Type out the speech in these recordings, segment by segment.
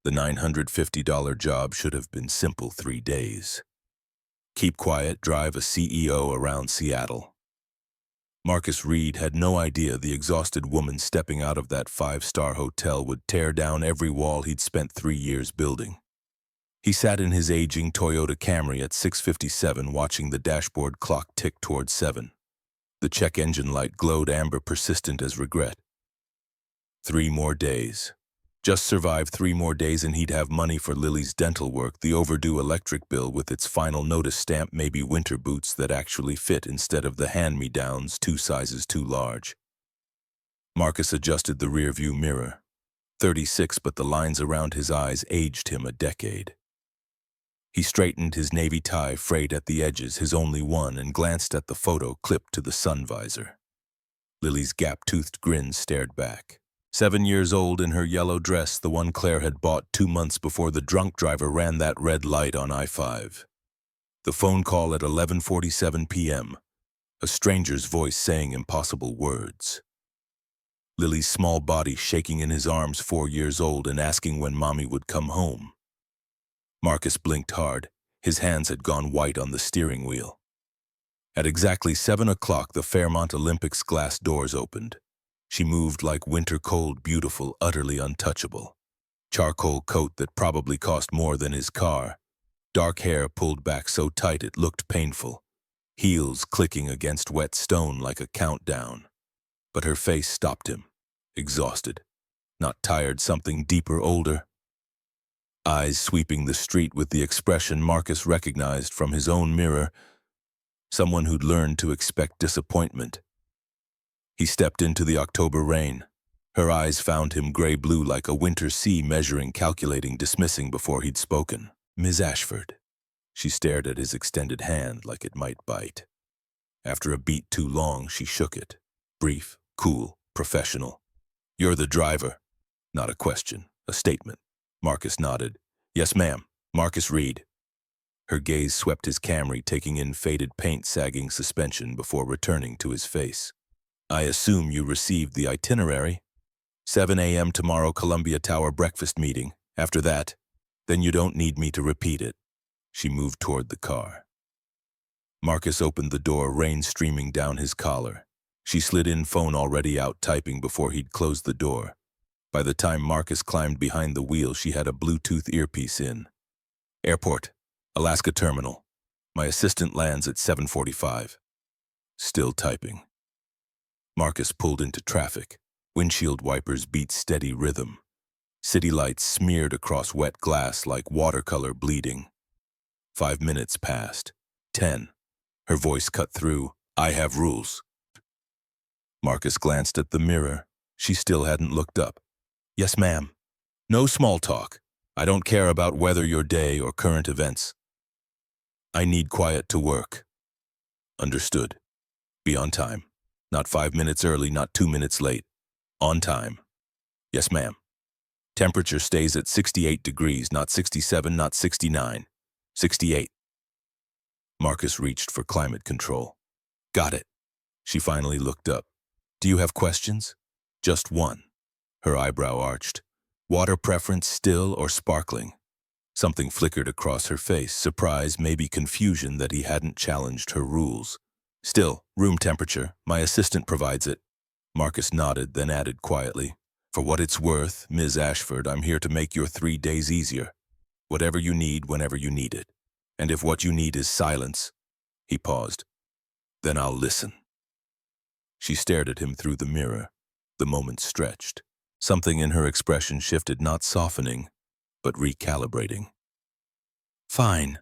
The $950 job should have been simple 3 days. Keep quiet, drive a CEO around Seattle. Marcus Reed had no idea the exhausted woman stepping out of that five-star hotel would tear down every wall he'd spent 3 years building. He sat in his aging Toyota Camry at 6:57 watching the dashboard clock tick toward 7. The check engine light glowed amber, persistent as regret. 3 more days. Just survive 3 more days and he'd have money for Lily's dental work, the overdue electric bill with its final notice stamp, maybe winter boots that actually fit instead of the hand-me-downs 2 sizes too large. Marcus adjusted the rearview mirror. 36, but the lines around his eyes aged him a decade. He straightened his navy tie frayed at the edges, his only one, and glanced at the photo clipped to the sun visor. Lily's gap-toothed grin stared back. 7 years old in her yellow dress, the one Claire had bought 2 months before the drunk driver ran that red light on I-5. The phone call at 11:47 p.m. A stranger's voice saying impossible words. Lily's small body shaking in his arms, 4 years old, and asking when Mommy would come home. Marcus blinked hard. His hands had gone white on the steering wheel. At exactly 7 o'clock, the Fairmont Olympics glass doors opened. She moved like winter cold, beautiful, utterly untouchable. Charcoal coat that probably cost more than his car. Dark hair pulled back so tight it looked painful. Heels clicking against wet stone like a countdown. But her face stopped him. Exhausted. Not tired, something deeper, older. Eyes sweeping the street with the expression Marcus recognized from his own mirror. Someone who'd learned to expect disappointment. He stepped into the October rain. Her eyes found him gray-blue like a winter sea, measuring, calculating, dismissing before he'd spoken. "Ms. Ashford." She stared at his extended hand like it might bite. After a beat too long, she shook it. Brief, cool, professional. "You're the driver." Not a question, a statement. Marcus nodded. "Yes, ma'am. Marcus Reed." Her gaze swept his Camry, taking in faded paint sagging suspension before returning to his face. "I assume you received the itinerary. 7 a.m. tomorrow, Columbia Tower breakfast meeting. After that, then you don't need me to repeat it." She moved toward the car. Marcus opened the door, rain streaming down his collar. She slid in, phone already out, typing before he'd closed the door. By the time Marcus climbed behind the wheel, she had a Bluetooth earpiece in. "Airport, Alaska Terminal. My assistant lands at 7:45. Still typing. Marcus pulled into traffic. Windshield wipers beat steady rhythm. City lights smeared across wet glass like watercolor bleeding. 5 minutes passed. 10. Her voice cut through. "I have rules." Marcus glanced at the mirror. She still hadn't looked up. "Yes, ma'am. No small talk. I don't care about weather, your day, or current events. I need quiet to work." "Understood. Be on time. Not 5 minutes early, not 2 minutes late. On time." "Yes, ma'am. Temperature stays at 68 degrees, not 67, not 69. 68. Marcus reached for climate control. "Got it." She finally looked up. "Do you have questions?" "Just one." Her eyebrow arched. "Water preference, still or sparkling?" Something flickered across her face, surprise, maybe confusion that he hadn't challenged her rules. "Still, room temperature. My assistant provides it." Marcus nodded, then added quietly, "For what it's worth, Ms. Ashford, I'm here to make your 3 days easier. Whatever you need, whenever you need it. And if what you need is silence," he paused, "then I'll listen." She stared at him through the mirror. The moment stretched. Something in her expression shifted, not softening, but recalibrating. "Fine."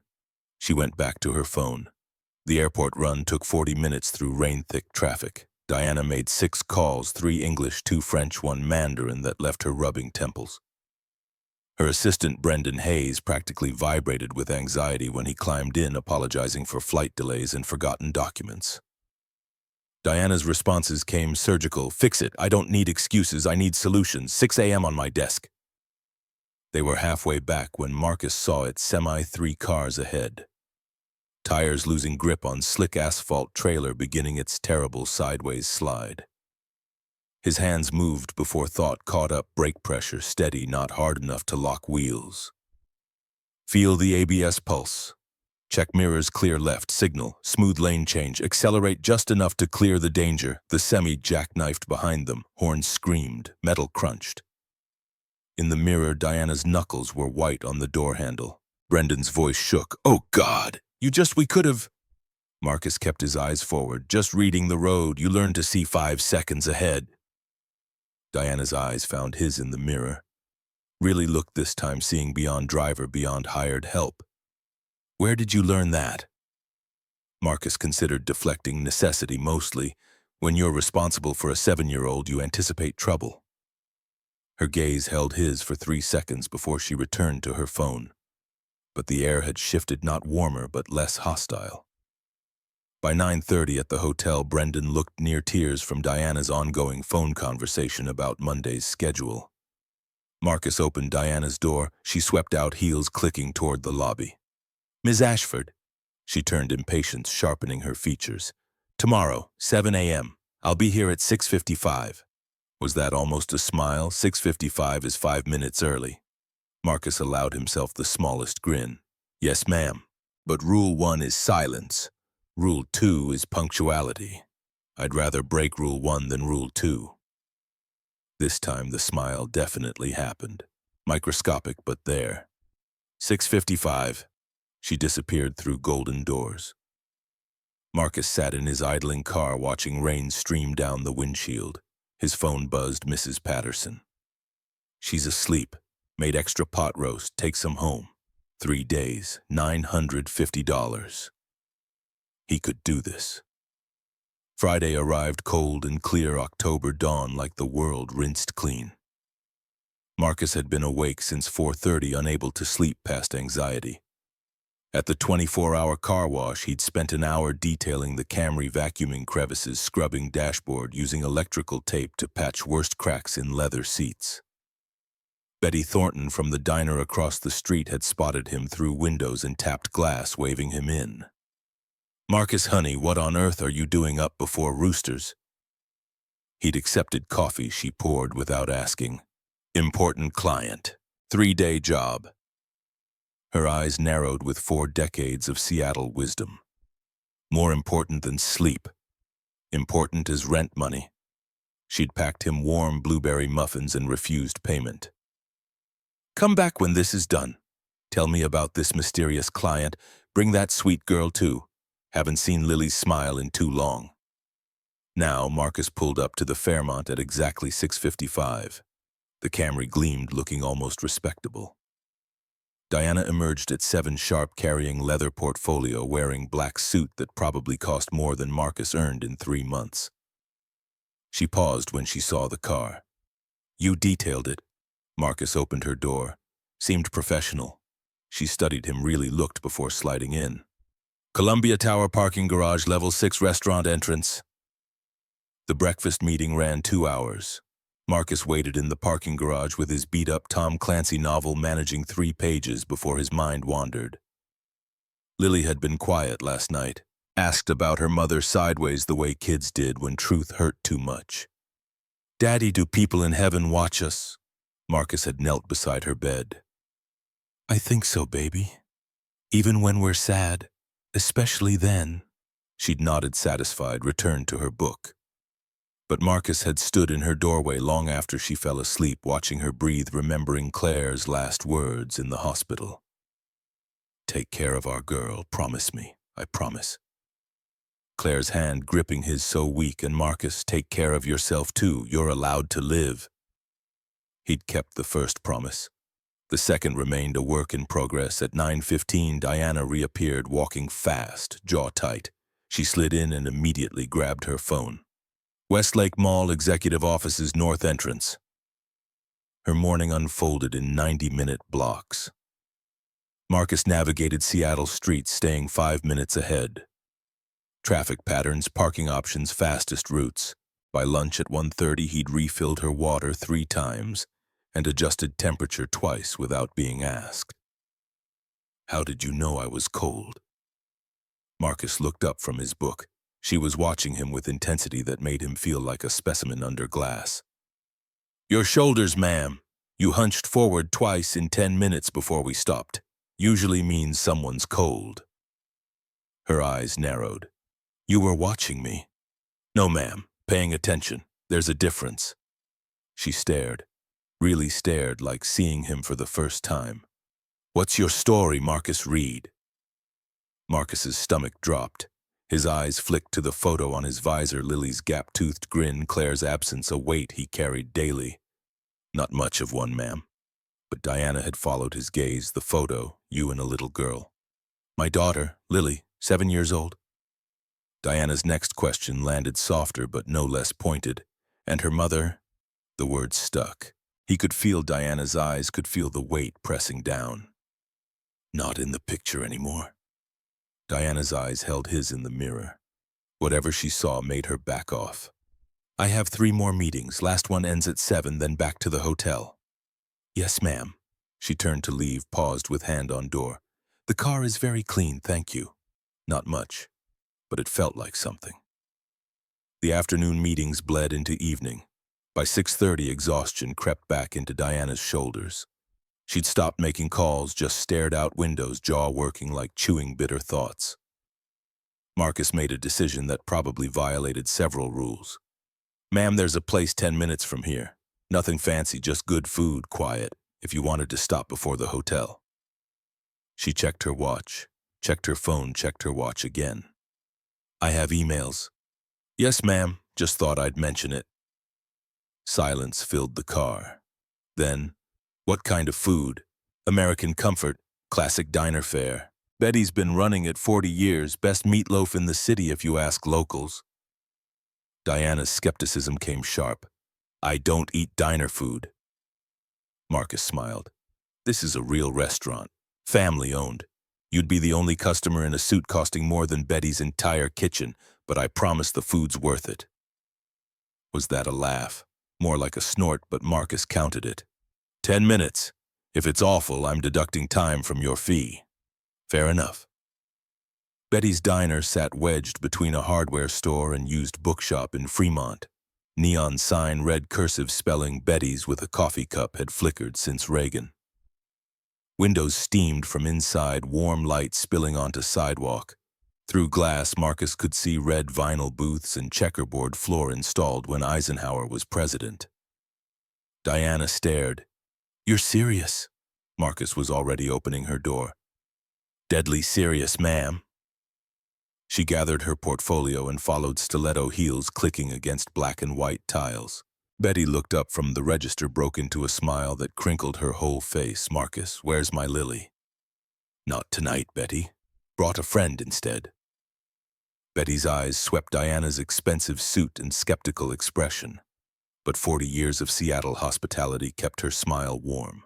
She went back to her phone. The airport run took 40 minutes through rain-thick traffic. Diana made 6 calls, 3 English, 2 French, 1 Mandarin, that left her rubbing temples. Her assistant, Brendan Hayes, practically vibrated with anxiety when he climbed in, apologizing for flight delays and forgotten documents. Diana's responses came surgical. "Fix it. I don't need excuses. I need solutions. 6 a.m. on my desk." They were halfway back when Marcus saw it, 3 cars ahead. Tires losing grip on slick asphalt, trailer beginning its terrible sideways slide. His hands moved before thought caught up. Brake pressure steady, not hard enough to lock wheels. Feel the ABS pulse. Check mirrors, clear left, signal, smooth lane change, accelerate just enough to clear the danger. The semi jackknifed behind them, horns screamed, metal crunched. In the mirror, Diana's knuckles were white on the door handle. Brendan's voice shook. "Oh God, we could have..." Marcus kept his eyes forward. "Just reading the road, you learn to see 5 seconds ahead." Diana's eyes found his in the mirror. Really looked this time, seeing beyond driver, beyond hired help. "Where did you learn that?" Marcus considered deflecting. "Necessity, mostly. When you're responsible for a 7-year-old, you anticipate trouble." Her gaze held his for 3 seconds before she returned to her phone. But the air had shifted, not warmer, but less hostile. By 9:30 at the hotel, Brendan looked near tears from Diana's ongoing phone conversation about Monday's schedule. Marcus opened Diana's door. She swept out, heels clicking toward the lobby. "Ms. Ashford." She turned, impatience sharpening her features. "Tomorrow, 7 a.m. I'll be here at 6:55. Was that almost a smile? 6:55 is 5 minutes early. Marcus allowed himself the smallest grin. "Yes, ma'am. But Rule 1 is silence. Rule 2 is punctuality. I'd rather break Rule 1 than Rule 2. This time the smile definitely happened. Microscopic, but there. 6:55. She disappeared through golden doors. Marcus sat in his idling car watching rain stream down the windshield. His phone buzzed. "Mrs. Patterson." "She's asleep. Made extra pot roast. Take some home. 3 days, $950. He could do this. Friday arrived, cold and clear October dawn, like the world rinsed clean. Marcus had been awake since 4:30, unable to sleep past anxiety. At the 24-hour car wash, he'd spent an hour detailing the Camry, vacuuming crevices, scrubbing dashboard, using electrical tape to patch worst cracks in leather seats. Betty Thornton from the diner across the street had spotted him through windows and tapped glass, waving him in. "Marcus, honey, what on earth are you doing up before roosters?" He'd accepted coffee she poured without asking. "Important client. 3-day job." Her eyes narrowed with 4 decades of Seattle wisdom. More important than sleep. Important as rent money. She'd packed him warm blueberry muffins and refused payment. "Come back when this is done. Tell me about this mysterious client. Bring that sweet girl too. Haven't seen Lily's smile in too long." Now, Marcus pulled up to the Fairmont at exactly 6:55. The Camry gleamed, looking almost respectable. Diana emerged at 7 sharp, carrying leather portfolio, wearing black suit that probably cost more than Marcus earned in 3 months. She paused when she saw the car. "You detailed it." Marcus opened her door. Seemed professional. She studied him, really looked before sliding in. "Columbia Tower parking garage, level 6 restaurant entrance." The breakfast meeting ran 2 hours. Marcus waited in the parking garage with his beat-up Tom Clancy novel managing 3 pages before his mind wandered. Lily had been quiet last night, asked about her mother sideways the way kids did when truth hurt too much. "Daddy, do people in heaven watch us?" Marcus had knelt beside her bed. "I think so, baby. Even when we're sad, especially then." She'd nodded, satisfied, returned to her book. But Marcus had stood in her doorway long after she fell asleep, watching her breathe, remembering Claire's last words in the hospital. "Take care of our girl, promise me, I promise." Claire's hand gripping his, so weak, and Marcus, "Take care of yourself too, you're allowed to live." He'd kept the first promise. The second remained a work in progress. At 9:15, Diana reappeared, walking fast, jaw tight. She slid in and immediately grabbed her phone. "Westlake Mall Executive Offices, North Entrance." Her morning unfolded in 90-minute blocks. Marcus navigated Seattle streets, staying 5 minutes ahead. Traffic patterns, parking options, fastest routes. By lunch at 1:30, he'd refilled her water 3 times and adjusted temperature twice without being asked. "How did you know I was cold?" Marcus looked up from his book. She was watching him with intensity that made him feel like a specimen under glass. Your shoulders, ma'am. You hunched forward twice in 10 minutes before we stopped. Usually means someone's cold. Her eyes narrowed. You were watching me. No, ma'am. Paying attention. There's a difference. She stared. Really stared, like seeing him for the first time. What's your story, Marcus Reed? Marcus's stomach dropped. His eyes flicked to the photo on his visor, Lily's gap-toothed grin, Claire's absence, a weight he carried daily. Not much of one, ma'am. But Diana had followed his gaze, the photo, you and a little girl. My daughter, Lily, 7 years old. Diana's next question landed softer but no less pointed. And her mother? The words stuck. He could feel Diana's eyes, could feel the weight pressing down. Not in the picture anymore. Diana's eyes held his in the mirror. Whatever she saw made her back off. I have 3 more meetings. Last one ends at 7, then back to the hotel. Yes, ma'am. She turned to leave, paused with hand on door. The car is very clean, thank you. Not much, but it felt like something. The afternoon meetings bled into evening. By 6:30, exhaustion crept back into Diana's shoulders. She'd stopped making calls, just stared out windows, jaw working like chewing bitter thoughts. Marcus made a decision that probably violated several rules. Ma'am, there's a place 10 minutes from here. Nothing fancy, just good food, quiet, if you wanted to stop before the hotel. She checked her watch, checked her phone, checked her watch again. I have emails. Yes, ma'am, just thought I'd mention it. Silence filled the car. Then, what kind of food? American comfort, classic diner fare. Betty's been running it 40 years, best meatloaf in the city if you ask locals. Diana's skepticism came sharp. I don't eat diner food. Marcus smiled. This is a real restaurant, family-owned. You'd be the only customer in a suit costing more than Betty's entire kitchen, but I promise the food's worth it. Was that a laugh? More like a snort, but Marcus counted it. 10 minutes. If it's awful, I'm deducting time from your fee. Fair enough. Betty's diner sat wedged between a hardware store and used bookshop in Fremont. Neon sign, red cursive spelling Betty's with a coffee cup had flickered since Reagan. Windows steamed from inside, warm light spilling onto sidewalk. Through glass, Marcus could see red vinyl booths and checkerboard floor installed when Eisenhower was president. Diana stared. You're serious? Marcus was already opening her door. Deadly serious, ma'am. She gathered her portfolio and followed stiletto heels clicking against black and white tiles. Betty looked up from the register, broke into a smile that crinkled her whole face. Marcus, where's my Lily? Not tonight, Betty. Brought a friend instead. Betty's eyes swept Diana's expensive suit and skeptical expression. But 40 years of Seattle hospitality kept her smile warm.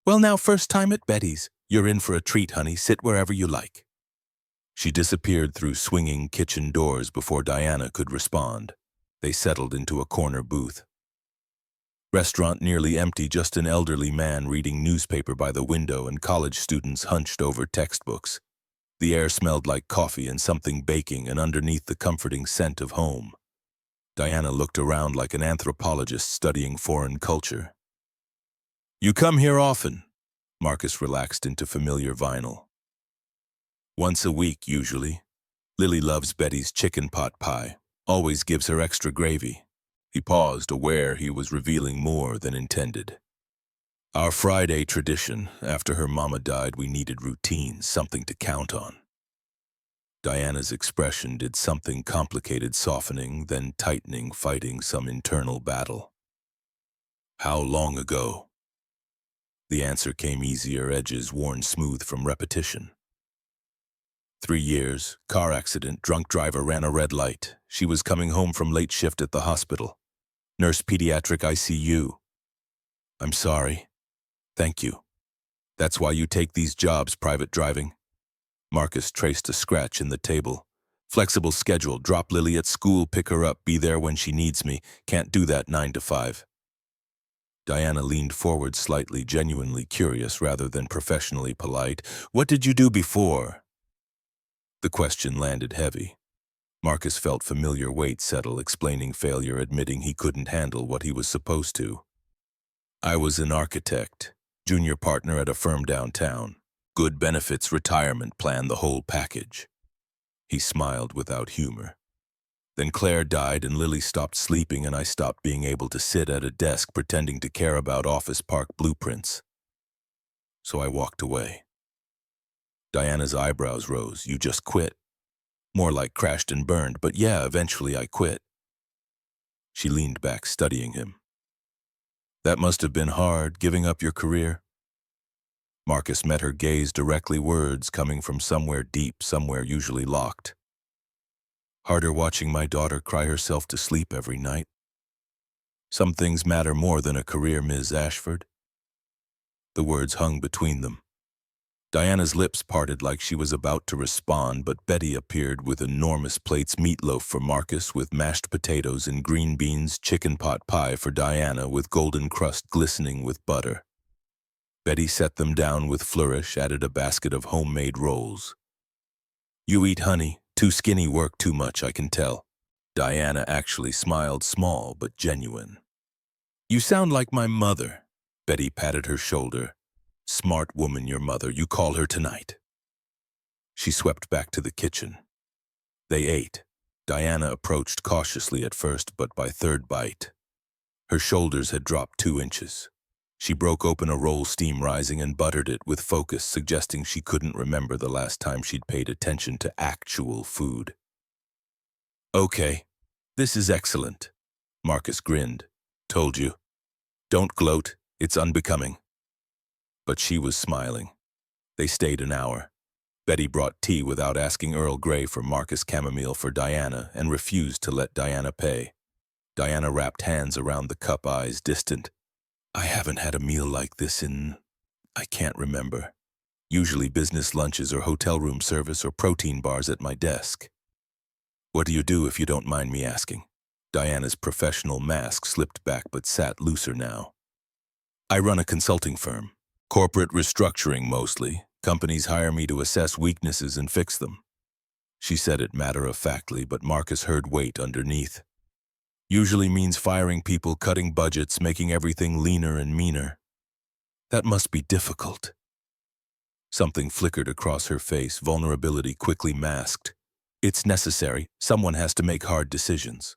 Well, now, first time at Betty's. You're in for a treat, honey. Sit wherever you like. She disappeared through swinging kitchen doors before Diana could respond. They settled into a corner booth. Restaurant nearly empty, just an elderly man reading newspaper by the window and college students hunched over textbooks. The air smelled like coffee and something baking, and underneath the comforting scent of home. Diana looked around like an anthropologist studying foreign culture. You come here often? Marcus relaxed into familiar vinyl. Once a week, usually. Lily loves Betty's chicken pot pie. Always gives her extra gravy. He paused, aware he was revealing more than intended. Our Friday tradition. After her mama died, we needed routines, something to count on. Diana's expression did something complicated, softening, then tightening, fighting some internal battle. How long ago? The answer came easier, edges worn smooth from repetition. 3 years, car accident, drunk driver ran a red light. She was coming home from late shift at the hospital. Nurse pediatric ICU. I'm sorry. Thank you. That's why you take these jobs, private driving. Marcus traced a scratch in the table. Flexible schedule, drop Lily at school, pick her up, be there when she needs me. Can't do that 9 to 5. Diana leaned forward slightly, genuinely curious rather than professionally polite. What did you do before? The question landed heavy. Marcus felt familiar weight settle, explaining failure, admitting he couldn't handle what he was supposed to. I was an architect, junior partner at a firm downtown. Good benefits, retirement plan, the whole package. He smiled without humor. Then Claire died and Lily stopped sleeping and I stopped being able to sit at a desk pretending to care about office park blueprints. So I walked away. Diana's eyebrows rose. You just quit. More like crashed and burned, but yeah, eventually I quit. She leaned back, studying him. That must have been hard, giving up your career. Marcus met her gaze directly, words coming from somewhere deep, somewhere usually locked. Harder watching my daughter cry herself to sleep every night. Some things matter more than a career, Ms. Ashford. The words hung between them. Diana's lips parted like she was about to respond, but Betty appeared with enormous plates, meatloaf for Marcus with mashed potatoes and green beans, chicken pot pie for Diana with golden crust glistening with butter. Betty set them down with flourish, added a basket of homemade rolls. You eat, honey. Too skinny, work too much, I can tell. Diana actually smiled, small but genuine. You sound like my mother. Betty patted her shoulder. Smart woman, your mother. You call her tonight. She swept back to the kitchen. They ate. Diana approached cautiously at first, but by third bite, her shoulders had dropped 2 inches. She broke open a roll, steam rising, and buttered it with focus, suggesting she couldn't remember the last time she'd paid attention to actual food. Okay, this is excellent. Marcus grinned. Told you. Don't gloat, it's unbecoming. But she was smiling. They stayed an hour. Betty brought tea without asking, Earl Grey for Marcus, chamomile for Diana, and refused to let Diana pay. Diana wrapped hands around the cup, eyes distant. I haven't had a meal like this I can't remember. Usually business lunches or hotel room service or protein bars at my desk. What do you do, if you don't mind me asking? Diana's professional mask slipped back but sat looser now. I run a consulting firm. Corporate restructuring mostly. Companies hire me to assess weaknesses and fix them. She said it matter-of-factly, but Marcus heard weight underneath. Usually means firing people, cutting budgets, making everything leaner and meaner. That must be difficult. Something flickered across her face, vulnerability quickly masked. It's necessary. Someone has to make hard decisions.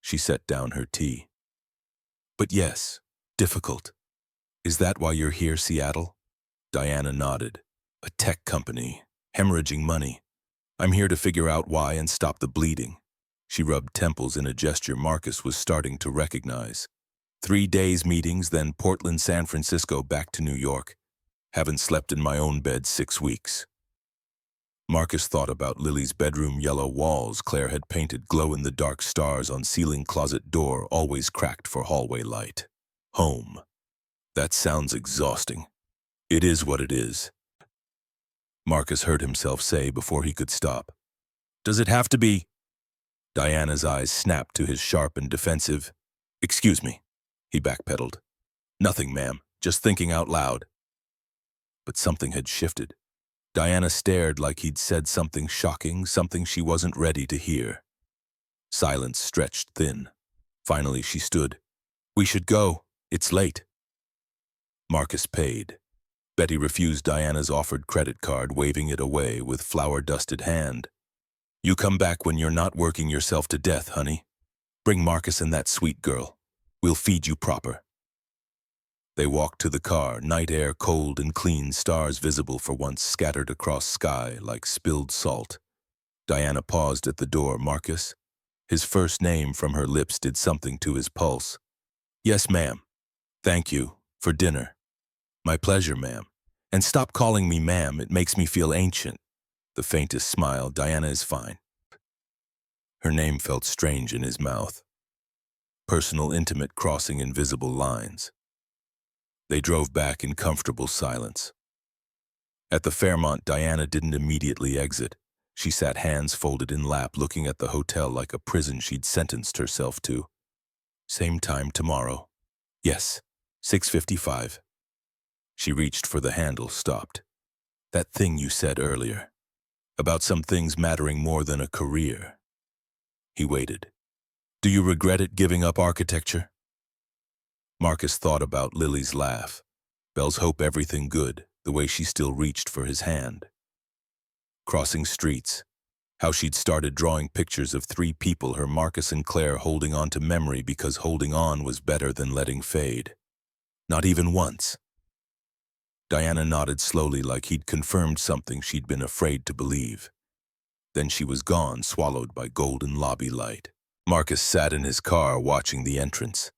She set down her tea. But yes, difficult. Is that why you're here, Seattle? Diana nodded. A tech company, hemorrhaging money. I'm here to figure out why and stop the bleeding. She rubbed temples in a gesture Marcus was starting to recognize. 3 days meetings, then Portland, San Francisco, back to New York. Haven't slept in my own bed 6 weeks. Marcus thought about Lily's bedroom, yellow walls Claire had painted glow-in-the-dark stars on ceiling, closet door always cracked for hallway light. Home. That sounds exhausting. It is what it is. Marcus heard himself say before he could stop. Does it have to be? Diana's eyes snapped to his sharp and defensive. Excuse me, he backpedaled. Nothing, ma'am, just thinking out loud. But something had shifted. Diana stared like he'd said something shocking, something she wasn't ready to hear. Silence stretched thin. Finally she stood. We should go. It's late. Marcus paid. Betty refused Diana's offered credit card, waving it away with flour-dusted hand. You come back when you're not working yourself to death, honey. Bring Marcus and that sweet girl. We'll feed you proper. They walked to the car, night air cold and clean, stars visible for once scattered across sky like spilled salt. Diana paused at the door. Marcus? His first name from her lips did something to his pulse. Yes, ma'am. Thank you. For dinner. My pleasure, ma'am. And stop calling me ma'am, it makes me feel ancient. The faintest smile. Diana is fine. Her name felt strange in his mouth. Personal, intimate, crossing invisible lines. They drove back in comfortable silence. At the Fairmont, Diana didn't immediately exit. She sat hands folded in lap, looking at the hotel like a prison she'd sentenced herself to. Same time tomorrow. Yes, 6:55. She reached for the handle, stopped. That thing you said earlier. About some things mattering more than a career. He waited. Do you regret it giving up architecture? Marcus thought about Lily's laugh. Belle's hope everything good, the way she still reached for his hand. Crossing streets. How she'd started drawing pictures of three people, her Marcus and Claire, holding on to memory because holding on was better than letting fade. Not even once. Diana nodded slowly like he'd confirmed something she'd been afraid to believe. Then she was gone, swallowed by golden lobby light. Marcus sat in his car watching the entrance,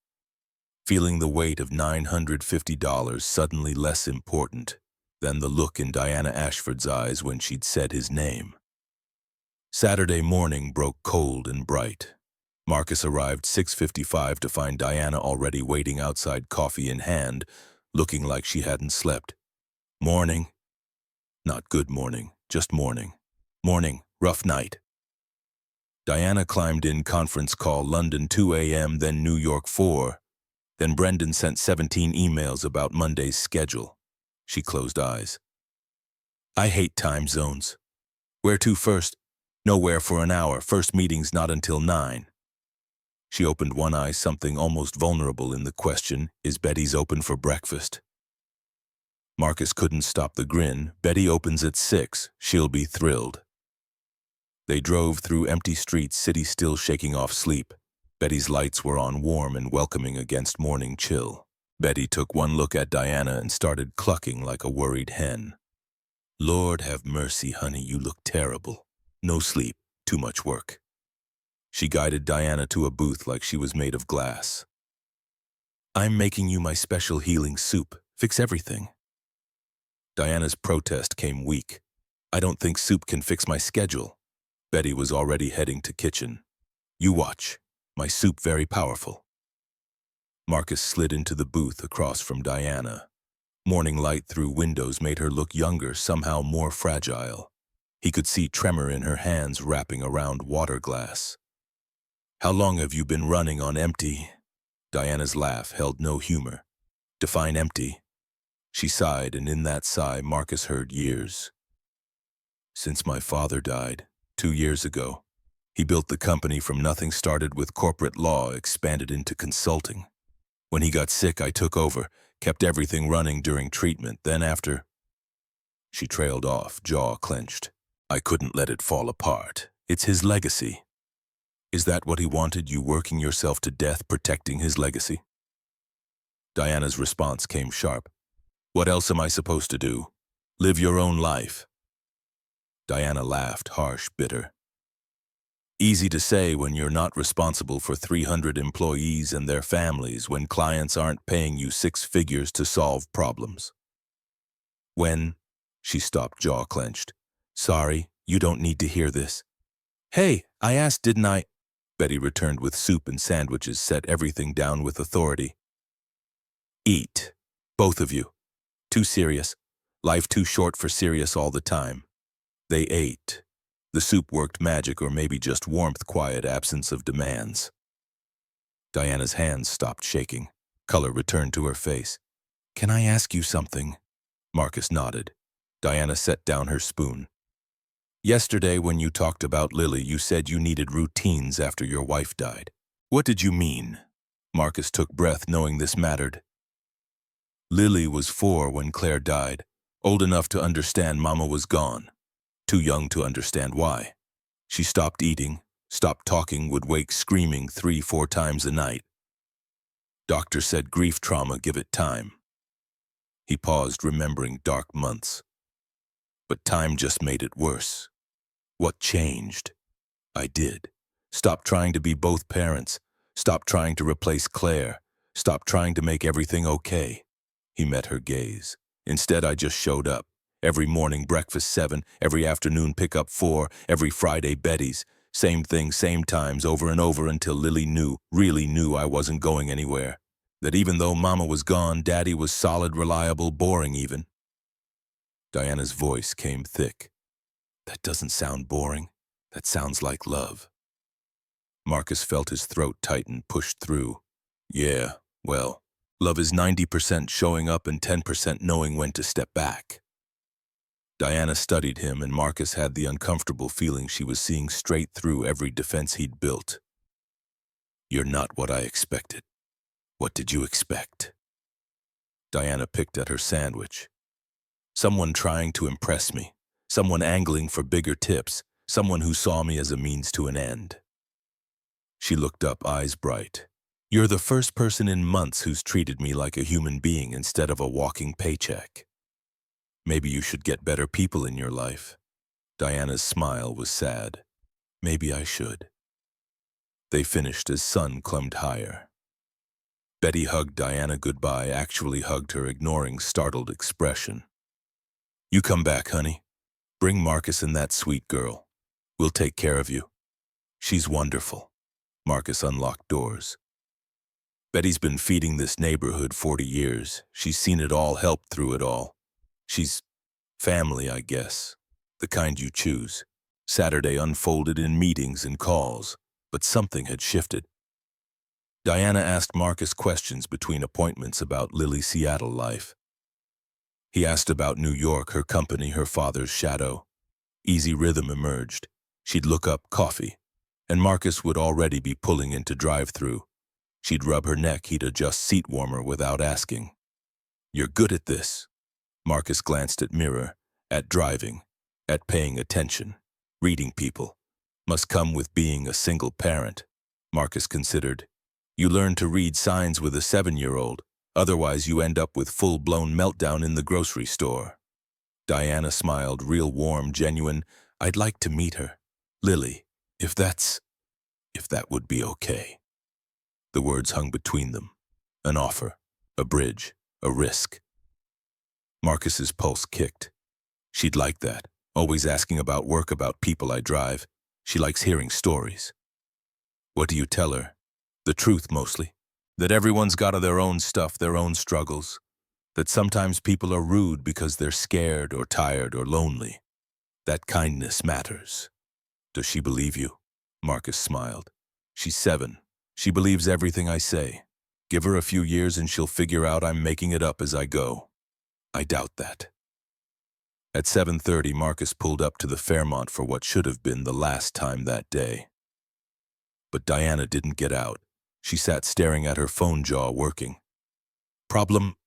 feeling the weight of $950 suddenly less important than the look in Diana Ashford's eyes when she'd said his name. Saturday morning broke cold and bright. Marcus arrived 6:55 to find Diana already waiting outside, coffee in hand, looking like she hadn't slept. Morning. Not good morning, just morning. Morning, rough night. Diana climbed in, conference call, London 2 a.m., then New York 4. Then Brendan sent 17 emails about Monday's schedule. She closed eyes. I hate time zones. Where to first? Nowhere for an hour. First meeting's not until 9. She opened one eye, something almost vulnerable in the question, is Betty's open for breakfast? Marcus couldn't stop the grin. Betty opens at 6. She'll be thrilled. They drove through empty streets, city still shaking off sleep. Betty's lights were on, warm and welcoming against morning chill. Betty took one look at Diana and started clucking like a worried hen. Lord have mercy, honey, you look terrible. No sleep, too much work. She guided Diana to a booth like she was made of glass. I'm making you my special healing soup. Fix everything. Diana's protest came weak. I don't think soup can fix my schedule. Betty was already heading to kitchen. You watch. My soup very powerful. Marcus slid into the booth across from Diana. Morning light through windows made her look younger, somehow more fragile. He could see tremor in her hands wrapping around water glass. How long have you been running on empty? Diana's laugh held no humor. Define empty. She sighed, and in that sigh Marcus heard years. Since my father died, 2 years ago. He built the company from nothing, started with corporate law, expanded into consulting. When he got sick, I took over, kept everything running during treatment. Then after... She trailed off, jaw clenched. I couldn't let it fall apart. It's his legacy. Is that what he wanted, you working yourself to death, protecting his legacy? Diana's response came sharp. What else am I supposed to do? Live your own life. Diana laughed, harsh, bitter. Easy to say when you're not responsible for 300 employees and their families, when clients aren't paying you 6 figures to solve problems. When? She stopped, jaw clenched. Sorry, you don't need to hear this. Hey, I asked, didn't I? Betty returned with soup and sandwiches, set everything down with authority. Eat. Both of you. Too serious. Life too short for serious all the time. They ate. The soup worked magic, or maybe just warmth, quiet absence of demands. Diana's hands stopped shaking. Color returned to her face. Can I ask you something? Marcus nodded. Diana set down her spoon. Yesterday when you talked about Lily, you said you needed routines after your wife died. What did you mean? Marcus took breath, knowing this mattered. Lily was 4 when Claire died, old enough to understand Mama was gone. Too young to understand why. She stopped eating, stopped talking, would wake screaming 3-4 times a night. Doctor said grief trauma, give it time. He paused, remembering dark months. But time just made it worse. What changed? I did. Stop trying to be both parents. Stop trying to replace Claire. Stop trying to make everything okay. He met her gaze. Instead, I just showed up. Every morning, breakfast 7, every afternoon, pickup 4, every Friday, Betty's. Same thing, same times, over and over, until Lily knew, really knew, I wasn't going anywhere. That even though Mama was gone, Daddy was solid, reliable, boring even. Diana's voice came thick. That doesn't sound boring. That sounds like love. Marcus felt his throat tighten, pushed through. Yeah, well, love is 90% showing up and 10% knowing when to step back. Diana studied him, and Marcus had the uncomfortable feeling she was seeing straight through every defense he'd built. "You're not what I expected. What did you expect?" Diana picked at her sandwich. "Someone trying to impress me. Someone angling for bigger tips. Someone who saw me as a means to an end." She looked up, eyes bright. "You're the first person in months who's treated me like a human being instead of a walking paycheck. Maybe you should get better people in your life." Diana's smile was sad. "Maybe I should." They finished as sun climbed higher. Betty hugged Diana goodbye, actually hugged her, ignoring startled expression. "You come back, honey. Bring Marcus and that sweet girl. We'll take care of you. She's wonderful." Marcus unlocked doors. "Betty's been feeding this neighborhood 40 years. She's seen it all, helped through it all. She's family, I guess. The kind you choose." Saturday unfolded in meetings and calls, but something had shifted. Diana asked Marcus questions between appointments about Lily's Seattle life. He asked about New York, her company, her father's shadow. Easy rhythm emerged. She'd look up coffee, and Marcus would already be pulling into drive-through. She'd rub her neck, he'd adjust seat warmer without asking. "You're good at this." Marcus glanced at mirror, at driving, at paying attention, reading people. Must come with being a single parent. Marcus considered. You learn to read signs with a 7-year-old, otherwise you end up with full-blown meltdown in the grocery store. Diana smiled, real warm, genuine. "I'd like to meet her. Lily, if that would be okay." The words hung between them. An offer, a bridge, a risk. Marcus's pulse kicked. She'd like that, always asking about work, about people I drive. She likes hearing stories. What do you tell her? The truth, mostly. That everyone's got their own stuff, their own struggles. That sometimes people are rude because they're scared or tired or lonely. That kindness matters. Does she believe you? Marcus smiled. She's 7. She believes everything I say. Give her a few years and she'll figure out I'm making it up as I go. I doubt that. At 7:30, Marcus pulled up to the Fairmont for what should have been the last time that day. But Diana didn't get out. She sat staring at her phone, jaw working. Problem?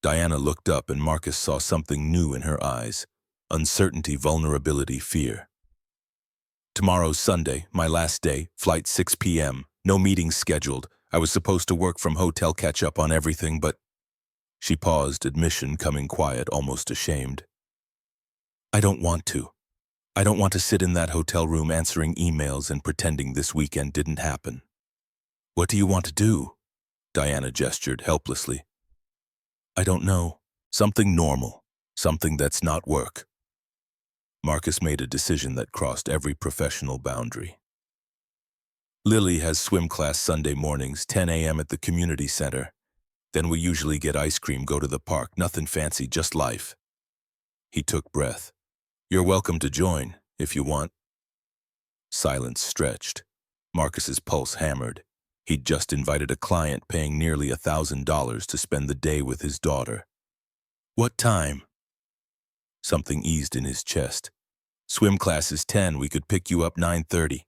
Diana looked up and Marcus saw something new in her eyes. Uncertainty, vulnerability, fear. Tomorrow's Sunday, my last day, flight 6 p.m., no meetings scheduled. I was supposed to work from hotel, catch up on everything, but... She paused, admission coming quiet, almost ashamed. I don't want to. I don't want to sit in that hotel room answering emails and pretending this weekend didn't happen. What do you want to do? Diana gestured helplessly. I don't know. Something normal. Something that's not work. Marcus made a decision that crossed every professional boundary. Lily has swim class Sunday mornings, 10 a.m. at the community center. Then we usually get ice cream, go to the park, nothing fancy, just life. He took breath. You're welcome to join, if you want. Silence stretched. Marcus's pulse hammered. He'd just invited a client paying nearly $1,000 to spend the day with his daughter. What time? Something eased in his chest. Swim class is 10, we could pick you up 9:30.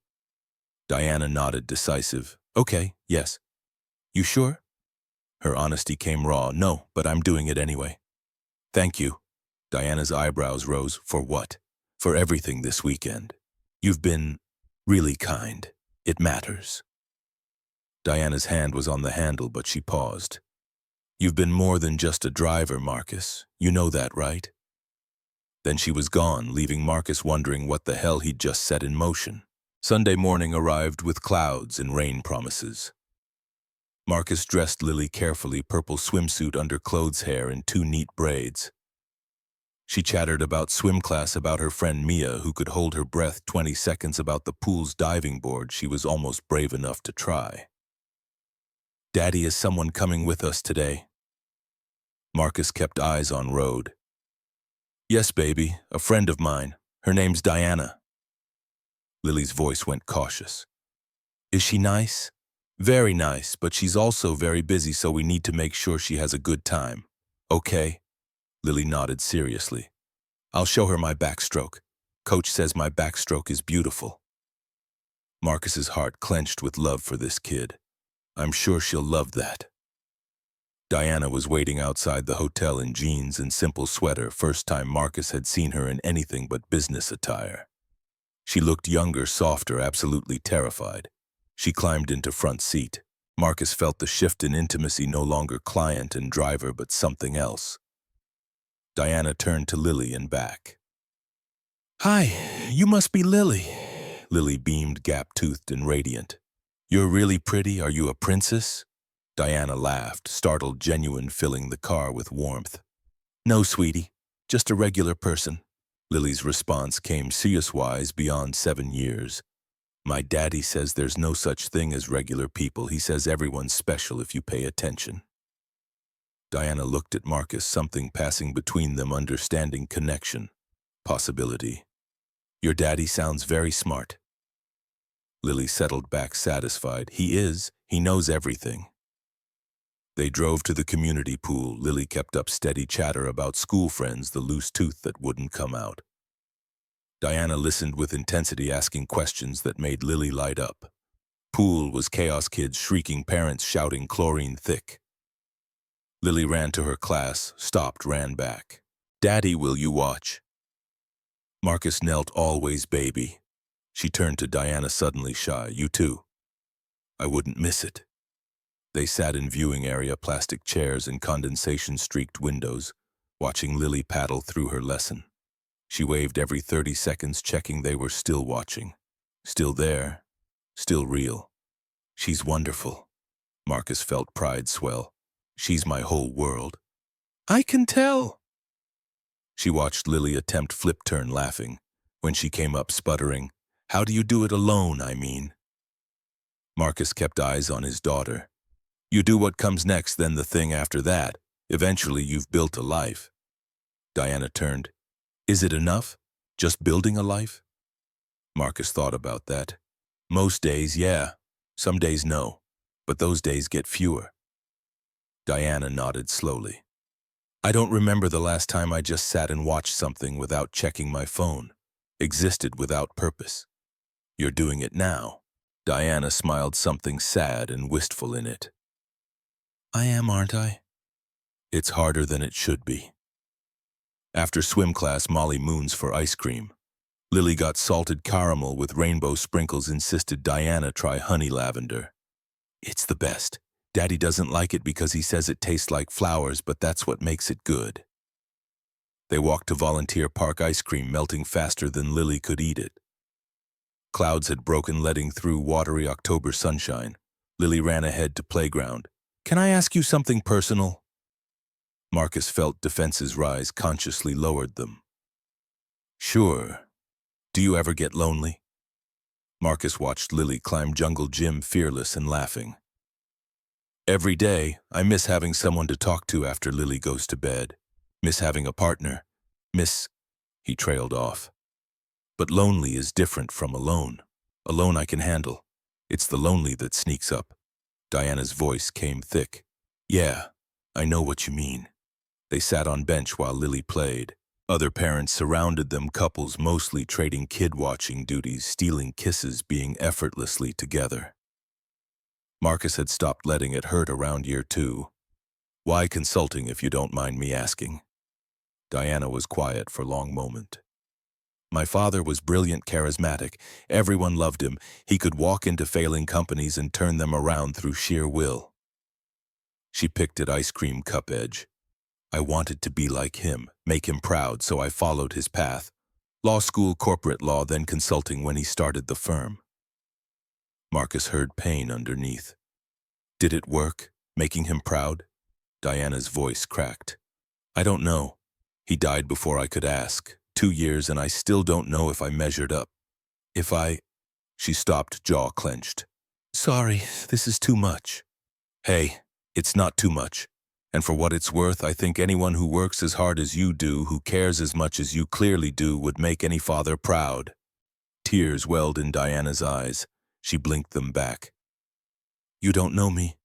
Diana nodded, decisive. Okay, yes. You sure? Her honesty came raw. No, but I'm doing it anyway. Thank you. Diana's eyebrows rose. For what? For everything this weekend. You've been really kind. It matters. Diana's hand was on the handle, but she paused. You've been more than just a driver, Marcus. You know that, right? Then she was gone, leaving Marcus wondering what the hell he'd just set in motion. Sunday morning arrived with clouds and rain promises. Marcus dressed Lily carefully, purple swimsuit under clothes, hair in 2 neat braids. She chattered about swim class, about her friend Mia, who could hold her breath 20 seconds, about the pool's diving board she was almost brave enough to try. Daddy, is someone coming with us today? Marcus kept eyes on road. Yes, baby, a friend of mine. Her name's Diana. Lily's voice went cautious. Is she nice? Very nice, but she's also very busy, so we need to make sure she has a good time. Okay? Lily nodded seriously. I'll show her my backstroke. Coach says my backstroke is beautiful. Marcus's heart clenched with love for this kid. I'm sure she'll love that. Diana was waiting outside the hotel in jeans and simple sweater, first time Marcus had seen her in anything but business attire. She looked younger, softer, absolutely terrified. She climbed into front seat. Marcus felt the shift in intimacy, no longer client and driver, but something else. Diana turned to Lily and back. Hi, you must be Lily. Lily beamed, gap-toothed and radiant. You're really pretty. Are you a princess? Diana laughed, startled, genuine, filling the car with warmth. No, sweetie, just a regular person. Lily's response came serious-wise beyond 7 years. My daddy says there's no such thing as regular people. He says everyone's special if you pay attention. Diana looked at Marcus, something passing between them, understanding, connection, possibility. Your daddy sounds very smart. Lily settled back, satisfied. He is. He knows everything. They drove to the community pool. Lily kept up steady chatter about school friends, the loose tooth that wouldn't come out. Diana listened with intensity, asking questions that made Lily light up. Pool was chaos, kids shrieking, parents shouting, chlorine thick. Lily ran to her class, stopped, ran back. Daddy, will you watch? Marcus knelt, always baby. She turned to Diana, suddenly shy. You too. I wouldn't miss it. They sat in viewing area, plastic chairs and condensation-streaked windows, watching Lily paddle through her lesson. She waved every 30 seconds, checking they were still watching. Still there. Still real. She's wonderful. Marcus felt pride swell. She's my whole world. I can tell. She watched Lily attempt flip-turn, laughing. When she came up, sputtering, How do you do it alone, I mean? Marcus kept eyes on his daughter. You do what comes next, then the thing after that. Eventually, you've built a life. Diana turned. Is it enough? Just building a life? Marcus thought about that. Most days, yeah. Some days, no. But those days get fewer. Diana nodded slowly. I don't remember the last time I just sat and watched something without checking my phone. Existed without purpose. You're doing it now. Diana smiled, something sad and wistful in it. I am, aren't I? It's harder than it should be. After swim class, Molly moons for ice cream. Lily got salted caramel with rainbow sprinkles, insisted Diana try honey lavender. It's the best. Daddy doesn't like it because he says it tastes like flowers, but that's what makes it good. They walked to Volunteer Park, ice cream melting faster than Lily could eat it. Clouds had broken, letting through watery October sunshine. Lily ran ahead to playground. Can I ask you something personal? Marcus felt defenses rise, consciously lowered them. Sure. Do you ever get lonely? Marcus watched Lily climb jungle gym, fearless and laughing. Every day, I miss having someone to talk to after Lily goes to bed. Miss having a partner. He trailed off. But lonely is different from alone. Alone I can handle. It's the lonely that sneaks up. Diana's voice came thick. Yeah, I know what you mean. They sat on bench while Lily played. Other parents surrounded them, couples mostly trading kid-watching duties, stealing kisses, being effortlessly together. Marcus had stopped letting it hurt around year 2. Why consulting, if you don't mind me asking? Diana was quiet for a long moment. My father was brilliant, charismatic. Everyone loved him. He could walk into failing companies and turn them around through sheer will. She picked at ice cream cup edge. I wanted to be like him, make him proud, so I followed his path. Law school, corporate law, then consulting when he started the firm. Marcus heard pain underneath. Did it work, making him proud? Diana's voice cracked. I don't know. He died before I could ask. 2 years, and I still don't know if I measured up. She stopped, jaw clenched. Sorry, this is too much. Hey, it's not too much. And for what it's worth, I think anyone who works as hard as you do, who cares as much as you clearly do, would make any father proud. Tears welled in Diana's eyes. She blinked them back. You don't know me.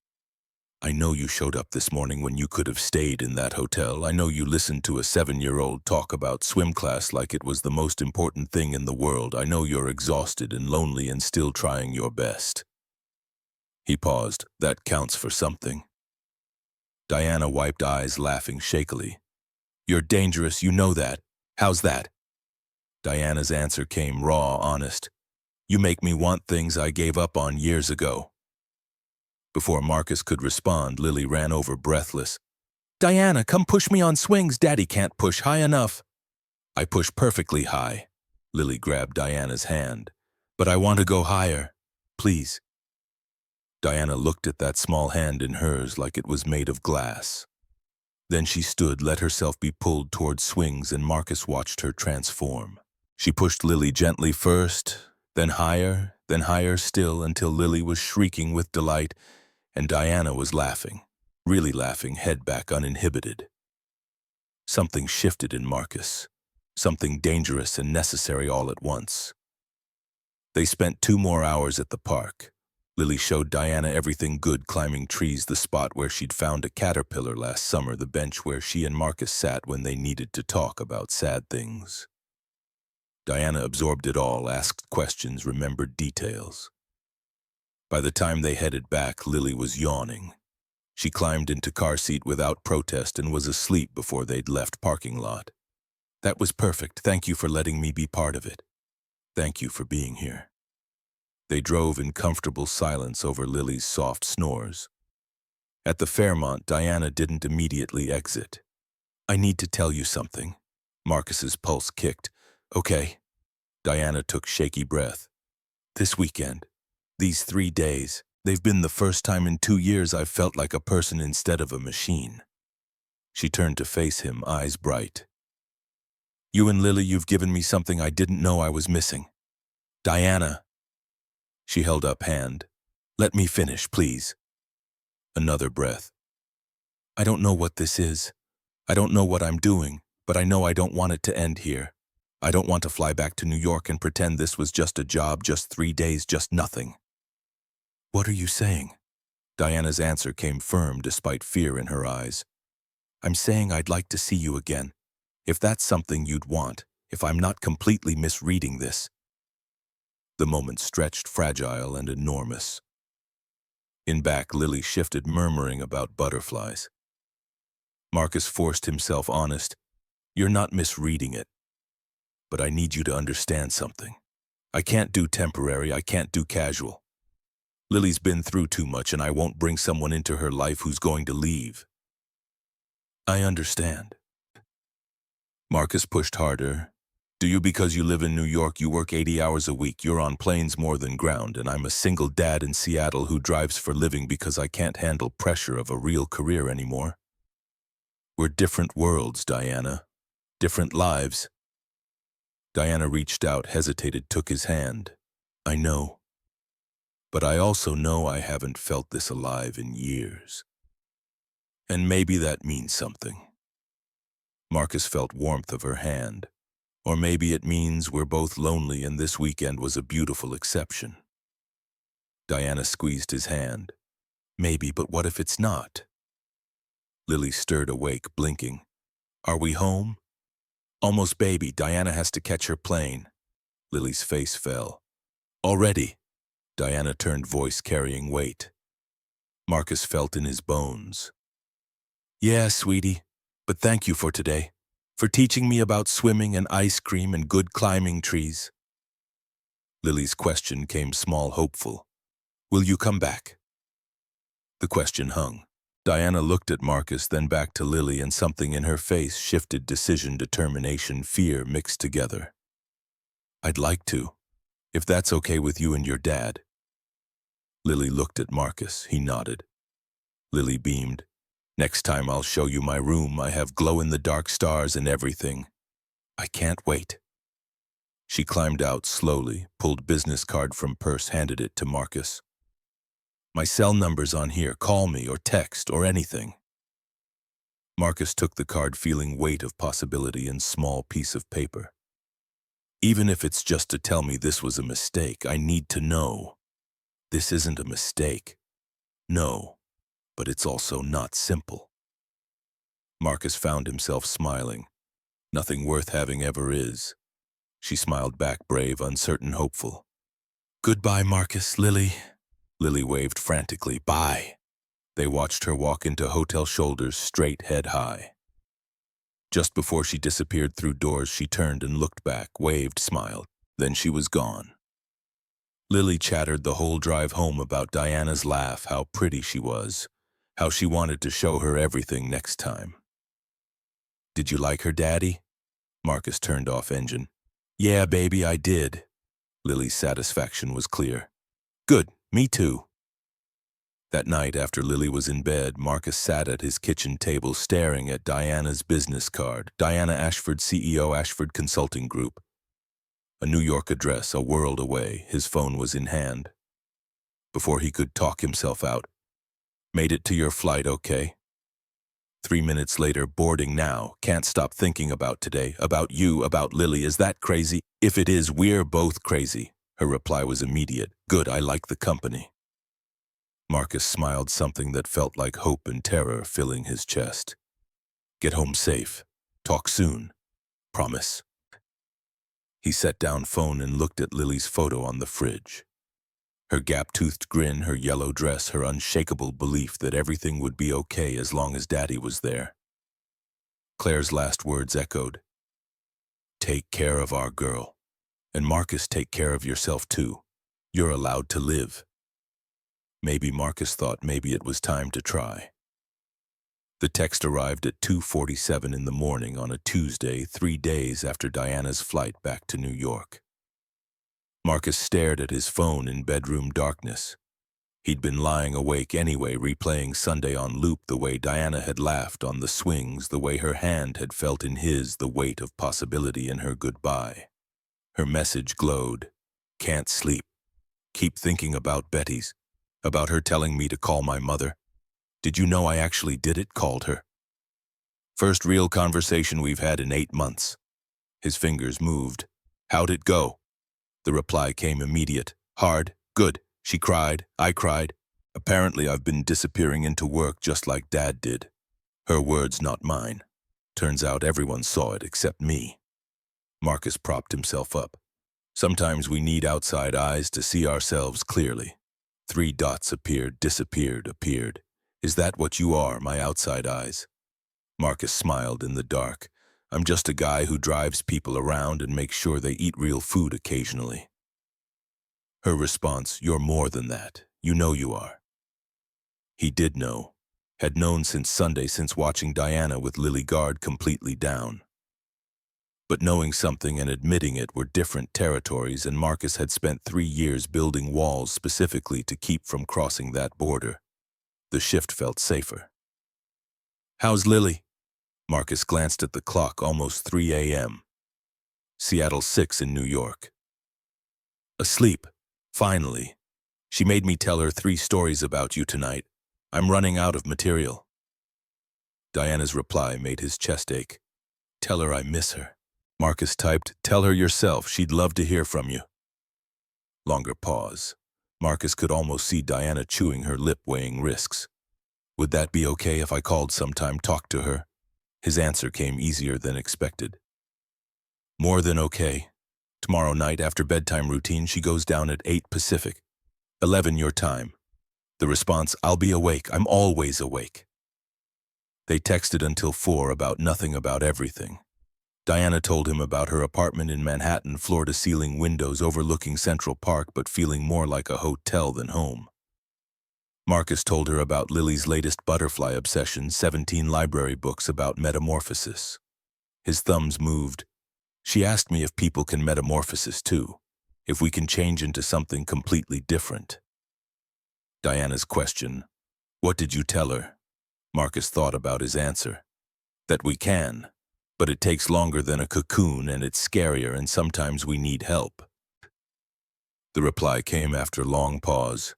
I know you showed up this morning when you could have stayed in that hotel. I know you listened to a 7-year-old talk about swim class like it was the most important thing in the world. I know you're exhausted and lonely and still trying your best. He paused. That counts for something. Diana wiped eyes, laughing shakily. You're dangerous, you know that. How's that? Diana's answer came raw, honest. You make me want things I gave up on years ago. Before Marcus could respond, Lily ran over breathless. Diana, come push me on swings. Daddy can't push high enough. I push perfectly high. Lily grabbed Diana's hand. But I want to go higher. Please. Diana looked at that small hand in hers like it was made of glass. Then she stood, let herself be pulled toward swings, and Marcus watched her transform. She pushed Lily gently first, then higher still, until Lily was shrieking with delight, and Diana was laughing, really laughing, head back, uninhibited. Something shifted in Marcus, something dangerous and necessary all at once. They spent 2 more hours at the park. Lily showed Diana everything good: climbing trees, the spot where she'd found a caterpillar last summer, the bench where she and Marcus sat when they needed to talk about sad things. Diana absorbed it all, asked questions, remembered details. By the time they headed back, Lily was yawning. She climbed into car seat without protest and was asleep before they'd left parking lot. That was perfect. Thank you for letting me be part of it. Thank you for being here. They drove in comfortable silence over Lily's soft snores. At the Fairmont, Diana didn't immediately exit. I need to tell you something. Marcus's pulse kicked. Okay. Diana took shaky breath. This weekend, these 3 days, they've been the first time in 2 years I've felt like a person instead of a machine. She turned to face him, eyes bright. You and Lily, you've given me something I didn't know I was missing. Diana. She held up hand. Let me finish, please. Another breath. I don't know what this is. I don't know what I'm doing, but I know I don't want it to end here. I don't want to fly back to New York and pretend this was just a job, just 3 days, just nothing. What are you saying? Diana's answer came firm despite fear in her eyes. I'm saying I'd like to see you again. If that's something you'd want, if I'm not completely misreading this. The moment stretched, fragile and enormous. In back, Lily shifted, murmuring about butterflies. Marcus forced himself honest. You're not misreading it. But I need you to understand something. I can't do temporary, I can't do casual. Lily's been through too much, and I won't bring someone into her life who's going to leave. I understand. Marcus pushed harder. Do you? Because you live in New York, you work 80 hours a week, you're on planes more than ground, and I'm a single dad in Seattle who drives for living because I can't handle pressure of a real career anymore. We're different worlds, Diana. Different lives. Diana reached out, hesitated, took his hand. I know. But I also know I haven't felt this alive in years. And maybe that means something. Marcus felt warmth of her hand. Or maybe it means we're both lonely and this weekend was a beautiful exception. Diana squeezed his hand. Maybe, but what if it's not? Lily stirred awake, blinking. Are we home? Almost, baby. Diana has to catch her plane. Lily's face fell. Already? Diana turned, voice carrying weight. Marcus felt in his bones. Yeah, sweetie, but thank you for today. For teaching me about swimming and ice cream and good climbing trees. Lily's question came small, hopeful. Will you come back? The question hung. Diana looked at Marcus, then back to Lily, and something in her face shifted: decision, determination, fear mixed together. I'd like to, if that's okay with you and your dad. Lily looked at Marcus. He nodded. Lily beamed. Next time I'll show you my room. I have glow-in-the-dark stars and everything. I can't wait. She climbed out slowly, pulled business card from purse, handed it to Marcus. My cell number's on here. Call me or text or anything. Marcus took the card, feeling weight of possibility in small piece of paper. Even if it's just to tell me this was a mistake, I need to know. This isn't a mistake. No. but it's also not simple. Marcus found himself smiling. Nothing worth having ever is. She smiled back, brave, uncertain, hopeful. Goodbye, Marcus, Lily. Lily waved frantically. Bye. They watched her walk into Hotel Shoulders, straight, head high. Just before she disappeared through doors, she turned and looked back, waved, smiled. Then she was gone. Lily chattered the whole drive home about Diana's laugh, how pretty she was, how she wanted to show her everything next time. Did you like her, Daddy? Marcus turned off engine. Yeah, baby, I did. Lily's satisfaction was clear. Good, me too. That night, after Lily was in bed, Marcus sat at his kitchen table staring at Diana's business card. Diana Ashford, CEO, Ashford Consulting Group. A New York address, a world away. His phone was in hand. Before he could talk himself out. Made it to your flight, okay? 3 minutes later, boarding now. Can't stop thinking about today, about you, about Lily. Is that crazy? If it is, we're both crazy. Her reply was immediate. Good, I like the company. Marcus smiled, something that felt like hope and terror filling his chest. Get home safe. Talk soon. Promise. He set down phone and looked at Lily's photo on the fridge. Her gap-toothed grin, her yellow dress, her unshakable belief that everything would be okay as long as Daddy was there. Claire's last words echoed. Take care of our girl. And Marcus, take care of yourself too. You're allowed to live. Maybe Marcus thought maybe it was time to try. The text arrived at 2:47 in the morning on a Tuesday, 3 days after Diana's flight back to New York. Marcus stared at his phone in bedroom darkness. He'd been lying awake anyway, replaying Sunday on loop, the way Diana had laughed on the swings, the way her hand had felt in his, the weight of possibility in her goodbye. Her message glowed. Can't sleep. Keep thinking about Betty's. About her telling me to call my mother. Did you know I actually did it? Called her. First real conversation we've had in 8 months. His fingers moved. How'd it go? The reply came immediate. Hard. Good. She cried. I cried. Apparently I've been disappearing into work just like Dad did. Her words, not mine. Turns out everyone saw it except me. Marcus propped himself up. Sometimes we need outside eyes to see ourselves clearly. 3 dots appeared, disappeared, appeared. Is that what you are, my outside eyes? Marcus smiled in the dark. I'm just a guy who drives people around and makes sure they eat real food occasionally. Her response, you're more than that. You know you are. He did know. Had known since Sunday, since watching Diana with Lily guard completely down. But knowing something and admitting it were different territories, and Marcus had spent 3 years building walls specifically to keep from crossing that border. The shift felt safer. How's Lily? Marcus glanced at the clock, almost 3 a.m. Seattle 6 in New York. Asleep. Finally. She made me tell her 3 stories about you tonight. I'm running out of material. Diana's reply made his chest ache. Tell her I miss her. Marcus typed, tell her yourself, she'd love to hear from you. Longer pause. Marcus could almost see Diana chewing her lip, weighing risks. Would that be okay if I called sometime, talked to her? His answer came easier than expected. More than okay. Tomorrow night after bedtime routine, she goes down at 8 Pacific, 11 your time. The response, I'll be awake, I'm always awake. They texted until 4 about nothing, about everything. Diana told him about her apartment in Manhattan, floor-to-ceiling windows overlooking Central Park, but feeling more like a hotel than home. Marcus told her about Lily's latest butterfly obsession, 17 library books about metamorphosis. His thumbs moved. She asked me if people can metamorphosis too, if we can change into something completely different. Diana's question, what did you tell her? Marcus thought about his answer. That we can, but it takes longer than a cocoon and it's scarier and sometimes we need help. The reply came after a long pause.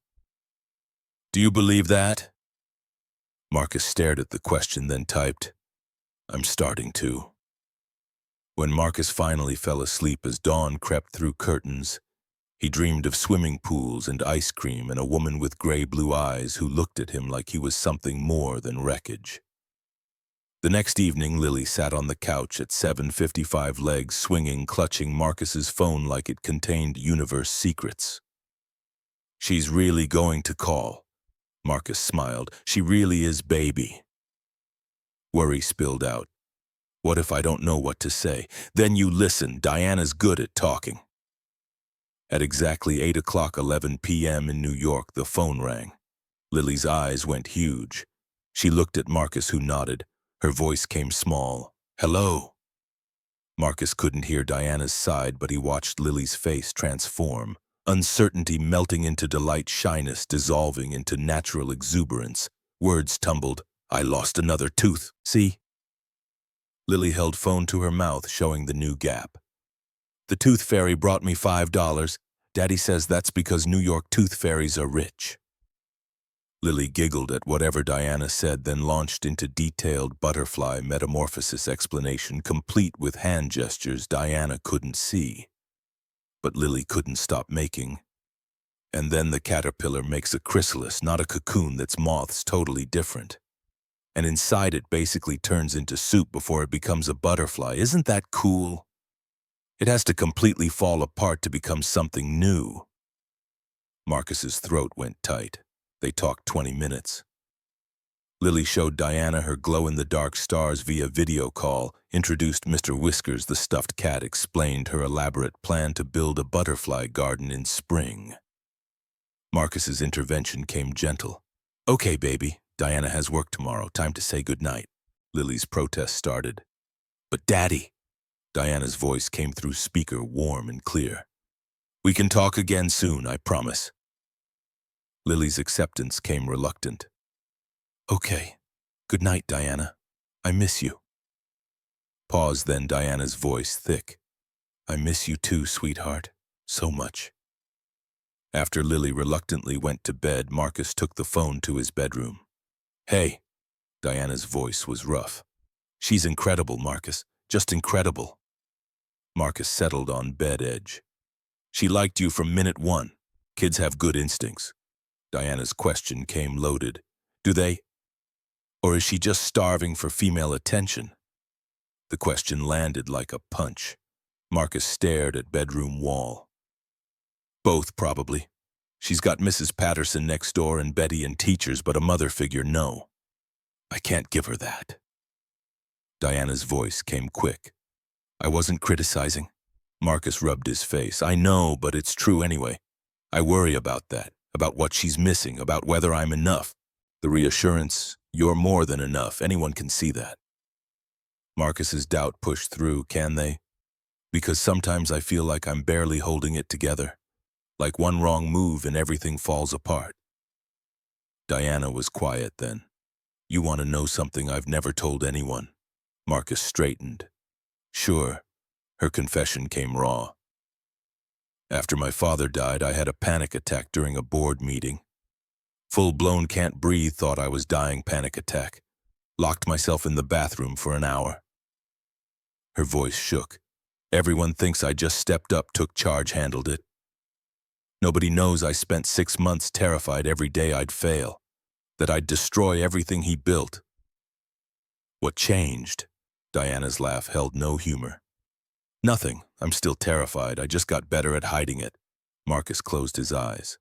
Do you believe that? Marcus stared at the question, then typed, I'm starting to. When Marcus finally fell asleep as dawn crept through curtains, He dreamed of swimming pools and ice cream and a woman with gray-blue eyes who looked at him like he was something more than wreckage. The next evening, Lily sat on the couch at 7:55, legs swinging, clutching Marcus's phone like it contained universe secrets. "She's really going to call." Marcus smiled. "She really is, baby." Worry spilled out. "What if I don't know what to say?" "Then you listen. Diana's good at talking." At exactly 8 o'clock 11 p.m. in New York, the phone rang. Lily's eyes went huge. She looked at Marcus, who nodded. Her voice came small. "Hello." Marcus couldn't hear Diana's side, but he watched Lily's face transform. Uncertainty melting into delight, shyness dissolving into natural exuberance. Words tumbled. "I lost another tooth. See?" Lily held phone to her mouth, showing the new gap. "The tooth fairy brought me $5. Daddy says that's because New York tooth fairies are rich." Lily giggled at whatever Diana said, then launched into detailed butterfly metamorphosis explanation, complete with hand gestures Diana couldn't see. But Lily couldn't stop making. "And then the caterpillar makes a chrysalis, not a cocoon that's moths, totally different. And inside it basically turns into soup before it becomes a butterfly. Isn't that cool? It has to completely fall apart to become something new." Marcus's throat went tight. They talked 20 minutes. Lily showed Diana her glow-in-the-dark stars via video call, introduced Mr. Whiskers the stuffed cat, explained her elaborate plan to build a butterfly garden in spring. Marcus's intervention came gentle. "Okay, baby, Diana has work tomorrow. Time to say goodnight." Lily's protest started. "But Daddy," Diana's voice came through speaker, warm and clear. "We can talk again soon, I promise." Lily's acceptance came reluctant. "Okay. Good night, Diana. I miss you." Pause, then Diana's voice thick. "I miss you too, sweetheart. So much." After Lily reluctantly went to bed, Marcus took the phone to his bedroom. "Hey." Diana's voice was rough. "She's incredible, Marcus. Just incredible." Marcus settled on bed edge. "She liked you from minute one. Kids have good instincts." Diana's question came loaded. "Do they? Or is she just starving for female attention?" The question landed like a punch. Marcus stared at bedroom wall. "Both, probably. She's got Mrs. Patterson next door and Betty and teachers, but a mother figure, no. I can't give her that." Diana's voice came quick. "I wasn't criticizing." Marcus rubbed his face. "I know, but it's true anyway. I worry about that, about what she's missing, about whether I'm enough. The reassurance, you're more than enough, anyone can see that." Marcus's doubt pushed through. "Can they? Because sometimes I feel like I'm barely holding it together. Like one wrong move and everything falls apart." Diana was quiet then. "You want to know something I've never told anyone?" Marcus straightened. "Sure." Her confession came raw. "After my father died, I had a panic attack during a board meeting. Full-blown can't breathe, thought I was dying panic attack. Locked myself in the bathroom for an hour." Her voice shook. "Everyone thinks I just stepped up, took charge, handled it. Nobody knows I spent 6 months terrified every day I'd fail, that I'd destroy everything he built." "What changed?" Diana's laugh held no humor. "Nothing. I'm still terrified. I just got better at hiding it." Marcus closed his eyes.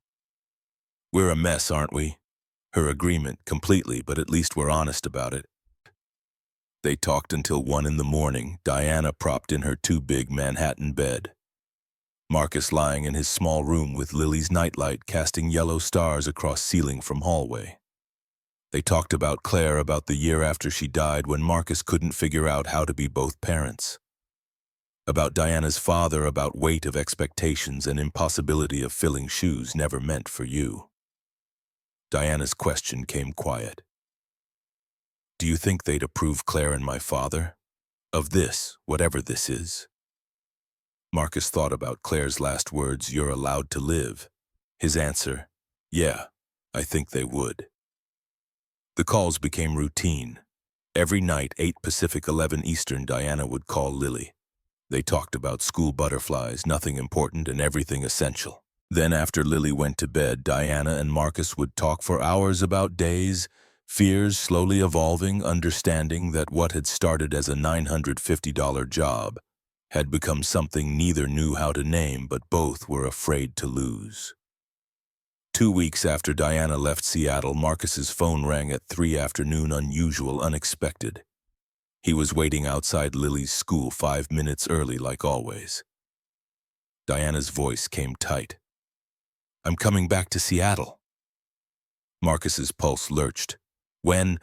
"We're a mess, aren't we?" Her agreement, completely, but at least we're honest about it. They talked until 1 in the morning, Diana propped in her too big Manhattan bed. Marcus lying in his small room with Lily's nightlight casting yellow stars across ceiling from hallway. They talked about Claire, about the year after she died when Marcus couldn't figure out how to be both parents. About Diana's father, about weight of expectations and impossibility of filling shoes never meant for you. Diana's question came quiet. "Do you think they'd approve Claire and my father? Of this, whatever this is?" Marcus thought about Claire's last words, "You're allowed to live." His answer, "Yeah, I think they would." The calls became routine. Every night, 8 Pacific, 11 Eastern, Diana would call Lily. They talked about school butterflies, nothing important and everything essential. Then after Lily went to bed, Diana and Marcus would talk for hours about days, fears slowly evolving, understanding that what had started as a $950 job had become something neither knew how to name but both were afraid to lose. 2 weeks after Diana left Seattle, Marcus's phone rang at 3 afternoon, unusual, unexpected. He was waiting outside Lily's school 5 minutes early like always. Diana's voice came tight. "I'm coming back to Seattle." Marcus's pulse lurched. "When?"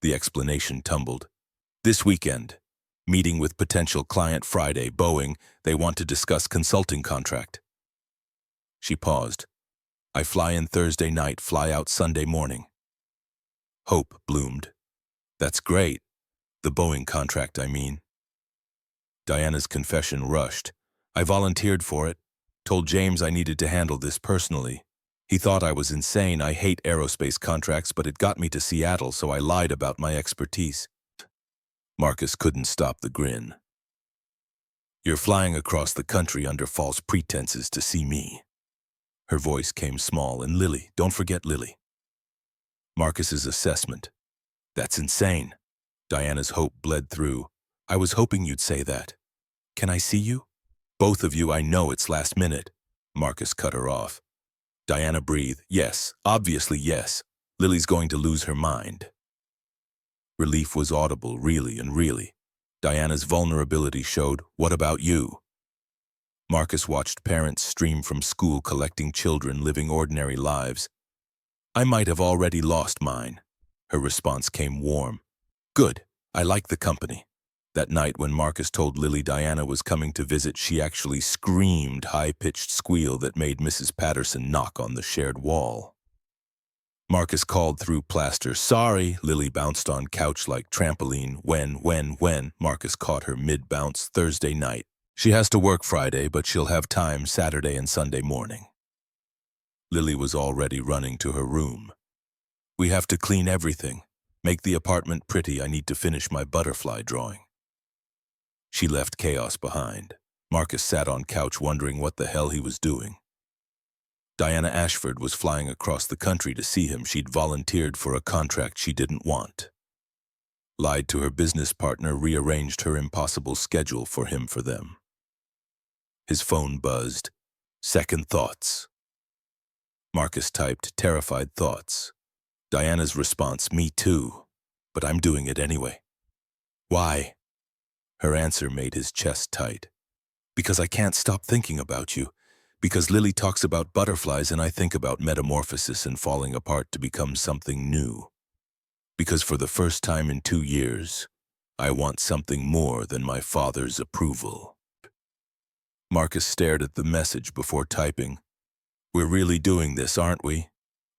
The explanation tumbled. "This weekend. Meeting with potential client Friday, Boeing. They want to discuss consulting contract." She paused. "I fly in Thursday night, fly out Sunday morning." Hope bloomed. "That's great. The Boeing contract, I mean." Diana's confession rushed. "I volunteered for it. Told James I needed to handle this personally. He thought I was insane. I hate aerospace contracts, but it got me to Seattle, so I lied about my expertise." Marcus couldn't stop the grin. "You're flying across the country under false pretenses to see me." Her voice came small. "And Lily, don't forget Lily." Marcus's assessment. "That's insane." Diana's hope bled through. "I was hoping you'd say that. Can I see you?" "Both of you, I know it's last minute." Marcus cut her off. Diana breathed. "Yes, obviously yes. Lily's going to lose her mind." Relief was audible, really and really. Diana's vulnerability showed. "What about you?" Marcus watched parents stream from school collecting children living ordinary lives. "I might have already lost mine." Her response came warm. "Good, I like the company." That night when Marcus told Lily Diana was coming to visit, she actually screamed, high-pitched squeal that made Mrs. Patterson knock on the shared wall. Marcus called through plaster. "Sorry." Lily bounced on couch like trampoline. When?" Marcus caught her mid-bounce. "Thursday night. She has to work Friday, but she'll have time Saturday and Sunday morning." Lily was already running to her room. "We have to clean everything. Make the apartment pretty. I need to finish my butterfly drawing." She left chaos behind. Marcus sat on couch wondering what the hell he was doing. Diana Ashford was flying across the country to see him. She'd volunteered for a contract she didn't want. Lied to her business partner, rearranged her impossible schedule for him for them. His phone buzzed. Second thoughts. Marcus typed terrified thoughts. Diana's response, "Me too, but I'm doing it anyway." "Why?" Her answer made his chest tight. "Because I can't stop thinking about you. Because Lily talks about butterflies and I think about metamorphosis and falling apart to become something new. Because for the first time in 2 years, I want something more than my father's approval." Marcus stared at the message before typing. "We're really doing this, aren't we?"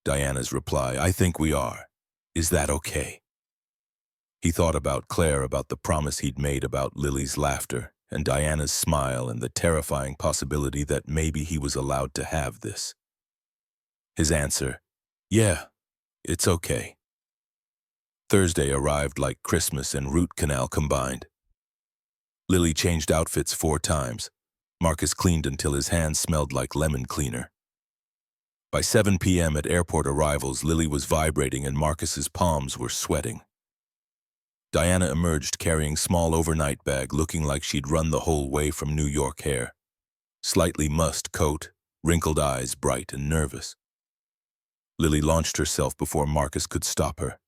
Diana's reply, "I think we are. Is that okay?" He thought about Claire, about the promise he'd made, about Lily's laughter, and Diana's smile, and the terrifying possibility that maybe he was allowed to have this. His answer, "Yeah, it's okay." Thursday arrived like Christmas and root canal combined. Lily changed outfits 4 times. Marcus cleaned until his hands smelled like lemon cleaner. By 7 p.m. at airport arrivals, Lily was vibrating and Marcus's palms were sweating. Diana emerged carrying small overnight bag, looking like she'd run the whole way from New York. Hair slightly mussed, coat, wrinkled eyes, bright and nervous. Lily launched herself before Marcus could stop her.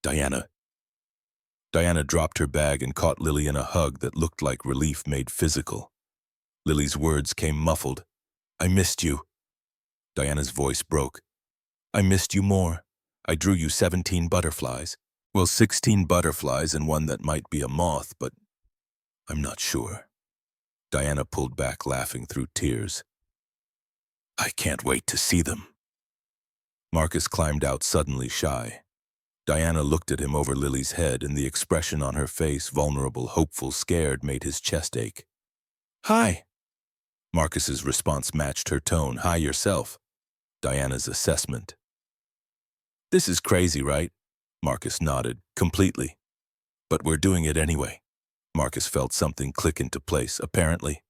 "Diana." Diana dropped her bag and caught Lily in a hug that looked like relief made physical. Lily's words came muffled. "I missed you." Diana's voice broke. "I missed you more. I drew you 17 butterflies. Well, 16 butterflies and one that might be a moth, but I'm not sure." Diana pulled back, laughing through tears. "I can't wait to see them." Marcus climbed out, suddenly shy. Diana looked at him over Lily's head, and the expression on her face, vulnerable, hopeful, scared, made his chest ache. "Hi." Marcus's response matched her tone. "Hi yourself." Diana's assessment. "This is crazy, right?" Marcus nodded. "Completely. But we're doing it anyway." Marcus felt something click into place, apparently.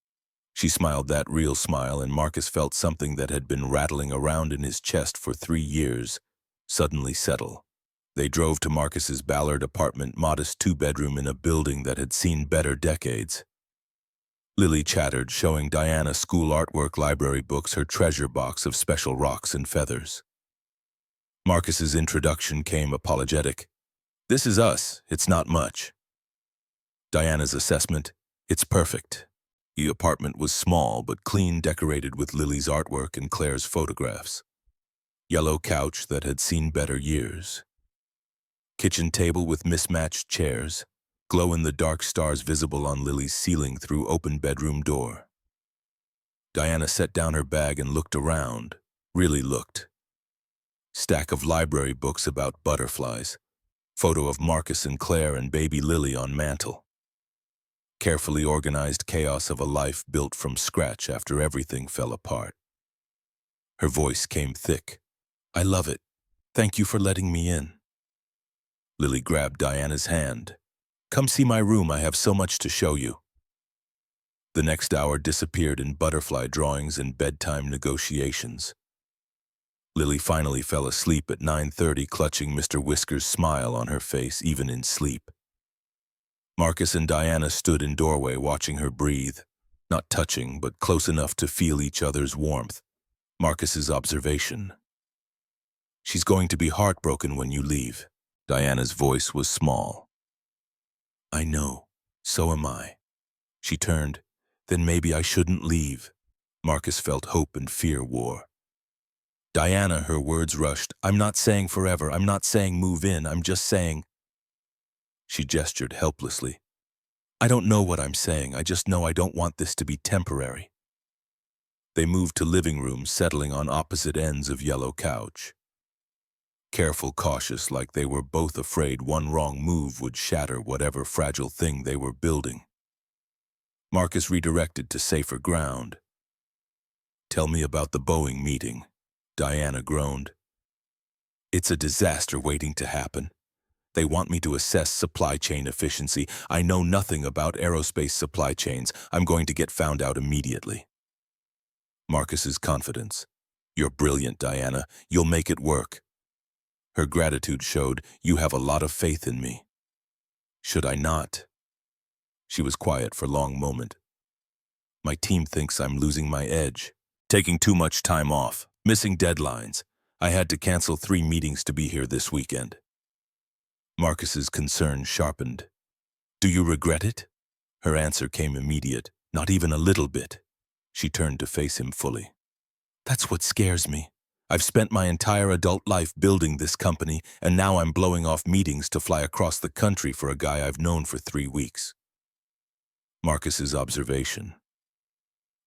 She smiled that real smile, and Marcus felt something that had been rattling around in his chest for 3 years suddenly settle. They drove to Marcus's Ballard apartment, modest two-bedroom in a building that had seen better decades. Lily chattered, showing Diana school artwork, library books, her treasure box of special rocks and feathers. Marcus's introduction came apologetic. "This is us, it's not much." Diana's assessment, "It's perfect." The apartment was small but clean, decorated with Lily's artwork and Claire's photographs. Yellow couch that had seen better years. Kitchen table with mismatched chairs. Glow-in-the-dark stars visible on Lily's ceiling through open bedroom door. Diana set down her bag and looked around. Really looked. Stack of library books about butterflies. Photo of Marcus and Claire and baby Lily on mantel. Carefully organized chaos of a life built from scratch after everything fell apart. Her voice came thick. "I love it. Thank you for letting me in." Lily grabbed Diana's hand. "Come see my room, I have so much to show you." The next hour disappeared in butterfly drawings and bedtime negotiations. Lily finally fell asleep at 9:30, clutching Mr. Whisker's smile on her face even in sleep. Marcus and Diana stood in doorway watching her breathe, not touching but close enough to feel each other's warmth. Marcus's observation. "She's going to be heartbroken when you leave." Diana's voice was small. "I know, so am I." She turned. "Then maybe I shouldn't leave." Marcus felt hope and fear war. "Diana," her words rushed, "I'm not saying forever, I'm not saying move in, I'm just saying—" She gestured helplessly. "I don't know what I'm saying, I just know I don't want this to be temporary." They moved to living room, settling on opposite ends of yellow couch. Careful, cautious, like they were both afraid one wrong move would shatter whatever fragile thing they were building. Marcus redirected to safer ground. "Tell me about the Boeing meeting," Diana groaned. "It's a disaster waiting to happen. They want me to assess supply chain efficiency. I know nothing about aerospace supply chains. I'm going to get found out immediately." Marcus's confidence. "You're brilliant, Diana. You'll make it work." Her gratitude showed. "You have a lot of faith in me." "Should I not?" She was quiet for a long moment. "My team thinks I'm losing my edge. Taking too much time off. Missing deadlines. I had to cancel 3 meetings to be here this weekend." Marcus's concern sharpened. "Do you regret it?" Her answer came immediate. "Not even a little bit." She turned to face him fully. "That's what scares me. I've spent my entire adult life building this company, and now I'm blowing off meetings to fly across the country for a guy I've known for 3 weeks." Marcus's observation.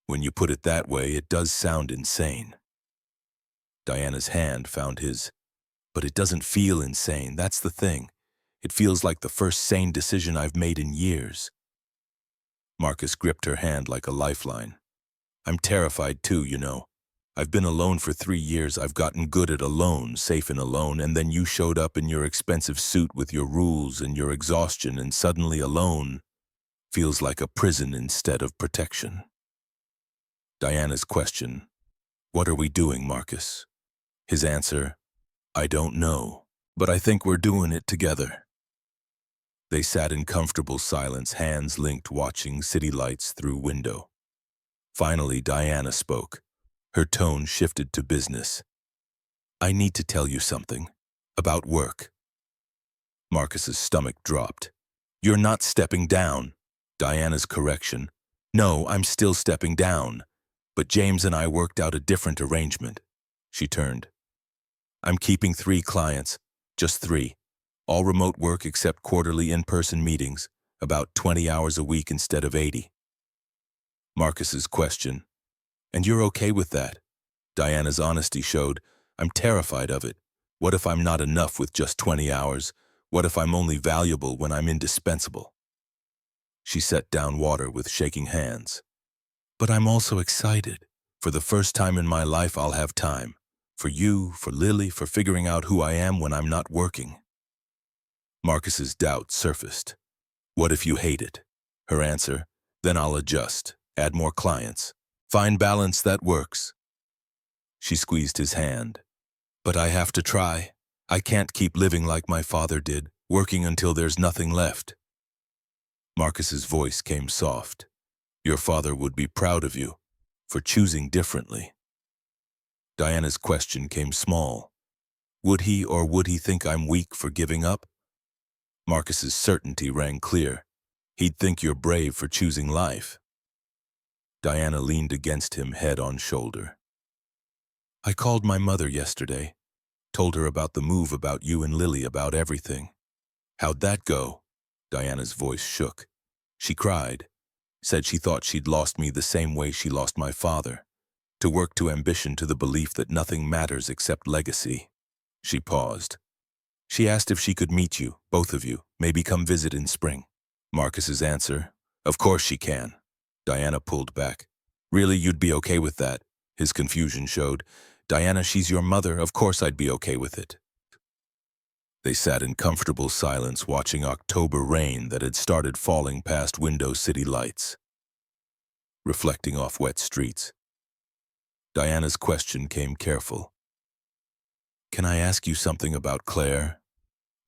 "When you put it that way, it does sound insane." Diana's hand found his. "But it doesn't feel insane, that's the thing. It feels like the first sane decision I've made in years." Marcus gripped her hand like a lifeline. "I'm terrified too, you know. I've been alone for 3 years. I've gotten good at alone, safe and alone, and then you showed up in your expensive suit with your rules and your exhaustion, and suddenly alone feels like a prison instead of protection." Diana's question. "What are we doing, Marcus?" His answer. "I don't know, but I think we're doing it together." They sat in comfortable silence, hands linked, watching city lights through window. Finally, Diana spoke. Her tone shifted to business. "I need to tell you something. About work." Marcus's stomach dropped. "You're not stepping down." Diana's correction. "No, I'm still stepping down. But James and I worked out a different arrangement." She turned. "I'm keeping 3 clients. Just 3. All remote work except quarterly in-person meetings. About 20 hours a week instead of 80. Marcus's question. "And you're okay with that?" Diana's honesty showed. "I'm terrified of it. What if I'm not enough with just 20 hours? What if I'm only valuable when I'm indispensable?" She set down water with shaking hands. "But I'm also excited. For the first time in my life, I'll have time. For you, for Lily, for figuring out who I am when I'm not working." Marcus's doubt surfaced. "What if you hate it?" Her answer. "Then I'll adjust. Add more clients. Find balance that works. She squeezed his hand. But I have to try. I can't keep living like my father did, working until there's nothing left. Marcus's voice came soft. Your father would be proud of you for choosing differently. Diana's question came small. Would he or would he think I'm weak for giving up? Marcus's certainty rang clear. He'd think you're brave for choosing life. Diana leaned against him, head on shoulder. I called my mother yesterday, told her about the move, about you and Lily, about everything. How'd that go? Diana's voice shook. She cried, said she thought she'd lost me the same way she lost my father, to work to ambition, to the belief that nothing matters except legacy. She paused. She asked if she could meet you, both of you, maybe come visit in spring. Marcus's answer, of course she can. Diana pulled back. Really, you'd be okay with that? His confusion showed. Diana, she's your mother, of course I'd be okay with it. They sat in comfortable silence, watching October rain that had started falling past window city lights, reflecting off wet streets. Diana's question came careful. Can I ask you something about Claire?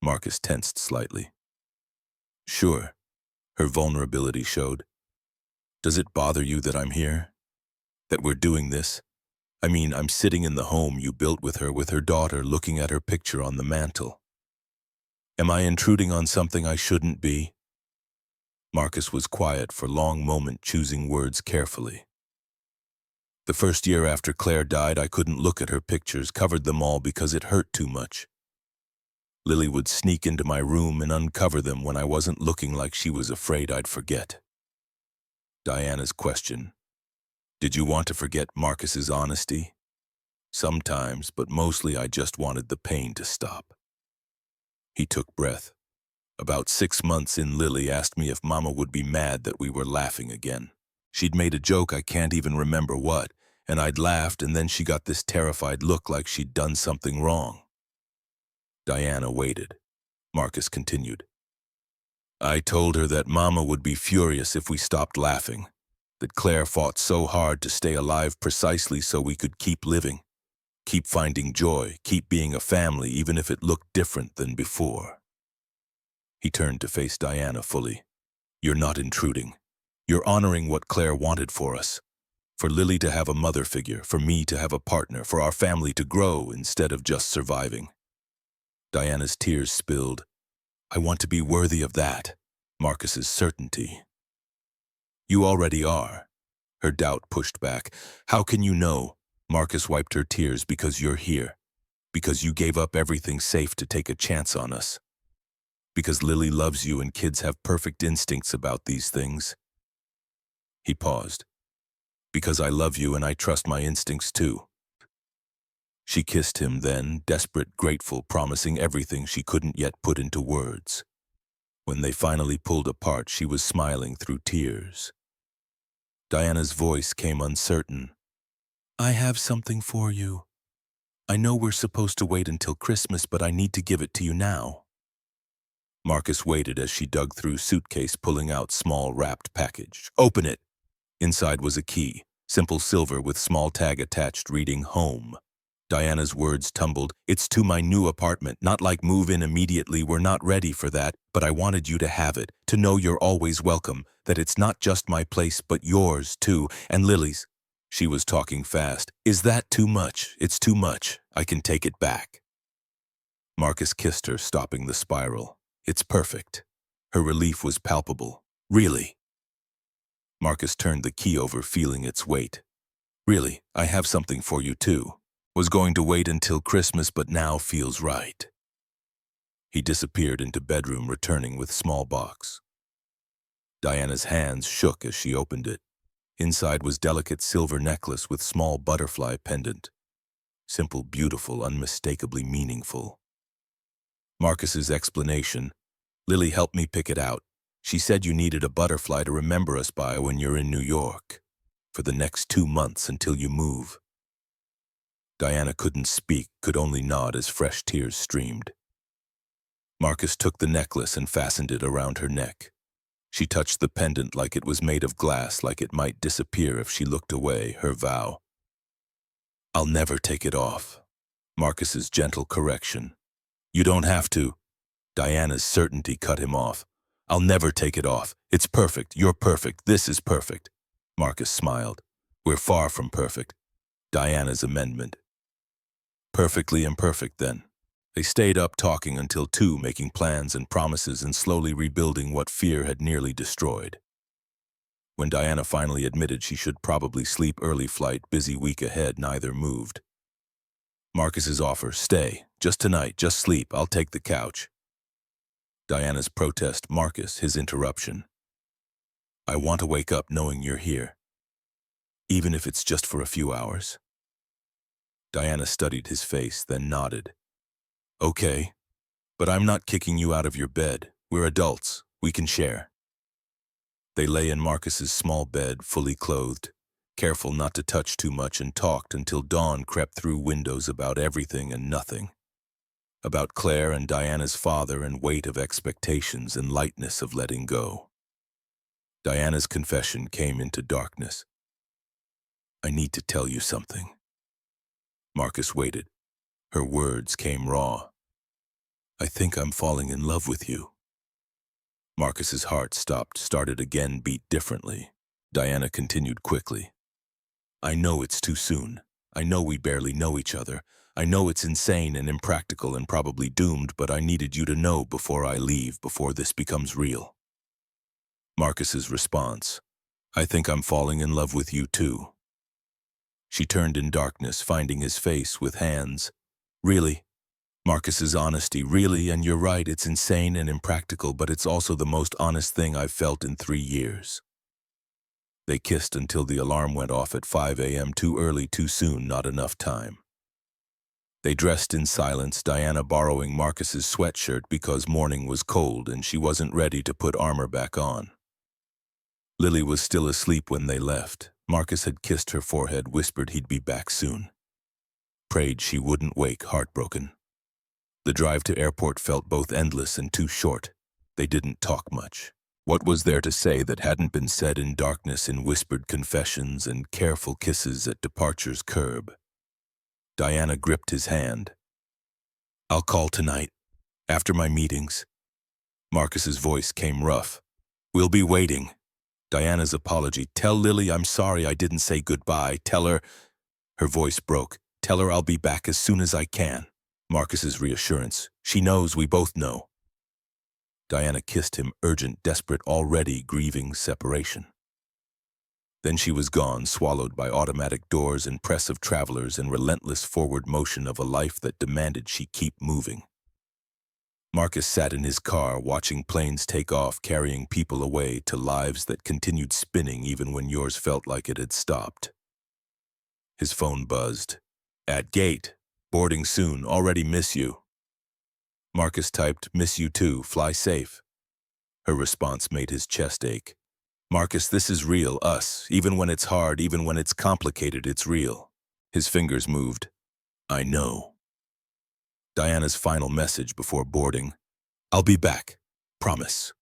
Marcus tensed slightly. Sure. Her vulnerability showed. Does it bother you that I'm here? That we're doing this? I mean, I'm sitting in the home you built with her daughter, looking at her picture on the mantel. Am I intruding on something I shouldn't be? Marcus was quiet for a long moment, choosing words carefully. The first year after Claire died, I couldn't look at her pictures, covered them all because it hurt too much. Lily would sneak into my room and uncover them when I wasn't looking, like she was afraid I'd forget. Diana's question. Did you want to forget Marcus's honesty? Sometimes, but mostly I just wanted the pain to stop. He took breath. About 6 months in, Lily asked me if Mama would be mad that we were laughing again. She'd made a joke, I can't even remember what, and I'd laughed, and then she got this terrified look like she'd done something wrong. Diana waited. Marcus continued. I told her that Mama would be furious if we stopped laughing, that Claire fought so hard to stay alive precisely so we could keep living, keep finding joy, keep being a family, even if it looked different than before. He turned to face Diana fully. You're not intruding. You're honoring what Claire wanted for us. For Lily to have a mother figure, for me to have a partner, for our family to grow instead of just surviving. Diana's tears spilled. I want to be worthy of that. Marcus's certainty. You already are. Her doubt pushed back. How can you know? Marcus wiped her tears. Because you're here. Because you gave up everything safe to take a chance on us. Because Lily loves you and kids have perfect instincts about these things. He paused. Because I love you and I trust my instincts too. She kissed him then, desperate, grateful, promising everything she couldn't yet put into words. When they finally pulled apart, she was smiling through tears. Diana's voice came uncertain. I have something for you. I know we're supposed to wait until Christmas, but I need to give it to you now. Marcus waited as she dug through suitcase, pulling out small wrapped package. Open it. Inside was a key, simple silver with small tag attached reading home. Diana's words tumbled. It's to my new apartment, not like move in immediately, we're not ready for that, but I wanted you to have it, to know you're always welcome, that it's not just my place but yours too, and Lily's. She was talking fast. Is that too much? It's too much. I can take it back. Marcus kissed her, stopping the spiral. It's perfect. Her relief was palpable. Really? Marcus turned the key over, feeling its weight. Really, I have something for you too. Was going to wait until Christmas, but now feels right. He disappeared into bedroom, returning with small box. Diana's hands shook as she opened it. Inside was delicate silver necklace with small butterfly pendant. Simple, beautiful, unmistakably meaningful. Marcus's explanation. Lily helped me pick it out. She said you needed a butterfly to remember us by when you're in New York. For the next 2 months until you move. Diana couldn't speak, could only nod as fresh tears streamed. Marcus took the necklace and fastened it around her neck. She touched the pendant like it was made of glass, like it might disappear if she looked away, her vow. I'll never take it off. Marcus's gentle correction. You don't have to. Diana's certainty cut him off. I'll never take it off. It's perfect. You're perfect. This is perfect. Marcus smiled. We're far from perfect. Diana's amendment. Perfectly imperfect, then. They stayed up talking until 2, making plans and promises and slowly rebuilding what fear had nearly destroyed. When Diana finally admitted she should probably sleep, early flight, busy week ahead, neither moved. Marcus's offer, stay, just tonight, just sleep, I'll take the couch. Diana's protest, Marcus, his interruption. I want to wake up knowing you're here, even if it's just for a few hours. Diana studied his face, then nodded. Okay, but I'm not kicking you out of your bed. We're adults. We can share. They lay in Marcus's small bed, fully clothed, careful not to touch too much, and talked until dawn crept through windows about everything and nothing. About Claire and Diana's father and weight of expectations and lightness of letting go. Diana's confession came into darkness. I need to tell you something. Marcus waited. Her words came raw. I think I'm falling in love with you. Marcus's heart stopped, started again, beat differently. Diana continued quickly. I know it's too soon. I know we barely know each other. I know it's insane and impractical and probably doomed, but I needed you to know before I leave, before this becomes real. Marcus's response. I think I'm falling in love with you too. She turned in darkness, finding his face with hands. Really? Marcus's honesty. Really, and you're right, it's insane and impractical, but it's also the most honest thing I've felt in 3 years. They kissed until the alarm went off at 5 a.m. Too early, too soon, not enough time. They dressed in silence, Diana borrowing Marcus's sweatshirt because morning was cold and she wasn't ready to put armor back on. Lily was still asleep when they left. Marcus had kissed her forehead, whispered he'd be back soon. Prayed she wouldn't wake, heartbroken. The drive to airport felt both endless and too short. They didn't talk much. What was there to say that hadn't been said in darkness, in whispered confessions and careful kisses at departure's curb? Diana gripped his hand. I'll call tonight, after my meetings. Marcus's voice came rough. We'll be waiting. Diana's apology. Tell Lily I'm sorry I didn't say goodbye. Tell her. Her voice broke. Tell her I'll be back as soon as I can. Marcus's reassurance. She knows, we both know. Diana kissed him, urgent, desperate, already grieving separation. Then she was gone, swallowed by automatic doors and press of travelers and relentless forward motion of a life that demanded she keep moving. Marcus sat in his car, watching planes take off, carrying people away to lives that continued spinning even when yours felt like it had stopped. His phone buzzed. At gate. Boarding soon. Already miss you. Marcus typed, miss you too. Fly safe. Her response made his chest ache. Marcus, this is real, us. Even when it's hard, even when it's complicated, it's real. His fingers moved. I know. Diana's final message before boarding. I'll be back. Promise.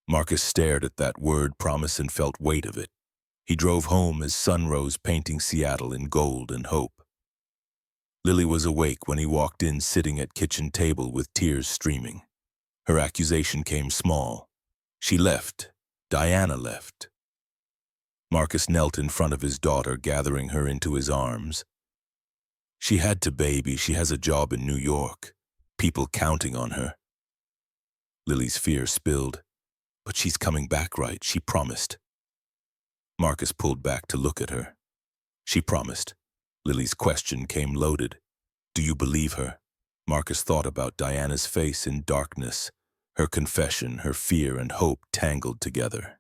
Marcus stared at that word promise and felt weight of it. He drove home as sun rose, painting Seattle in gold and hope. Lily was awake when he walked in, sitting at kitchen table with tears streaming. Her accusation came small. She left. Diana left. Marcus knelt in front of his daughter, gathering her into his arms. She had to, baby. She has a job in New York. People counting on her. Lily's fear spilled. But she's coming back, right? She promised. Marcus pulled back to look at her. She promised. Lily's question came loaded. Do you believe her? Marcus thought about Diana's face in darkness, her confession, her fear and hope tangled together.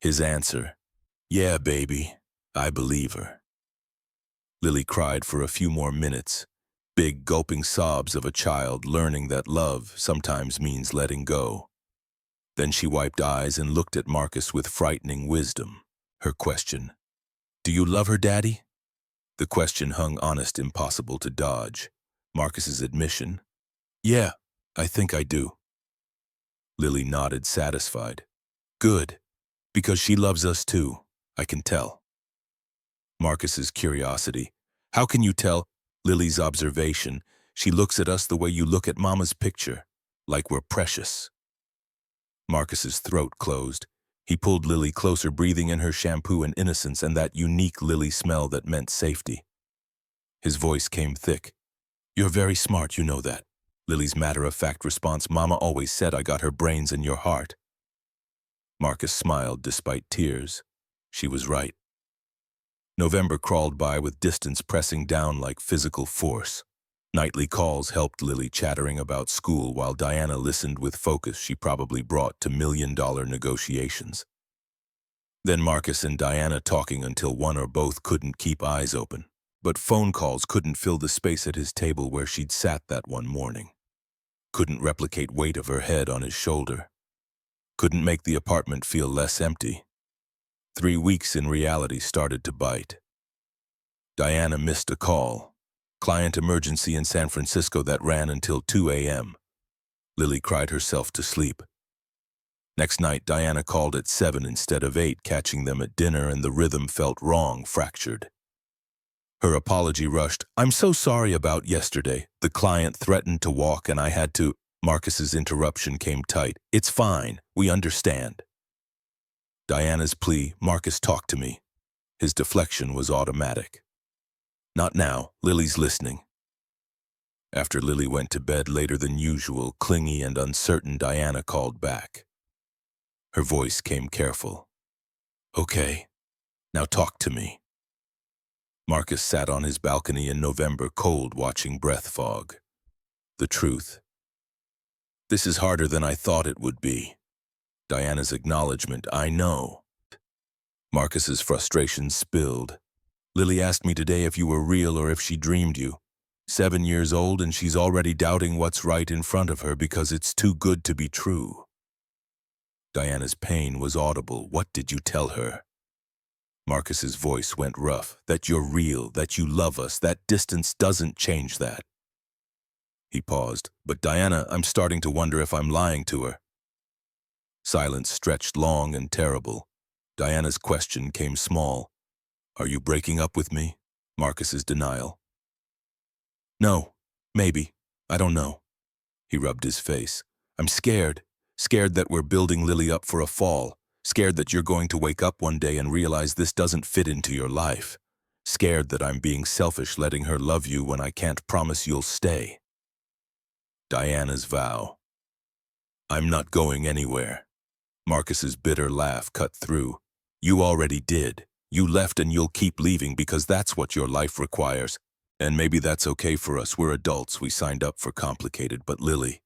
His answer, yeah, baby, I believe her. Lily cried for a few more minutes, big gulping sobs of a child learning that love sometimes means letting go. Then she wiped eyes and looked at Marcus with frightening wisdom. Her question, do you love her, Daddy? The question hung honest, impossible to dodge. Marcus's admission, yeah, I think I do. Lily nodded, satisfied. Good, because she loves us too, I can tell. Marcus's curiosity. How can you tell? Lily's observation. She looks at us the way you look at Mama's picture, like we're precious. Marcus's throat closed. He pulled Lily closer, breathing in her shampoo and innocence and that unique Lily smell that meant safety. His voice came thick. You're very smart, you know that. Lily's matter-of-fact response. Mama always said I got her brains and your heart. Marcus smiled despite tears. She was right. November crawled by with distance pressing down like physical force. Nightly calls helped Lily, chattering about school while Diana listened with focus she probably brought to million-dollar negotiations. Then Marcus and Diana talking until one or both couldn't keep eyes open. But phone calls couldn't fill the space at his table where she'd sat that one morning. Couldn't replicate weight of her head on his shoulder. Couldn't make the apartment feel less empty. 3 weeks in reality started to bite. Diana missed a call. Client emergency in San Francisco that ran until 2 a.m. Lily cried herself to sleep. Next night, Diana called at 7 instead of 8, catching them at dinner, and the rhythm felt wrong, fractured. Her apology rushed. I'm so sorry about yesterday. The client threatened to walk and I had to. Marcus's interruption came tight. It's fine. We understand. Diana's plea. Marcus, talk to me. His deflection was automatic. Not now. Lily's listening. After Lily went to bed later than usual, clingy and uncertain, Diana called back. Her voice came careful. Okay. Now talk to me. Marcus sat on his balcony in November cold, watching breath fog. The truth. This is harder than I thought it would be. Diana's acknowledgement. I know. Marcus's frustration spilled. Lily asked me today if you were real or if she dreamed you. 7 years old and she's already doubting what's right in front of her because it's too good to be true. Diana's pain was audible. What did you tell her? Marcus's voice went rough. That you're real, that you love us, that distance doesn't change that. He paused. But Diana, I'm starting to wonder if I'm lying to her. Silence stretched long and terrible. Diana's question came small. Are you breaking up with me? Marcus's denial. No, maybe. I don't know. He rubbed his face. I'm scared. Scared that we're building Lily up for a fall. Scared that you're going to wake up one day and realize this doesn't fit into your life. Scared that I'm being selfish letting her love you when I can't promise you'll stay. Diana's vow. I'm not going anywhere. Marcus's bitter laugh cut through. You already did. You left and you'll keep leaving because that's what your life requires. And maybe that's okay for us. We're adults. We signed up for complicated. But Lily,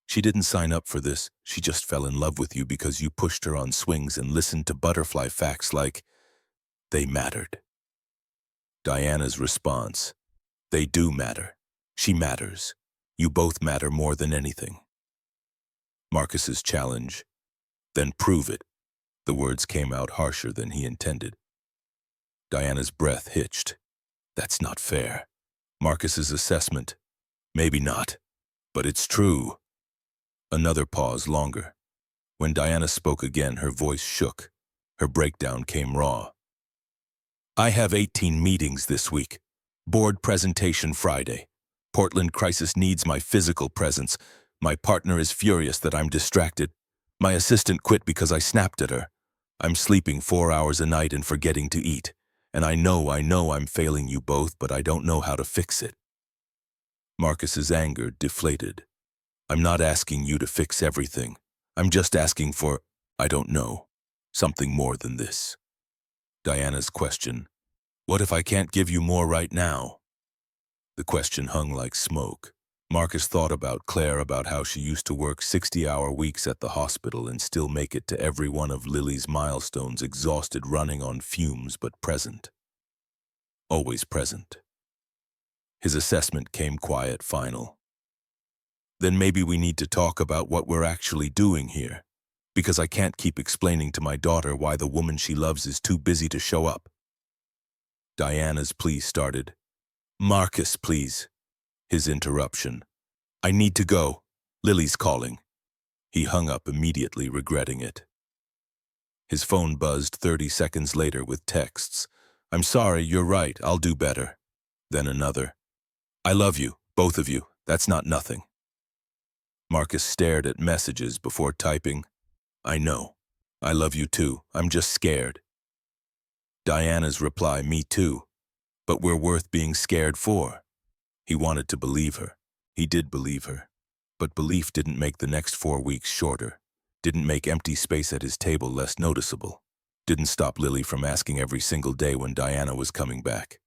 she didn't sign up for this. She just fell in love with you because you pushed her on swings and listened to butterfly facts like they mattered. Diana's response. They do matter. She matters. You both matter more than anything. Marcus's challenge. Then prove it. The words came out harsher than he intended. Diana's breath hitched. That's not fair. Marcus's assessment. Maybe not, but it's true. Another pause, longer. When Diana spoke again, her voice shook. Her breakdown came raw. I have 18 meetings this week. Board presentation Friday. Portland crisis needs my physical presence. My partner is furious that I'm distracted. My assistant quit because I snapped at her. I'm sleeping 4 hours a night and forgetting to eat. And I know I'm failing you both, but I don't know how to fix it. Marcus's anger deflated. I'm not asking you to fix everything. I'm just asking for, I don't know, something more than this. Diana's question. What if I can't give you more right now? The question hung like smoke. Marcus thought about Claire, about how she used to work 60-hour weeks at the hospital and still make it to every one of Lily's milestones, exhausted, running on fumes, but present. Always present. His assessment came quiet, final. Then maybe we need to talk about what we're actually doing here, because I can't keep explaining to my daughter why the woman she loves is too busy to show up. Diana's plea started. Marcus, please. His interruption. I need to go. Lily's calling. He hung up immediately, regretting it. His phone buzzed 30 seconds later with texts. "I'm sorry, you're right, I'll do better." Then another. "I love you, both of you, that's not nothing." Marcus stared at messages before typing, "I know. I love you too, I'm just scared." Diana's reply, "Me too. But we're worth being scared for." He wanted to believe her. He did believe her. But belief didn't make the next 4 weeks shorter, didn't make empty space at his table less noticeable, didn't stop Lily from asking every single day when Diana was coming back.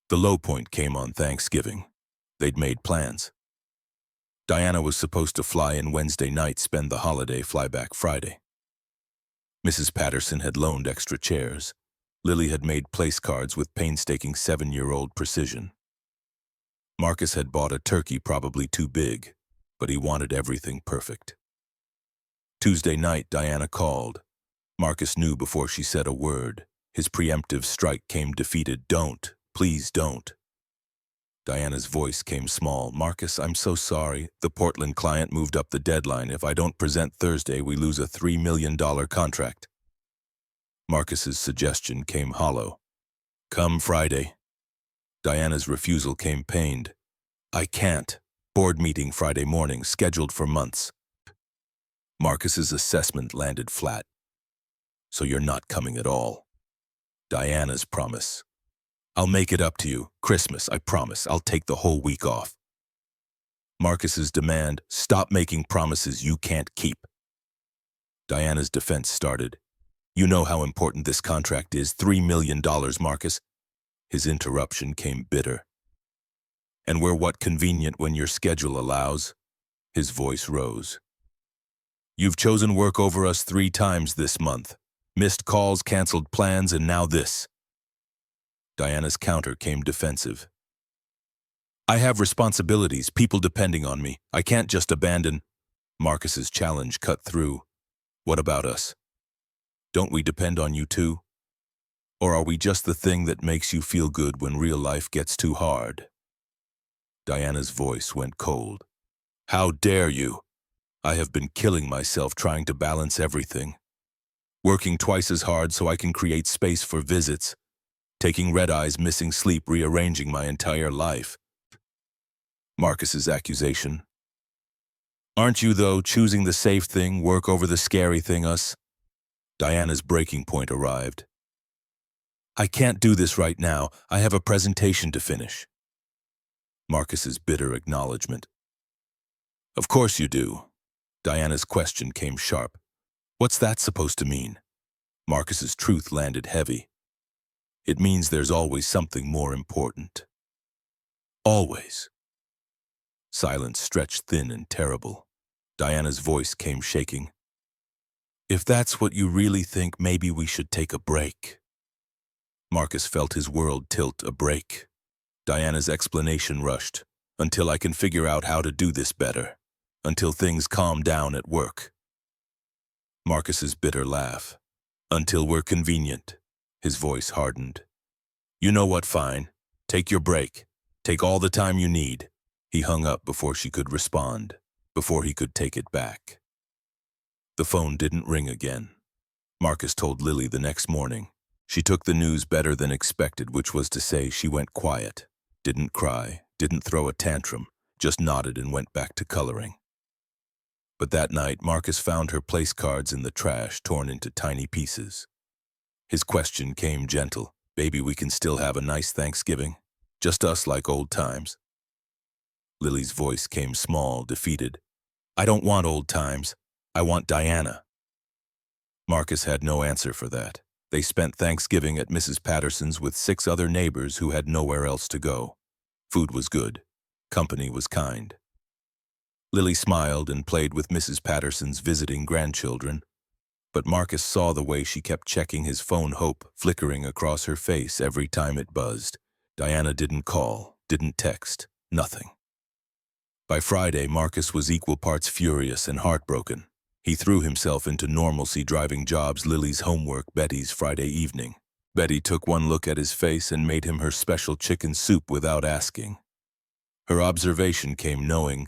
The low point came on Thanksgiving. They'd made plans. Diana was supposed to fly in Wednesday night, spend the holiday, fly back Friday. Mrs. Patterson had loaned extra chairs. Lily had made place cards with painstaking 7-year-old precision. Marcus had bought a turkey probably too big, but he wanted everything perfect. Tuesday night, Diana called. Marcus knew before she said a word. His preemptive strike came defeated. "Don't. Please don't." Diana's voice came small. "Marcus, I'm so sorry. The Portland client moved up the deadline. If I don't present Thursday, we lose a $3 million contract." Marcus's suggestion came hollow. "Come Friday." Diana's refusal came pained. "I can't. Board meeting Friday morning, scheduled for months." Marcus's assessment landed flat. "So you're not coming at all." Diana's promise. "I'll make it up to you. Christmas, I promise. I'll take the whole week off." Marcus's demand. "Stop making promises you can't keep." Diana's defense started. "You know how important this contract is. $3 million, Marcus." His interruption came bitter. "And we're what convenient when your schedule allows." His voice rose. "You've chosen work over us 3 times this month. Missed calls, canceled plans, and now this." Diana's counter came defensive. "I have responsibilities, people depending on me. I can't just abandon." Marcus's challenge cut through. "What about us? Don't we depend on you too? Or are we just the thing that makes you feel good when real life gets too hard?" Diana's voice went cold. "How dare you? I have been killing myself trying to balance everything. Working twice as hard so I can create space for visits. Taking red-eyes, missing sleep, rearranging my entire life." Marcus's accusation. "Aren't you, though, choosing the safe thing, work over the scary thing, us?" Diana's breaking point arrived. "I can't do this right now. I have a presentation to finish." Marcus's bitter acknowledgement. "Of course you do." Diana's question came sharp. "What's that supposed to mean?" Marcus's truth landed heavy. "It means there's always something more important." "Always." Silence stretched thin and terrible. Diana's voice came shaking. "If that's what you really think, maybe we should take a break." Marcus felt his world tilt. A break. Diana's explanation rushed. "Until I can figure out how to do this better. Until things calm down at work." Marcus's bitter laugh. "Until we're convenient." His voice hardened. "You know what, fine. Take your break. Take all the time you need." He hung up before she could respond, before he could take it back. The phone didn't ring again. Marcus told Lily the next morning. She took the news better than expected, which was to say she went quiet. Didn't cry, didn't throw a tantrum, just nodded and went back to coloring. But that night, Marcus found her place cards in the trash, torn into tiny pieces. His question came gentle. "Baby, we can still have a nice Thanksgiving? Just us like old times?" Lily's voice came small, defeated. "I don't want old times. I want Diana." Marcus had no answer for that. They spent Thanksgiving at Mrs. Patterson's with 6 other neighbors who had nowhere else to go. Food was good. Company was kind. Lily smiled and played with Mrs. Patterson's visiting grandchildren. But Marcus saw the way she kept checking his phone, hope flickering across her face every time it buzzed. Diana didn't call, didn't text, nothing. By Friday, Marcus was equal parts furious and heartbroken. He threw himself into normalcy, driving jobs, Lily's homework, Betty's Friday evening. Betty took one look at his face and made him her special chicken soup without asking. Her observation came knowing,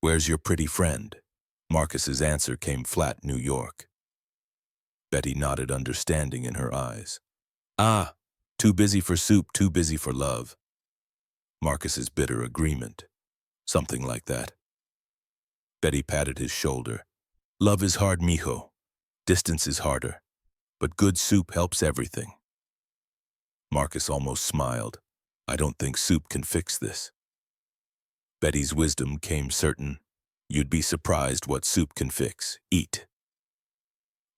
"Where's your pretty friend?" Marcus's answer came flat, New York. Betty nodded, understanding in her eyes. Ah, too busy for soup, too busy for love. Marcus's bitter agreement. Something like that. Betty patted his shoulder. Love is hard, mijo. Distance is harder. But good soup helps everything. Marcus almost smiled. I don't think soup can fix this. Betty's wisdom came certain. You'd be surprised what soup can fix. Eat.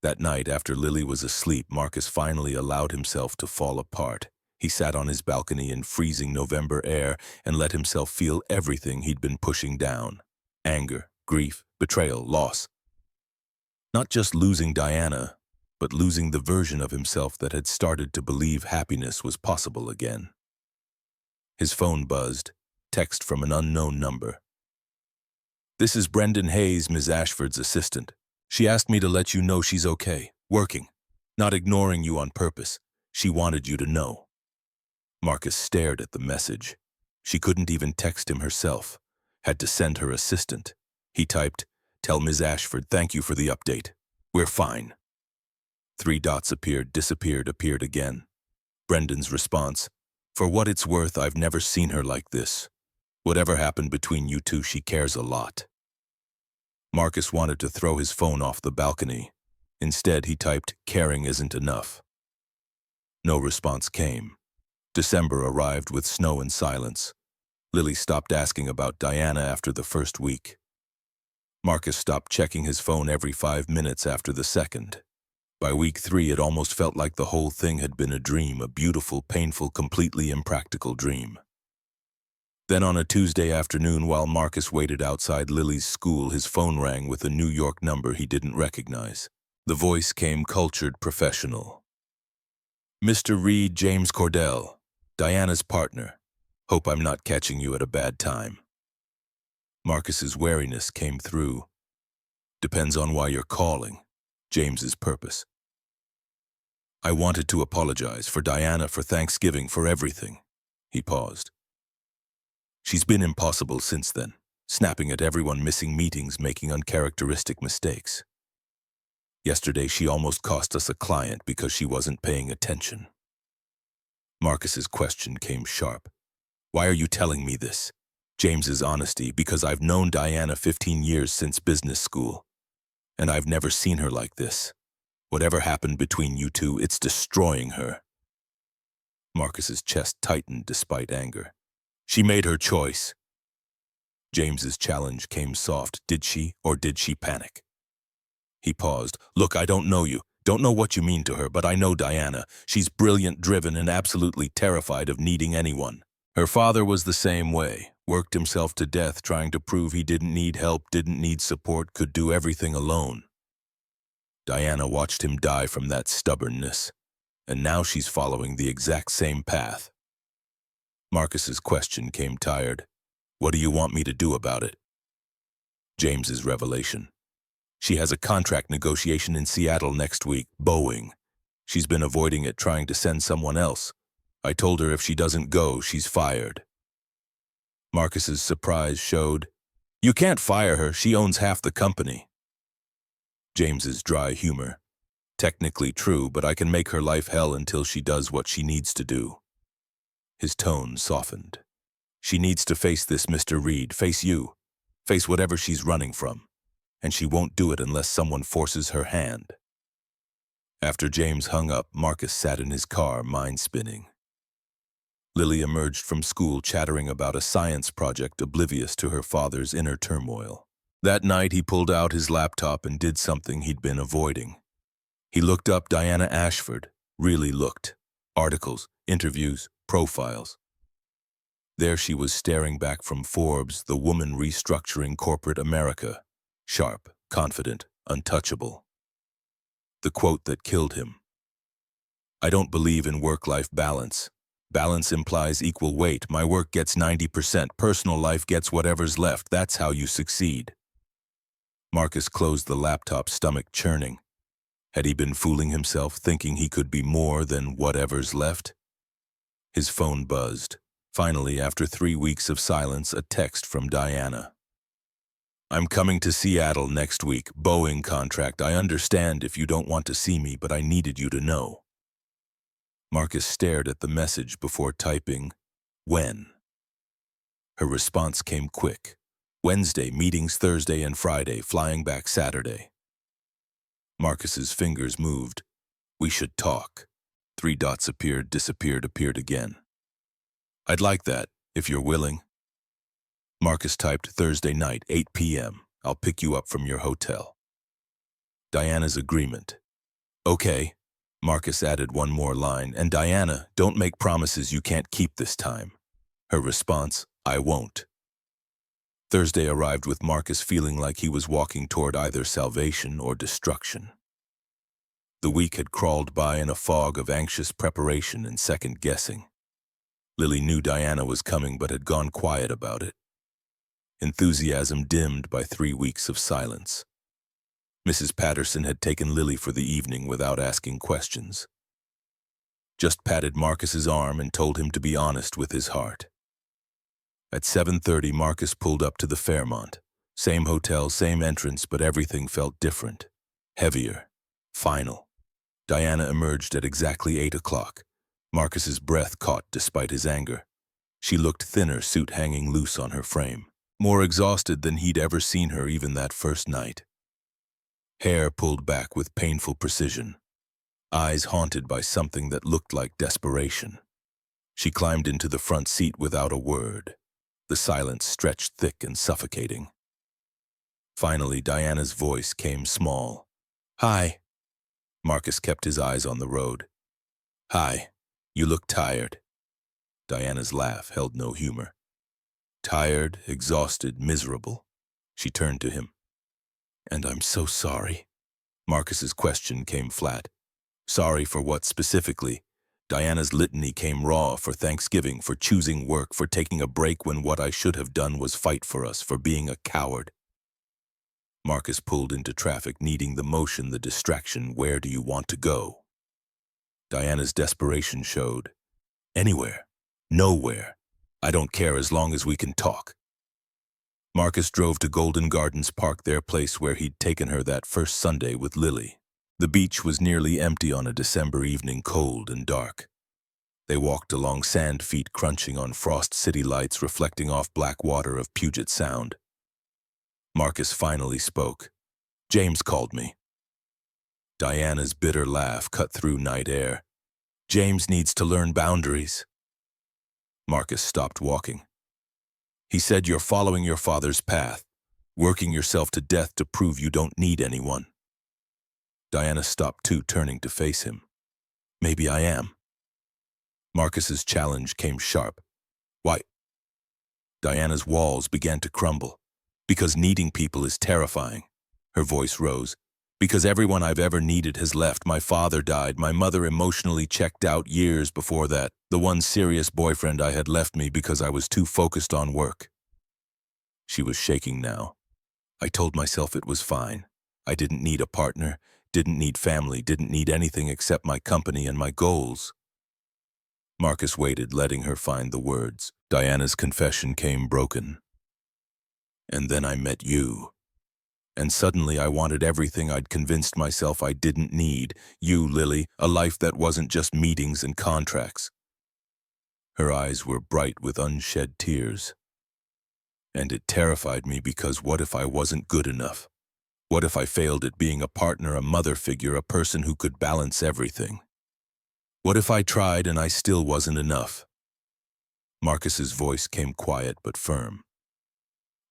That night, after Lily was asleep, Marcus finally allowed himself to fall apart. He sat on his balcony in freezing November air and let himself feel everything he'd been pushing down. Anger, grief, betrayal, loss. Not just losing Diana, but losing the version of himself that had started to believe happiness was possible again. His phone buzzed, text from an unknown number. This is Brendan Hayes, Ms. Ashford's assistant. She asked me to let you know she's okay, working, not ignoring you on purpose. She wanted you to know. Marcus stared at the message. She couldn't even text him herself, had to send her assistant. He typed, Tell Ms. Ashford thank you for the update. We're fine. 3 dots appeared, disappeared, appeared again. Brendan's response, For what it's worth, I've never seen her like this. Whatever happened between you two, she cares a lot. Marcus wanted to throw his phone off the balcony. Instead, he typed, Caring isn't enough. No response came. December arrived with snow and silence. Lily stopped asking about Diana after the first week. Marcus stopped checking his phone every 5 minutes after the second. By week 3, it almost felt like the whole thing had been a dream, a beautiful, painful, completely impractical dream. Then on a Tuesday afternoon, while Marcus waited outside Lily's school, his phone rang with a New York number he didn't recognize. The voice came cultured, professional. Mr. Reed, James Cordell, Diana's partner. Hope I'm not catching you at a bad time. Marcus's wariness came through. Depends on why you're calling. James's purpose. I wanted to apologize for Diana, for Thanksgiving, for everything. He paused. She's been impossible since then, snapping at everyone, missing meetings, making uncharacteristic mistakes. Yesterday, she almost cost us a client because she wasn't paying attention. Marcus's question came sharp. Why are you telling me this? James's honesty, because I've known Diana 15 years since business school, and I've never seen her like this. Whatever happened between you two, it's destroying her. Marcus's chest tightened despite anger. She made her choice. James's challenge came soft. Did she, or did she panic? He paused. Look, I don't know you. Don't know what you mean to her, but I know Diana. She's brilliant, driven, and absolutely terrified of needing anyone. Her father was the same way. Worked himself to death trying to prove he didn't need help, didn't need support, could do everything alone. Diana watched him die from that stubbornness, and now she's following the exact same path. Marcus's question came tired. What do you want me to do about it? James's revelation. She has a contract negotiation in Seattle next week, Boeing. She's been avoiding it, trying to send someone else. I told her if she doesn't go, she's fired. Marcus's surprise showed. You can't fire her, she owns half the company. James's dry humor. Technically true, but I can make her life hell until she does what she needs to do. His tone softened. She needs to face this, Mr. Reed, face you, face whatever she's running from, and she won't do it unless someone forces her hand. After James hung up, Marcus sat in his car, mind spinning. Lily emerged from school chattering about a science project, oblivious to her father's inner turmoil. That night, he pulled out his laptop and did something he'd been avoiding. He looked up Diana Ashford, really looked. Articles, interviews, profiles. There she was, staring back from Forbes, the woman restructuring corporate America. Sharp, confident, untouchable. The quote that killed him. I don't believe in work-life balance. Balance implies equal weight. My work gets 90%, personal life gets whatever's left. That's how you succeed. Marcus closed the laptop, stomach churning. Had he been fooling himself, thinking he could be more than whatever's left? His phone buzzed. Finally, after 3 weeks of silence, a text from Diana. I'm coming to Seattle next week. Boeing contract. I understand if you don't want to see me, but I needed you to know. Marcus stared at the message before typing, when. Her response came quick. Wednesday, meetings Thursday and Friday, flying back Saturday. Marcus's fingers moved. We should talk. 3 dots appeared, disappeared, appeared again. I'd like that, if you're willing. Marcus typed Thursday night, 8 p.m. I'll pick you up from your hotel. Diana's agreement. Okay. Marcus added one more line, and Diana, don't make promises you can't keep this time. Her response, I won't. Thursday arrived with Marcus feeling like he was walking toward either salvation or destruction. The week had crawled by in a fog of anxious preparation and second-guessing. Lily knew Diana was coming but had gone quiet about it. Enthusiasm dimmed by 3 weeks of silence. Mrs. Patterson had taken Lily for the evening without asking questions. Just patted Marcus's arm and told him to be honest with his heart. At 7:30, Marcus pulled up to the Fairmont. Same hotel, same entrance, but everything felt different. Heavier. Final. Diana emerged at exactly 8 o'clock. Marcus's breath caught despite his anger. She looked thinner, suit hanging loose on her frame. More exhausted than he'd ever seen her even that first night. Hair pulled back with painful precision. Eyes haunted by something that looked like desperation. She climbed into the front seat without a word. The silence stretched thick and suffocating. Finally, Diana's voice came small. Hi. Marcus kept his eyes on the road. Hi. You look tired. Diana's laugh held no humor. Tired, exhausted, miserable. She turned to him. And I'm so sorry. Marcus's question came flat. Sorry for what specifically? Diana's litany came raw. For Thanksgiving, for choosing work, for taking a break when what I should have done was fight for us, for being a coward. Marcus pulled into traffic, needing the motion, the distraction. Where do you want to go? Diana's desperation showed. Anywhere. Nowhere. I don't care as long as we can talk. Marcus drove to Golden Gardens Park, their place where he'd taken her that first Sunday with Lily. The beach was nearly empty on a December evening, cold and dark. They walked along sand, feet crunching on Frost City lights reflecting off black water of Puget Sound. Marcus finally spoke. James called me. Diana's bitter laugh cut through night air. James needs to learn boundaries. Marcus stopped walking. He said you're following your father's path, working yourself to death to prove you don't need anyone. Diana stopped too, turning to face him. Maybe I am. Marcus's challenge came sharp. Why? Diana's walls began to crumble. Because needing people is terrifying. Her voice rose. Because everyone I've ever needed has left. My father died. My mother emotionally checked out years before that. The one serious boyfriend I had left me because I was too focused on work. She was shaking now. I told myself it was fine. I didn't need a partner, didn't need family, didn't need anything except my company and my goals. Marcus waited, letting her find the words. Diana's confession came broken. And then I met you. And suddenly I wanted everything I'd convinced myself I didn't need. You, Lily, a life that wasn't just meetings and contracts. Her eyes were bright with unshed tears. And it terrified me because what if I wasn't good enough? What if I failed at being a partner, a mother figure, a person who could balance everything? What if I tried and I still wasn't enough? Marcus's voice came quiet but firm.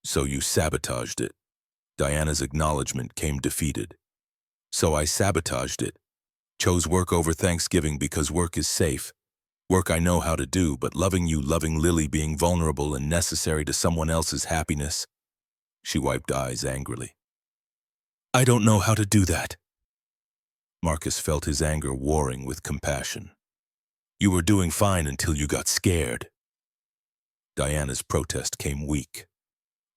So you sabotaged it. Diana's acknowledgement came defeated. So I sabotaged it. Chose work over Thanksgiving because work is safe. Work I know how to do, but loving you, loving Lily, being vulnerable and necessary to someone else's happiness. She wiped eyes angrily. I don't know how to do that. Marcus felt his anger warring with compassion. You were doing fine until you got scared. Diana's protest came weak.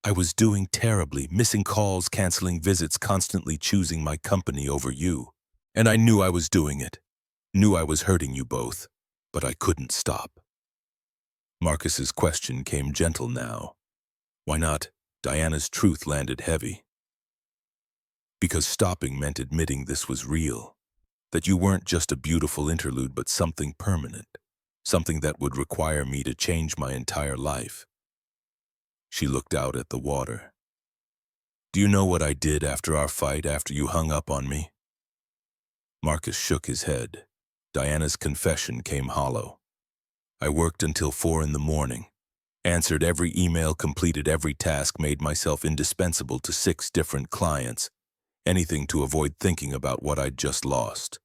I was doing terribly, missing calls, canceling visits, constantly choosing my company over you. And I knew I was doing it. Knew I was hurting you both. But I couldn't stop. Marcus's question came gentle now. Why not? Diana's truth landed heavy. Because stopping meant admitting this was real. That you weren't just a beautiful interlude, but something permanent. Something that would require me to change my entire life. She looked out at the water. Do you know what I did after our fight, after you hung up on me? Marcus shook his head. Diana's confession came hollow. I worked until 4 in the morning. Answered every email, completed every task, made myself indispensable to 6 different clients. Anything to avoid thinking about what I'd just lost.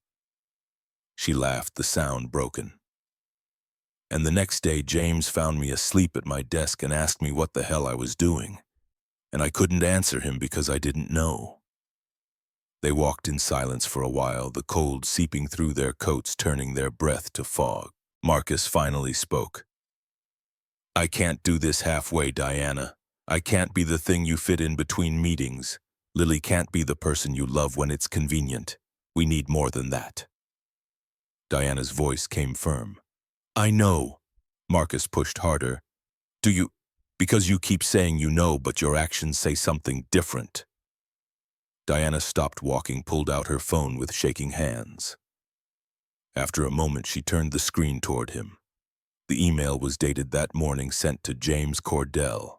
She laughed, the sound broken. And the next day, James found me asleep at my desk and asked me what the hell I was doing. And I couldn't answer him because I didn't know. They walked in silence for a while, the cold seeping through their coats, turning their breath to fog. Marcus finally spoke. I can't do this halfway, Diana. I can't be the thing you fit in between meetings. Lily can't be the person you love when it's convenient. We need more than that. Diana's voice came firm. I know. Marcus pushed harder. Do you? Because you keep saying you know, but your actions say something different. Diana stopped walking, pulled out her phone with shaking hands. After a moment, she turned the screen toward him. The email was dated that morning, sent to James Cordell.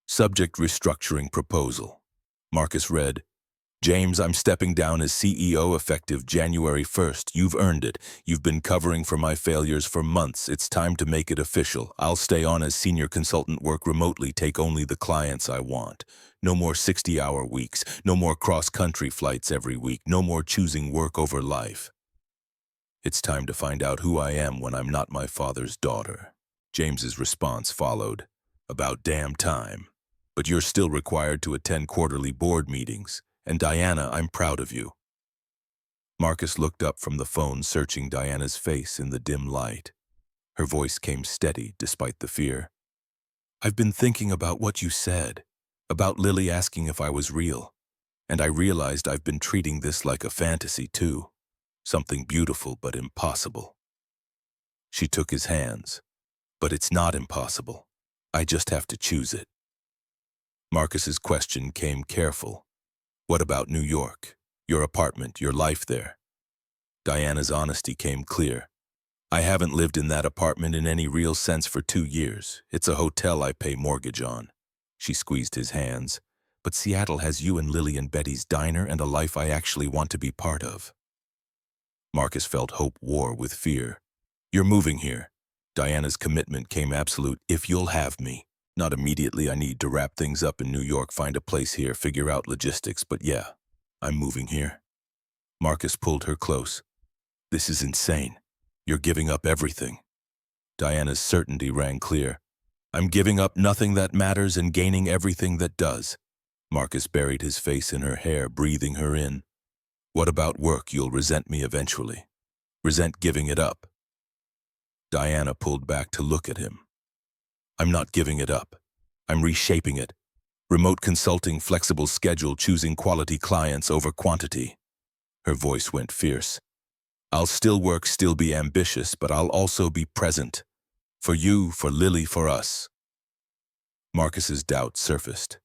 Subject: restructuring proposal. Marcus read, James, I'm stepping down as CEO effective January 1st. You've earned it. You've been covering for my failures for months. It's time to make it official. I'll stay on as senior consultant, work remotely, take only the clients I want. No more 60-hour weeks. No more cross-country flights every week. No more choosing work over life. It's time to find out who I am when I'm not my father's daughter. James's response followed. About damn time. But you're still required to attend quarterly board meetings. And Diana, I'm proud of you. Marcus looked up from the phone, searching Diana's face in the dim light. Her voice came steady despite the fear. I've been thinking about what you said, about Lily asking if I was real. And I realized I've been treating this like a fantasy too. Something beautiful but impossible. She took his hands. But it's not impossible. I just have to choose it. Marcus's question came careful. What about New York? Your apartment, your life there? Diana's honesty came clear. I haven't lived in that apartment in any real sense for 2 years. It's a hotel I pay mortgage on. She squeezed his hands. But Seattle has you and Lily and Betty's diner and a life I actually want to be part of. Marcus felt hope war with fear. You're moving here. Diana's commitment came absolute. If you'll have me. Not immediately. I need to wrap things up in New York, find a place here, figure out logistics, but yeah, I'm moving here. Marcus pulled her close. This is insane. You're giving up everything. Diana's certainty rang clear. I'm giving up nothing that matters and gaining everything that does. Marcus buried his face in her hair, breathing her in. What about work? You'll resent me eventually. Resent giving it up. Diana pulled back to look at him. I'm not giving it up. I'm reshaping it. Remote consulting, flexible schedule, choosing quality clients over quantity. Her voice went fierce. I'll still work, still be ambitious, but I'll also be present. For you, for Lily, for us. Marcus's doubt surfaced.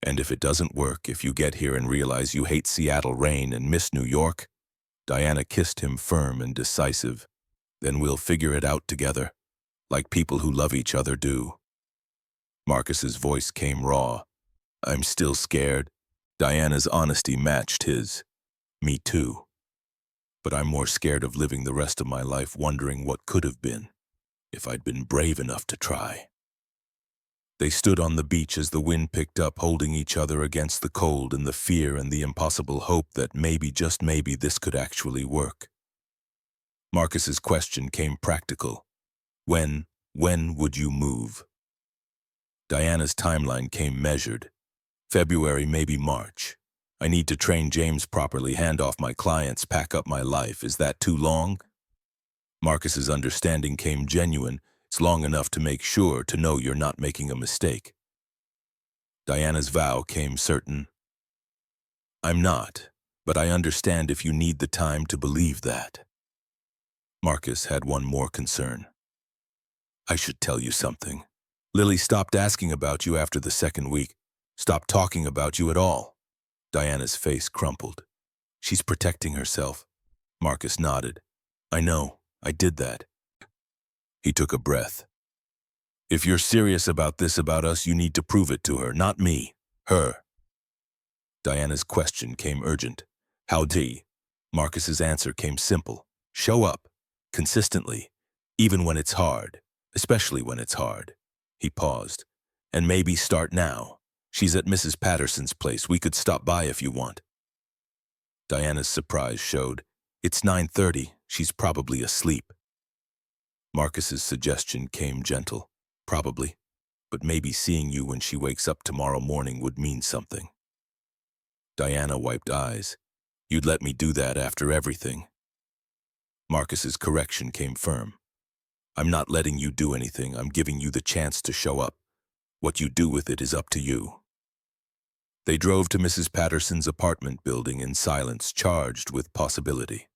And if it doesn't work, if you get here and realize you hate Seattle rain and miss New York? Diana kissed him firm and decisive. Then we'll figure it out together. Like people who love each other do. Marcus's voice came raw. I'm still scared. Diana's honesty matched his. Me too. But I'm more scared of living the rest of my life wondering what could have been, if I'd been brave enough to try. They stood on the beach as the wind picked up, holding each other against the cold and the fear and the impossible hope that maybe, just maybe, this could actually work. Marcus's question came practical. When would you move? Diana's timeline came measured. February, maybe March. I need to train James properly, hand off my clients, pack up my life. Is that too long? Marcus's understanding came genuine. It's long enough to make sure, to know you're not making a mistake. Diana's vow came certain. I'm not, but I understand if you need the time to believe that. Marcus had one more concern. I should tell you something. Lily stopped asking about you after the second week. Stopped talking about you at all. Diana's face crumpled. She's protecting herself. Marcus nodded. I know, I did that. He took a breath. If you're serious about this about us, you need to prove it to her, not me. Her. Diana's question came urgent. Howdy? Marcus's answer came simple. Show up. Consistently. Even when it's hard. Especially when it's hard. He paused. And maybe start now. She's at Mrs. Patterson's place. We could stop by if you want. Diana's surprise showed. It's 9:30. She's probably asleep. Marcus's suggestion came gentle. Probably. But maybe seeing you when she wakes up tomorrow morning would mean something. Diana wiped eyes. You'd let me do that after everything. Marcus's correction came firm. I'm not letting you do anything. I'm giving you the chance to show up. What you do with it is up to you. They drove to Mrs. Patterson's apartment building in silence, charged with possibility.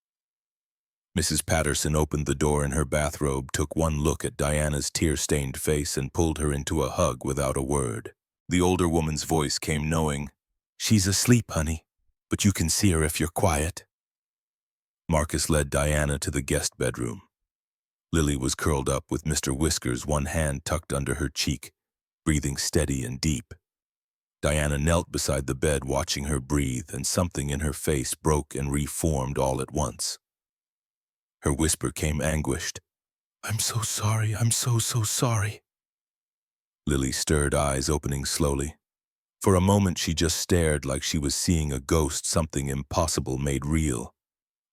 Mrs. Patterson opened the door in her bathrobe, took one look at Diana's tear-stained face, and pulled her into a hug without a word. The older woman's voice came knowing. She's asleep, honey, but you can see her if you're quiet. Marcus led Diana to the guest bedroom. Lily was curled up with Mr. Whiskers, one hand tucked under her cheek, breathing steady and deep. Diana knelt beside the bed, watching her breathe, and something in her face broke and reformed all at once. Her whisper came anguished. I'm so sorry, I'm so sorry. Lily stirred, eyes opening slowly. For a moment she just stared like she was seeing a ghost, something impossible made real.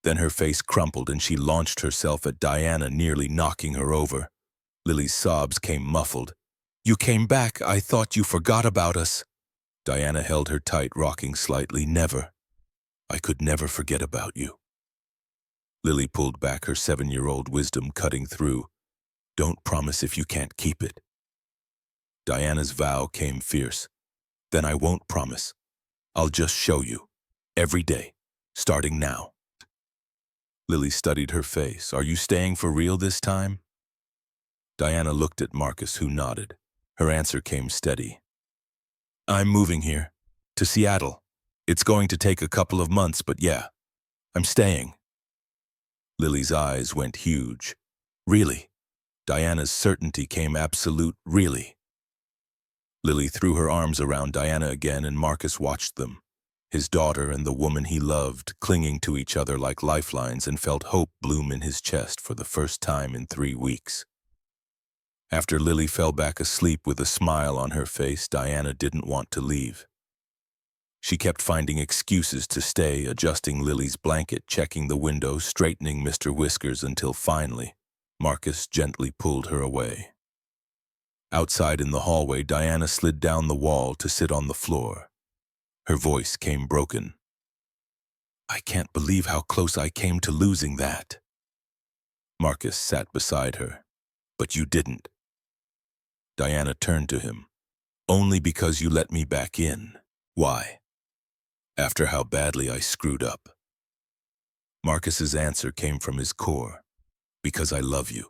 Then her face crumpled and she launched herself at Diana, nearly knocking her over. Lily's sobs came muffled. You came back, I thought you forgot about us. Diana held her tight, rocking slightly. Never. I could never forget about you. Lily pulled back, her 7-year-old wisdom cutting through. Don't promise if you can't keep it. Diana's vow came fierce. Then I won't promise. I'll just show you. Every day. Starting now. Lily studied her face. Are you staying for real this time? Diana looked at Marcus, who nodded. Her answer came steady. I'm moving here. To Seattle. It's going to take a couple of months, but yeah. I'm staying. Lily's eyes went huge. Really? Diana's certainty came absolute. Really? Lily threw her arms around Diana again, and Marcus watched them. His daughter and the woman he loved clinging to each other like lifelines, and felt hope bloom in his chest for the first time in 3 weeks. After Lily fell back asleep with a smile on her face, Diana didn't want to leave. She kept finding excuses to stay, adjusting Lily's blanket, checking the window, straightening Mr. Whiskers, until finally, Marcus gently pulled her away. Outside in the hallway, Diana slid down the wall to sit on the floor. Her voice came broken. I can't believe how close I came to losing that. Marcus sat beside her. But you didn't. Diana turned to him. Only because you let me back in. Why? After how badly I screwed up. Marcus's answer came from his core. Because I love you,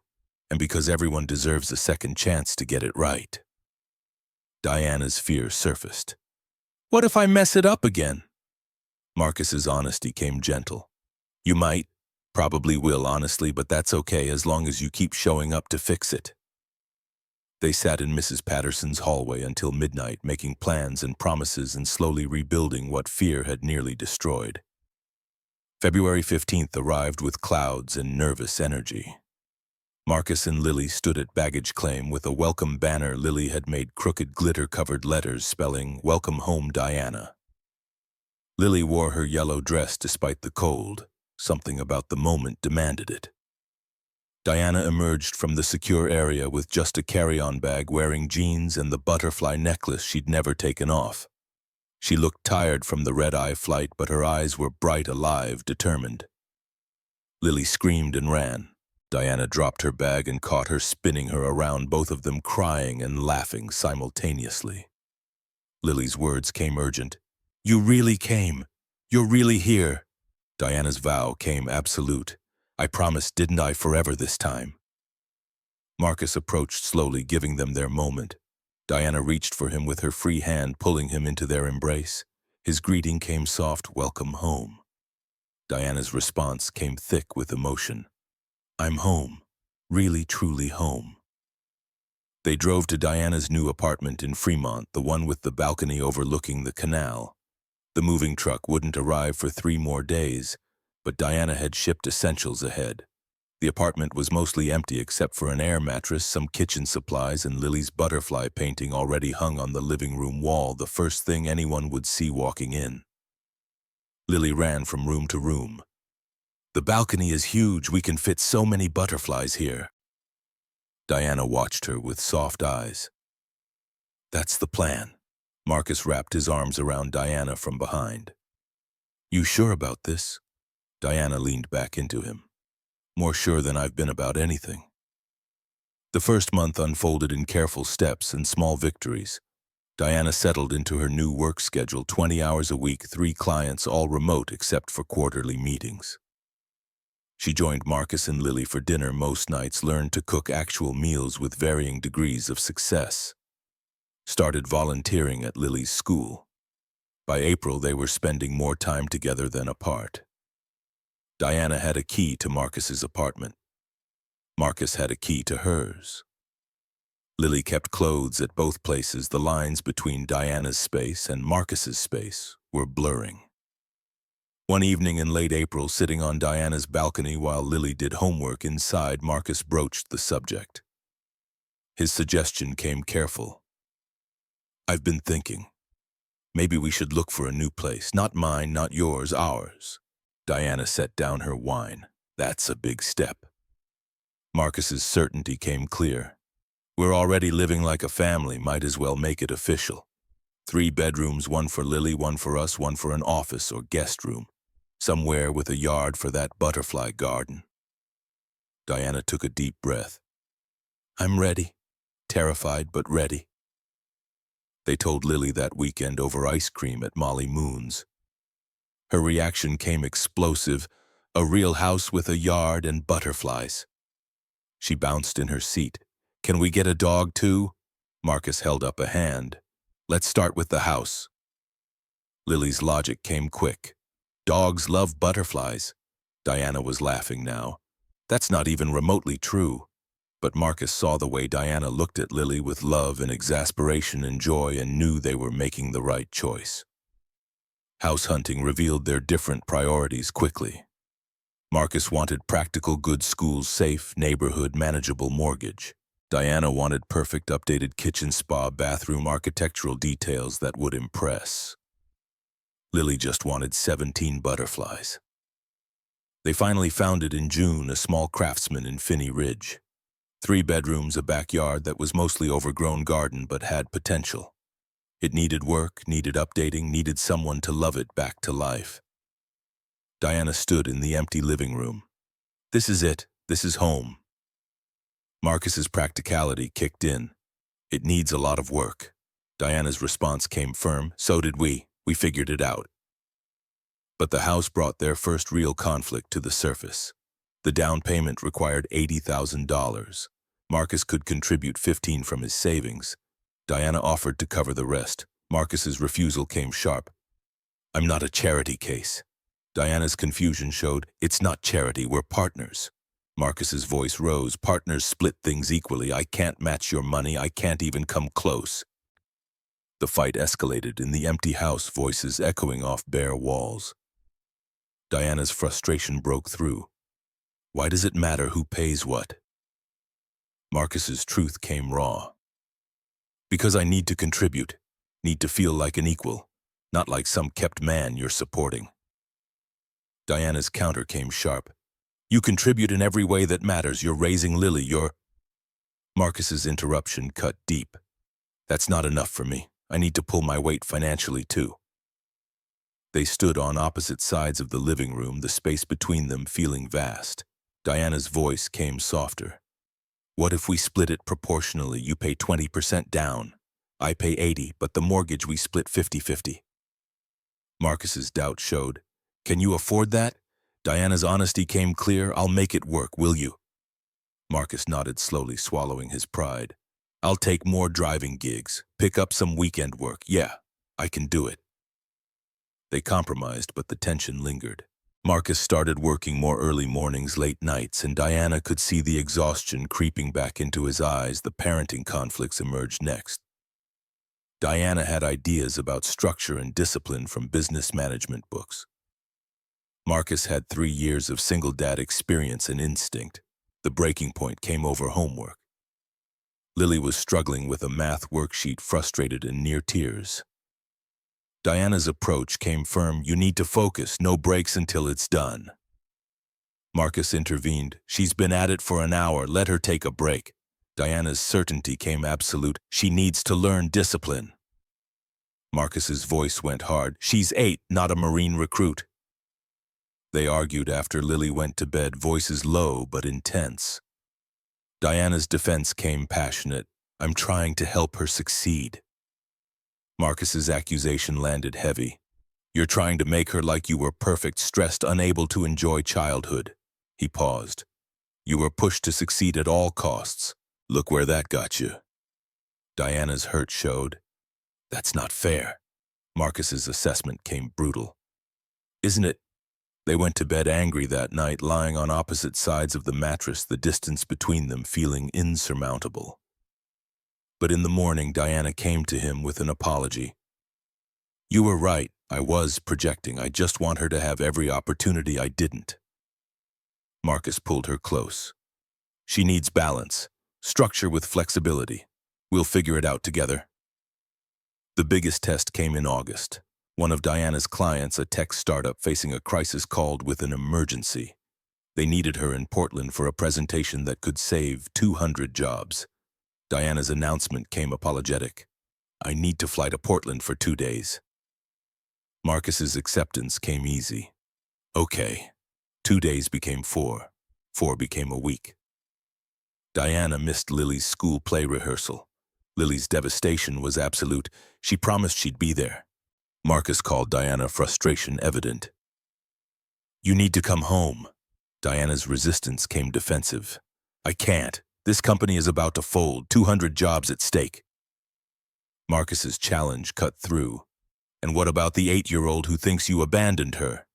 and because everyone deserves a second chance to get it right. Diana's fear surfaced. What if I mess it up again? Marcus's honesty came gentle. You might, probably will, honestly, but that's okay as long as you keep showing up to fix it. They sat in Mrs. Patterson's hallway until midnight, making plans and promises and slowly rebuilding what fear had nearly destroyed. February 15th arrived with clouds and nervous energy. Marcus and Lily stood at baggage claim with a welcome banner Lily had made crooked glitter-covered letters spelling, Welcome Home, Diana. Lily wore her yellow dress despite the cold. Something about the moment demanded it. Diana emerged from the secure area with just a carry-on bag, wearing jeans and the butterfly necklace she'd never taken off. She looked tired from the red-eye flight, but her eyes were bright, alive, determined. Lily screamed and ran. Diana dropped her bag and caught her, spinning her around, both of them crying and laughing simultaneously. Lily's words came urgent. You really came. You're really here. Diana's vow came absolute. I promised, didn't I, forever this time? Marcus approached slowly, giving them their moment. Diana reached for him with her free hand, pulling him into their embrace. His greeting came soft, "Welcome home." Diana's response came thick with emotion. "I'm home. Really, truly home." They drove to Diana's new apartment in Fremont, the one with the balcony overlooking the canal. The moving truck wouldn't arrive for 3 more days, but Diana had shipped essentials ahead. The apartment was mostly empty except for an air mattress, some kitchen supplies, and Lily's butterfly painting already hung on the living room wall, the first thing anyone would see walking in. Lily ran from room to room. "The balcony is huge. We can fit so many butterflies here." Diana watched her with soft eyes. "That's the plan." Marcus wrapped his arms around Diana from behind. "You sure about this?" Diana leaned back into him. "More sure than I've been about anything." The first month unfolded in careful steps and small victories. Diana settled into her new work schedule, 20 hours a week, 3 clients, all remote except for quarterly meetings. She joined Marcus and Lily for dinner most nights, learned to cook actual meals with varying degrees of success. Started volunteering at Lily's school. By April, they were spending more time together than apart. Diana had a key to Marcus's apartment. Marcus had a key to hers. Lily kept clothes at both places. The lines between Diana's space and Marcus's space were blurring. One evening in late April, sitting on Diana's balcony while Lily did homework inside, Marcus broached the subject. His suggestion came careful. "I've been thinking. Maybe we should look for a new place. Not mine, not yours, ours." Diana set down her wine. "That's a big step." Marcus's certainty came clear. "We're already living like a family, might as well make it official. 3 bedrooms, 1 for Lily, 1 for us, 1 for an office or guest room. Somewhere with a yard for that butterfly garden." Diana took a deep breath. "I'm ready. Terrified, but ready." They told Lily that weekend over ice cream at Molly Moon's. Her reaction came explosive. A real house with a yard and butterflies. She bounced in her seat. "Can we get a dog too?" Marcus held up a hand. "Let's start with the house." Lily's logic came quick. "Dogs love butterflies." Diana was laughing now. "That's not even remotely true." But Marcus saw the way Diana looked at Lily with love and exasperation and joy and knew they were making the right choice. House hunting revealed their different priorities quickly. Marcus wanted practical, good schools, safe, neighborhood, manageable mortgage. Diana wanted perfect, updated kitchen, spa, bathroom, architectural details that would impress. Lily just wanted 17 butterflies. They finally found it in June, a small craftsman in Finney Ridge. 3 bedrooms, a backyard that was mostly overgrown garden but had potential. It needed work, needed updating, needed someone to love it back to life. Diana stood in the empty living room. "This is it. This is home." Marcus's practicality kicked in. "It needs a lot of work." Diana's response came firm. "So did we. We figured it out." But the house brought their first real conflict to the surface. The down payment required $80,000. Marcus could contribute 15 from his savings. Diana offered to cover the rest. Marcus's refusal came sharp. "I'm not a charity case." Diana's confusion showed. "It's not charity, we're partners." Marcus's voice rose. "Partners split things equally. I can't match your money. I can't even come close." The fight escalated in the empty house, voices echoing off bare walls. Diana's frustration broke through. "Why does it matter who pays what?" Marcus's truth came raw. "Because I need to contribute, need to feel like an equal, not like some kept man you're supporting." Diana's counter came sharp. "You contribute in every way that matters. You're raising Lily, you're—" Marcus's interruption cut deep. "That's not enough for me. I need to pull my weight financially too." They stood on opposite sides of the living room, the space between them feeling vast. Diana's voice came softer. "What if we split it proportionally? You pay 20% down. I pay 80, but the mortgage we split 50-50. Marcus's doubt showed. "Can you afford that?" Diana's honesty came clear. "I'll make it work, will you?" Marcus nodded slowly, swallowing his pride. I'll take more driving gigs, pick up some weekend work. Yeah, I can do it. They compromised, but the tension lingered. Marcus started working more early mornings, late nights, and Diana could see the exhaustion creeping back into his eyes. The parenting conflicts emerged next. Diana had ideas about structure and discipline from business management books. Marcus had 3 years of single dad experience and instinct. The breaking point came over homework. Lily was struggling with a math worksheet, frustrated and near tears. Diana's approach came firm. You need to focus, no breaks until it's done. Marcus intervened. She's been at it for an hour, let her take a break. Diana's certainty came absolute. She needs to learn discipline. Marcus's voice went hard. She's 8, not a Marine recruit. They argued after Lily went to bed, voices low but intense. Diana's defense came passionate. I'm trying to help her succeed. Marcus's accusation landed heavy. You're trying to make her like you were perfect, stressed, unable to enjoy childhood. He paused. You were pushed to succeed at all costs. Look where that got you. Diana's hurt showed. That's not fair. Marcus's assessment came brutal. Isn't it? They went to bed angry that night, lying on opposite sides of the mattress, the distance between them feeling insurmountable. But in the morning, Diana came to him with an apology. You were right. I was projecting. I just want her to have every opportunity I didn't. Marcus pulled her close. She needs balance, structure with flexibility. We'll figure it out together. The biggest test came in August. One of Diana's clients, a tech startup facing a crisis, called with an emergency. They needed her in Portland for a presentation that could save 200 jobs. Diana's announcement came apologetic. I need to fly to Portland for 2 days. Marcus's acceptance came easy. Okay. 2 days became 4. 4 became a week. Diana missed Lily's school play rehearsal. Lily's devastation was absolute. She promised she'd be there. Marcus called Diana, frustration evident. You need to come home. Diana's resistance came defensive. I can't. This company is about to fold, 200 jobs at stake. Marcus's challenge cut through. And what about the 8-year-old who thinks you abandoned her?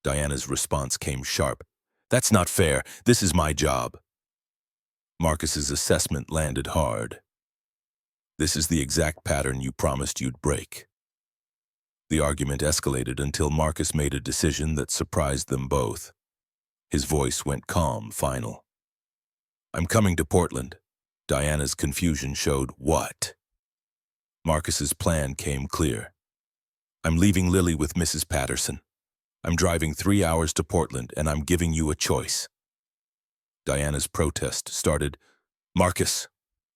Diana's response came sharp. That's not fair. This is my job. Marcus's assessment landed hard. This is the exact pattern you promised you'd break. The argument escalated until Marcus made a decision that surprised them both. His voice went calm, final. I'm coming to Portland. Diana's confusion showed. What? Marcus's plan came clear. I'm leaving Lily with Mrs. Patterson. I'm driving 3 hours to Portland, and I'm giving you a choice. Diana's protest started. Marcus.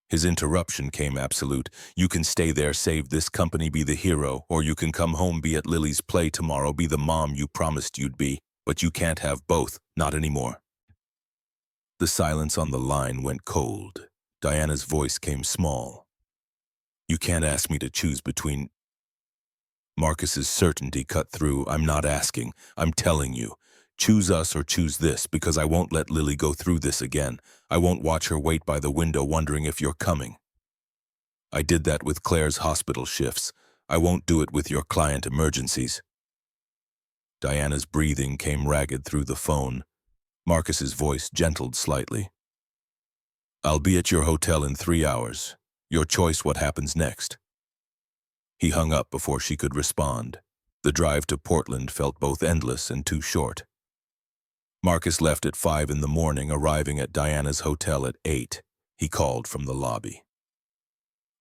His interruption came absolute. You can stay there, save this company, be the hero, or you can come home, be at Lily's play tomorrow, be the mom you promised you'd be, but you can't have both, not anymore. The silence on the line went cold. Diana's voice came small. You can't ask me to choose between... Marcus's certainty cut through. I'm not asking. I'm telling you. Choose us or choose this, because I won't let Lily go through this again. I won't watch her wait by the window wondering if you're coming. I did that with Claire's hospital shifts. I won't do it with your client emergencies. Diana's breathing came ragged through the phone. Marcus's voice gentled slightly. I'll be at your hotel in 3 hours. Your choice what happens next. He hung up before she could respond. The drive to Portland felt both endless and too short. Marcus left at 5 in the morning, arriving at Diana's hotel at 8. He called from the lobby.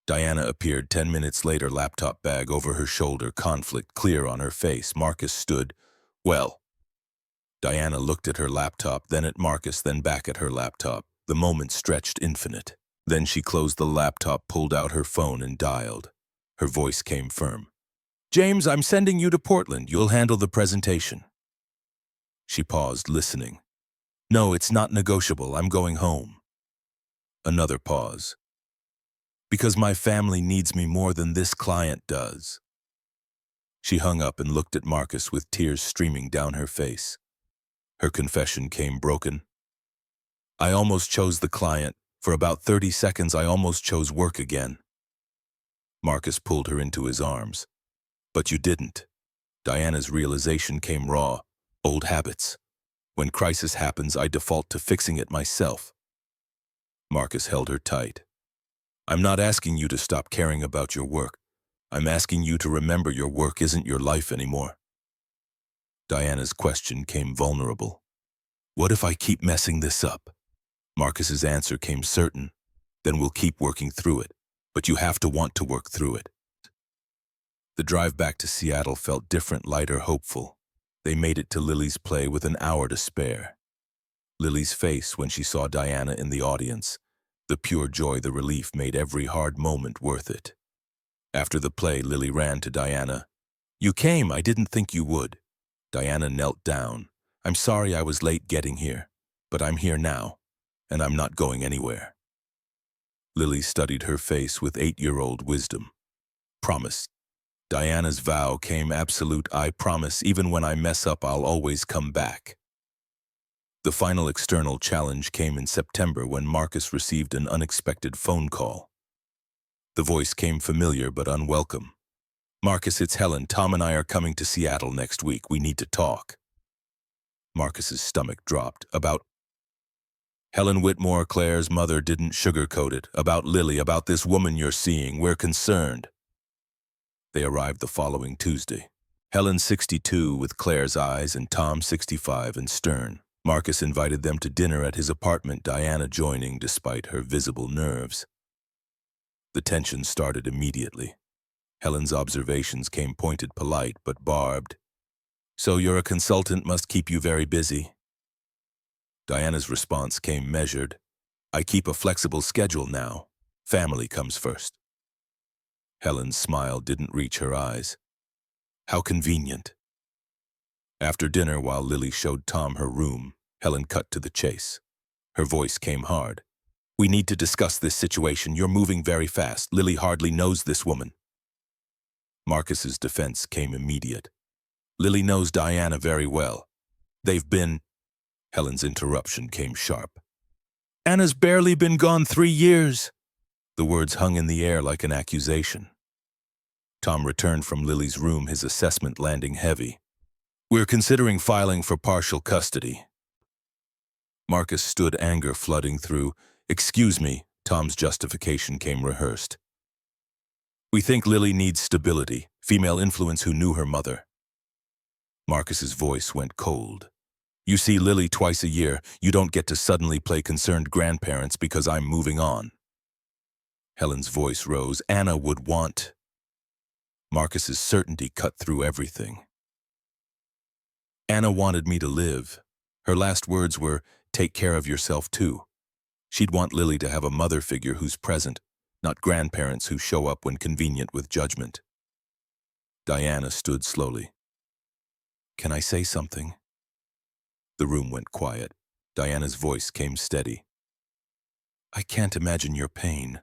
Diana appeared 10 minutes later, laptop bag over her shoulder, conflict clear on her face. Marcus stood. Well. Diana looked at her laptop, then at Marcus, then back at her laptop. The moment stretched infinite. Then she closed the laptop, pulled out her phone and dialed. Her voice came firm. James, I'm sending you to Portland. You'll handle the presentation. She paused, listening. No, it's not negotiable. I'm going home. Another pause. Because my family needs me more than this client does. She hung up and looked at Marcus with tears streaming down her face. Her confession came broken. I almost chose the client For about 30 seconds, I almost chose work again. Marcus pulled her into his arms. But you didn't. Diana's realization came raw. Old habits. When crisis happens, I default to fixing it myself. Marcus held her tight. I'm not asking you to stop caring about your work. I'm asking you to remember your work isn't your life anymore. Diana's question came vulnerable. What if I keep messing this up? Marcus's answer came certain. Then we'll keep working through it. But you have to want to work through it. The drive back to Seattle felt different, lighter, hopeful. They made it to Lily's play with an hour to spare. Lily's face when she saw Diana in the audience, the pure joy, the relief made every hard moment worth it. After the play, Lily ran to Diana. You came, I didn't think you would. Diana knelt down. I'm sorry I was late getting here, but I'm here now, and I'm not going anywhere. Lily studied her face with 8-year-old wisdom. Promise. Diana's vow came absolute. I promise, even when I mess up, I'll always come back. The final external challenge came in September when Marcus received an unexpected phone call. The voice came familiar but unwelcome. Marcus, it's Helen. Tom and I are coming to Seattle next week. We need to talk. Marcus's stomach dropped. About Helen Whitmore, Claire's mother, didn't sugarcoat it. About Lily, about this woman you're seeing. We're concerned. They arrived the following Tuesday. Helen 62 with Claire's eyes and Tom 65 and stern. Marcus invited them to dinner at his apartment, Diana joining despite her visible nerves. The tension started immediately. Helen's observations came pointed, polite, but barbed. So you're a consultant, must keep you very busy. Diana's response came measured. I keep a flexible schedule now. Family comes first. Helen's smile didn't reach her eyes. How convenient. After dinner, while Lily showed Tom her room, Helen cut to the chase. Her voice came hard. We need to discuss this situation. You're moving very fast. Lily hardly knows this woman. Marcus's defense came immediate. Lily knows Diana very well. They've been... Helen's interruption came sharp. Anna's barely been gone 3 years. The words hung in the air like an accusation. Tom returned from Lily's room, his assessment landing heavy. We're considering filing for partial custody. Marcus stood, anger flooding through. Excuse me, Tom's justification came rehearsed. We think Lily needs stability, female influence who knew her mother. Marcus's voice went cold. You see Lily twice a year. You don't get to suddenly play concerned grandparents because I'm moving on. Helen's voice rose. Anna would want... Marcus's certainty cut through everything. Anna wanted me to live. Her last words were, take care of yourself too. She'd want Lily to have a mother figure who's present, not grandparents who show up when convenient with judgment. Diana stood slowly. Can I say something? The room went quiet. Diana's voice came steady. I can't imagine your pain.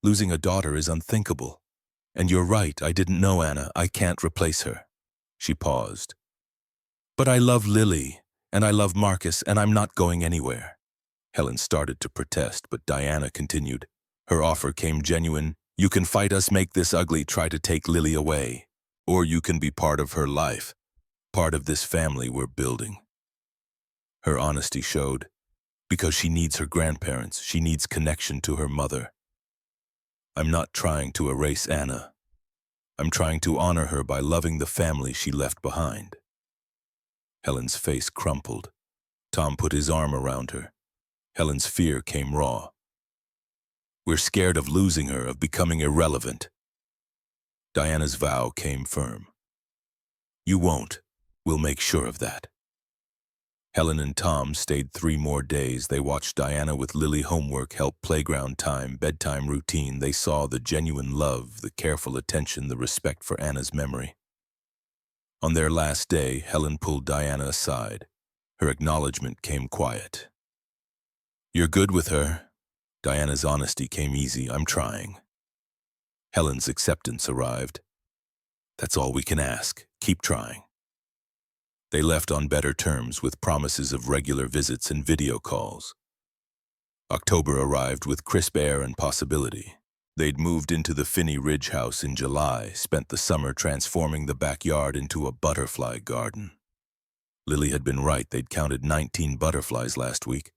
Losing a daughter is unthinkable. And you're right, I didn't know Anna. I can't replace her. She paused. But I love Lily, and I love Marcus, and I'm not going anywhere. Helen started to protest, but Diana continued. Her offer came genuine. You can fight us, make this ugly, try to take Lily away. Or you can be part of her life, part of this family we're building. Her honesty showed. Because she needs her grandparents, she needs connection to her mother. I'm not trying to erase Anna. I'm trying to honor her by loving the family she left behind. Helen's face crumpled. Tom put his arm around her. Helen's fear came raw. We're scared of losing her, of becoming irrelevant. Diana's vow came firm. You won't. We'll make sure of that. Helen and Tom stayed 3 more days. They watched Diana with Lily homework, help, playground time, bedtime routine. They saw the genuine love, the careful attention, the respect for Anna's memory. On their last day, Helen pulled Diana aside. Her acknowledgement came quiet. You're good with her. Diana's honesty came easy. I'm trying. Helen's acceptance arrived. That's all we can ask. Keep trying. They left on better terms with promises of regular visits and video calls. October arrived with crisp air and possibility. They'd moved into the Finney Ridge house in July, spent the summer transforming the backyard into a butterfly garden. Lily had been right, they'd counted 19 butterflies last week.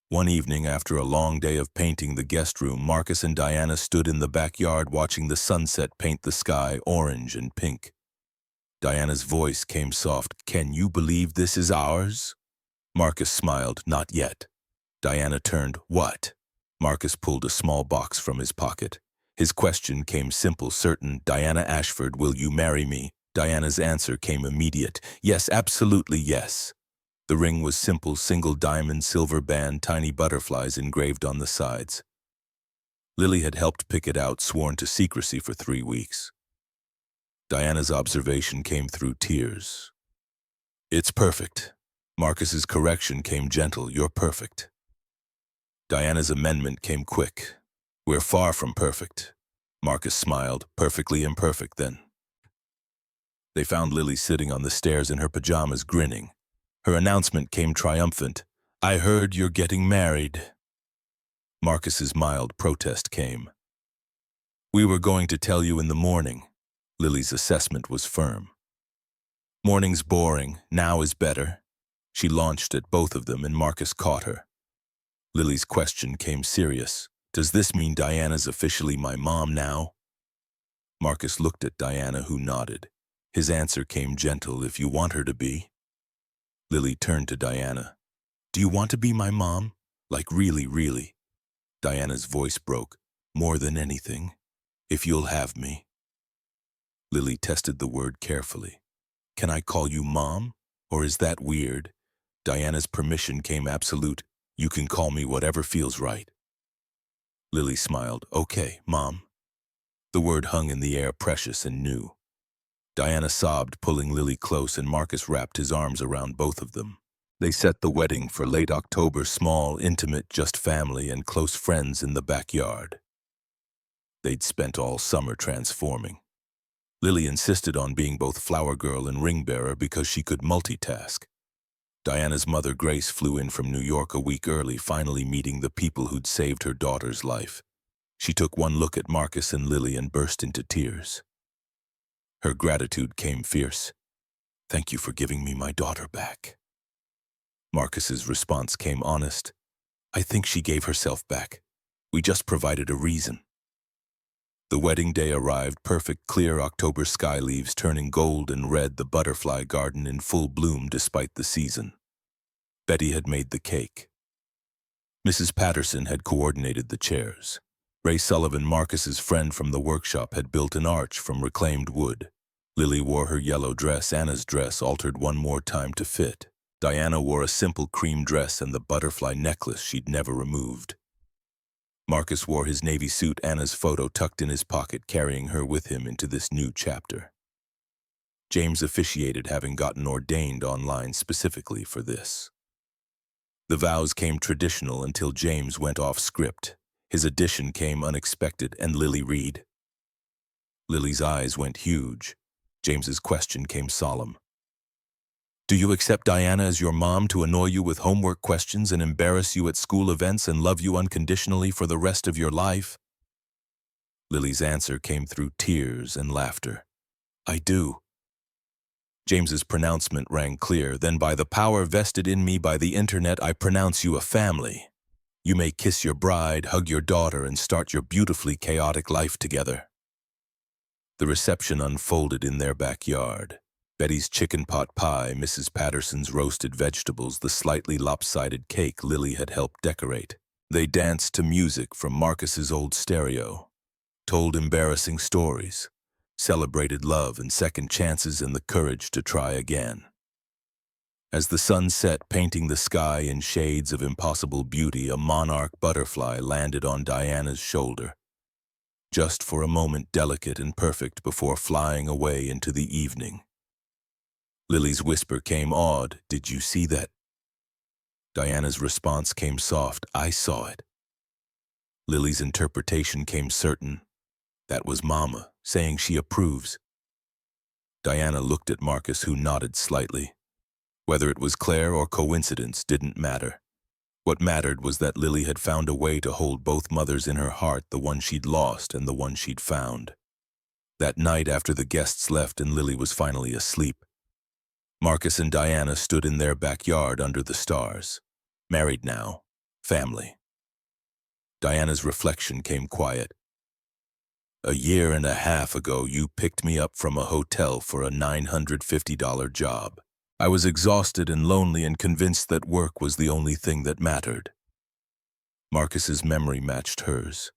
One evening, after a long day of painting the guest room, Marcus and Diana stood in the backyard watching the sunset paint the sky orange and pink. Diana's voice came soft. "Can you believe this is ours?" Marcus smiled. "Not yet." Diana turned. "What?" Marcus pulled a small box from his pocket. His question came simple, certain. "Diana Ashford, will you marry me?" Diana's answer came immediate. "Yes, absolutely yes." The ring was simple, single diamond, silver band, tiny butterflies engraved on the sides. Lily had helped pick it out, sworn to secrecy for 3 weeks. Diana's observation came through tears. "It's perfect." Marcus's correction came gentle. "You're perfect." Diana's amendment came quick. "We're far from perfect." Marcus smiled. "Perfectly imperfect, then." They found Lily sitting on the stairs in her pajamas, grinning. Her announcement came triumphant. "I heard you're getting married." Marcus's mild protest came. "We were going to tell you in the morning." Lily's assessment was firm. "Morning's boring, now is better." She launched at both of them and Marcus caught her. Lily's question came serious. "Does this mean Diana's officially my mom now?" Marcus looked at Diana, who nodded. His answer came gentle. "If you want her to be." Lily turned to Diana. "Do you want to be my mom? Like really, really?" Diana's voice broke. "More than anything, if you'll have me." Lily tested the word carefully. "Can I call you Mom? Or is that weird?" Diana's permission came absolute. "You can call me whatever feels right." Lily smiled. "Okay, Mom." The word hung in the air, precious and new. Diana sobbed, pulling Lily close, and Marcus wrapped his arms around both of them. They set the wedding for late October, small, intimate, just family and close friends in the backyard. They'd spent all summer transforming. Lily insisted on being both flower girl and ring bearer because she could multitask. Diana's mother, Grace, flew in from New York a week early, finally meeting the people who'd saved her daughter's life. She took one look at Marcus and Lily and burst into tears. Her gratitude came fierce. "Thank you for giving me my daughter back." Marcus's response came honest. "I think she gave herself back. We just provided a reason." The wedding day arrived, perfect, clear October sky leaves turning gold and red, the butterfly garden in full bloom despite the season. Betty had made the cake. Mrs. Patterson had coordinated the chairs. Ray Sullivan, Marcus's friend from the workshop, had built an arch from reclaimed wood. Lily wore her yellow dress, Anna's dress altered one more time to fit. Diana wore a simple cream dress and the butterfly necklace she'd never removed. Marcus wore his navy suit, Anna's photo tucked in his pocket, carrying her with him into this new chapter. James officiated, having gotten ordained online specifically for this. The vows came traditional until James went off script. His addition came unexpected, and Lily read. Lily's eyes went huge. James's question came solemn. "Do you accept Diana as your mom to annoy you with homework questions and embarrass you at school events and love you unconditionally for the rest of your life?" Lily's answer came through tears and laughter. "I do." James's pronouncement rang clear. "Then by the power vested in me by the internet, I pronounce you a family. You may kiss your bride, hug your daughter, and start your beautifully chaotic life together." The reception unfolded in their backyard. Betty's chicken pot pie, Mrs. Patterson's roasted vegetables, the slightly lopsided cake Lily had helped decorate. They danced to music from Marcus's old stereo, told embarrassing stories, celebrated love and second chances and the courage to try again. As the sun set, painting the sky in shades of impossible beauty, a monarch butterfly landed on Diana's shoulder, just for a moment delicate and perfect before flying away into the evening. Lily's whisper came awed, "Did you see that?" Diana's response came soft, "I saw it." Lily's interpretation came certain. "That was Mama, saying she approves." Diana looked at Marcus, who nodded slightly. Whether it was Claire or coincidence didn't matter. What mattered was that Lily had found a way to hold both mothers in her heart, the one she'd lost and the one she'd found. That night after the guests left and Lily was finally asleep, Marcus and Diana stood in their backyard under the stars. Married now. Family. Diana's reflection came quiet. "A year and a half ago, you picked me up from a hotel for a $950 job. I was exhausted and lonely and convinced that work was the only thing that mattered." Marcus's memory matched hers.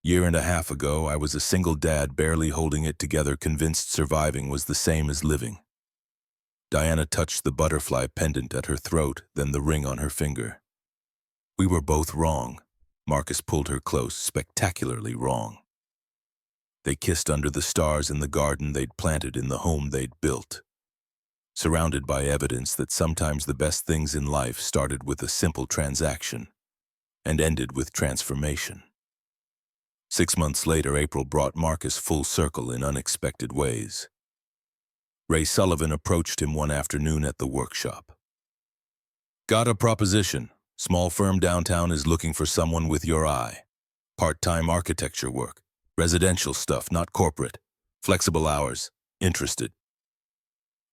"Year and a half ago, I was a single dad barely holding it together, convinced surviving was the same as living." Diana touched the butterfly pendant at her throat, then the ring on her finger. "We were both wrong." Marcus pulled her close, spectacularly wrong. They kissed under the stars in the garden they'd planted in the home they'd built, surrounded by evidence that sometimes the best things in life started with a simple transaction and ended with transformation. 6 months later, April brought Marcus full circle in unexpected ways. Ray Sullivan approached him one afternoon at the workshop. "Got a proposition. Small firm downtown is looking for someone with your eye. Part-time architecture work. Residential stuff, not corporate. Flexible hours. Interested?"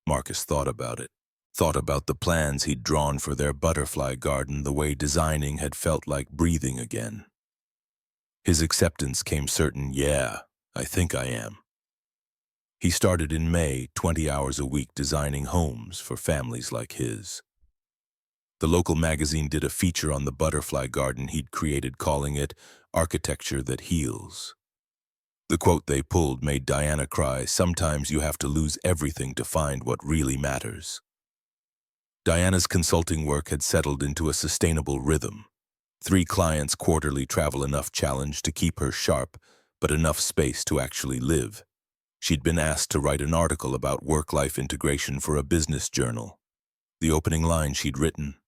Marcus thought about it. Thought about the plans he'd drawn for their butterfly garden, the way designing had felt like breathing again. His acceptance came certain. "Yeah, I think I am." He started in May, 20 hours a week designing homes for families like his. The local magazine did a feature on the butterfly garden he'd created, calling it "Architecture That Heals." The quote they pulled made Diana cry. "Sometimes you have to lose everything to find what really matters." Diana's consulting work had settled into a sustainable rhythm. 3 clients quarterly, travel enough challenge to keep her sharp, but enough space to actually live. She'd been asked to write an article about work-life integration for a business journal. The opening line she'd written: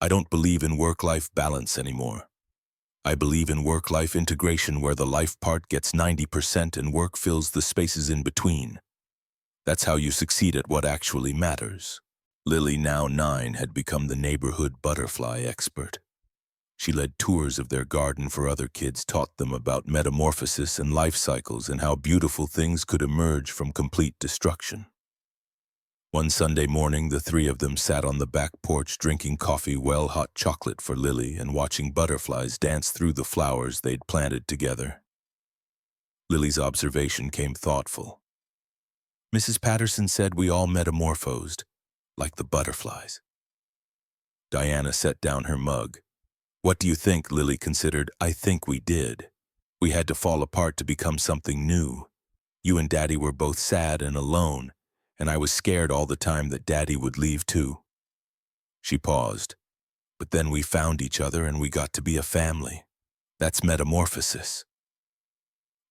"I don't believe in work-life balance anymore. I believe in work-life integration, where the life part gets 90% and work fills the spaces in between. That's how you succeed at what actually matters." Lily, now 9, had become the neighborhood butterfly expert. She led tours of their garden for other kids, taught them about metamorphosis and life cycles and how beautiful things could emerge from complete destruction. One Sunday morning, the 3 of them sat on the back porch drinking coffee, hot chocolate for Lily, and watching butterflies dance through the flowers they'd planted together. Lily's observation came thoughtful. "Mrs. Patterson said we all metamorphosed, like the butterflies." Diana set down her mug. "What do you think?" Lily considered. "I think we did. We had to fall apart to become something new. You and Daddy were both sad and alone, and I was scared all the time that Daddy would leave too." She paused. "But then we found each other and we got to be a family. That's metamorphosis."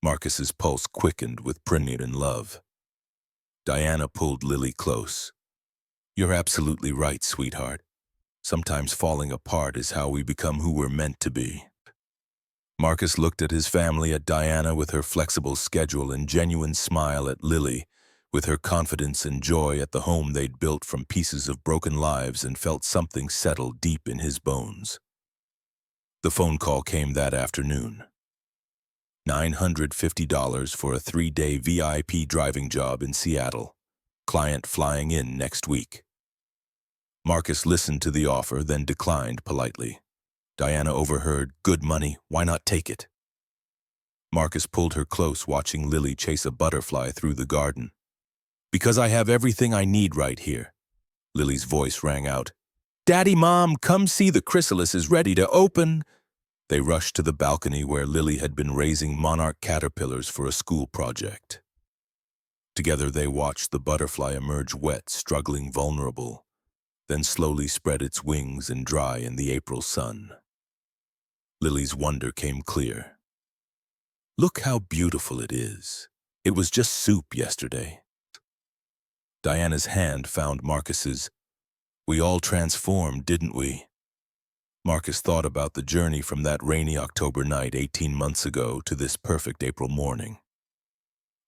Marcus's pulse quickened with pregnant and love. Diana pulled Lily close. "You're absolutely right, sweetheart. Sometimes falling apart is how we become who we're meant to be." Marcus looked at his family, at Diana with her flexible schedule and genuine smile, at Lily with her confidence and joy, at the home they'd built from pieces of broken lives, and felt something settle deep in his bones. The phone call came that afternoon. $950 for a 3-day VIP driving job in Seattle. Client flying in next week. Marcus listened to the offer, then declined politely. Diana overheard, "Good money, why not take it?" Marcus pulled her close, watching Lily chase a butterfly through the garden. "Because I have everything I need right here." Lily's voice rang out. "Daddy, Mom, come see, the chrysalis is ready to open." They rushed to the balcony where Lily had been raising monarch caterpillars for a school project. Together they watched the butterfly emerge, wet, struggling, vulnerable, then slowly spread its wings and dry in the April sun. Lily's wonder came clear. "Look how beautiful it is. It was just soup yesterday." Diana's hand found Marcus's. "We all transformed, didn't we?" Marcus thought about the journey from that rainy October night 18 months ago to this perfect April morning.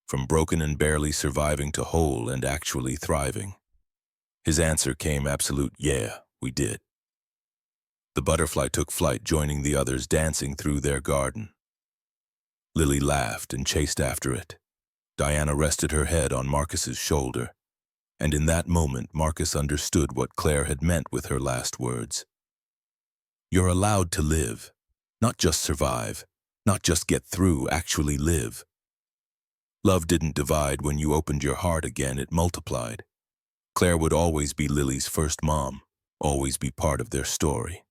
From broken and barely surviving to whole and actually thriving. His answer came absolute, "Yeah, we did." The butterfly took flight, joining the others dancing through their garden. Lily laughed and chased after it. Diana rested her head on Marcus's shoulder, and in that moment Marcus understood what Claire had meant with her last words. You're allowed to live, not just survive, not just get through, actually live. Love didn't divide when you opened your heart again, it multiplied. Claire would always be Lily's first mom, always be part of their story.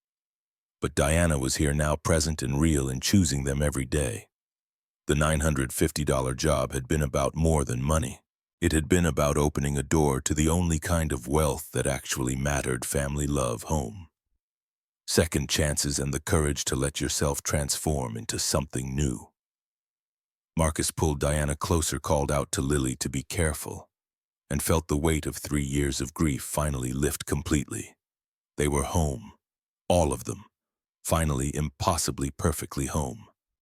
But Diana was here now, present and real, and choosing them every day. The $950 job had been about more than money. It had been about opening a door to the only kind of wealth that actually mattered: family, love, home. Second chances and the courage to let yourself transform into something new. Marcus pulled Diana closer, called out to Lily to be careful, and felt the weight of 3 years of grief finally lift completely. They were home, all of them, finally impossibly perfectly home.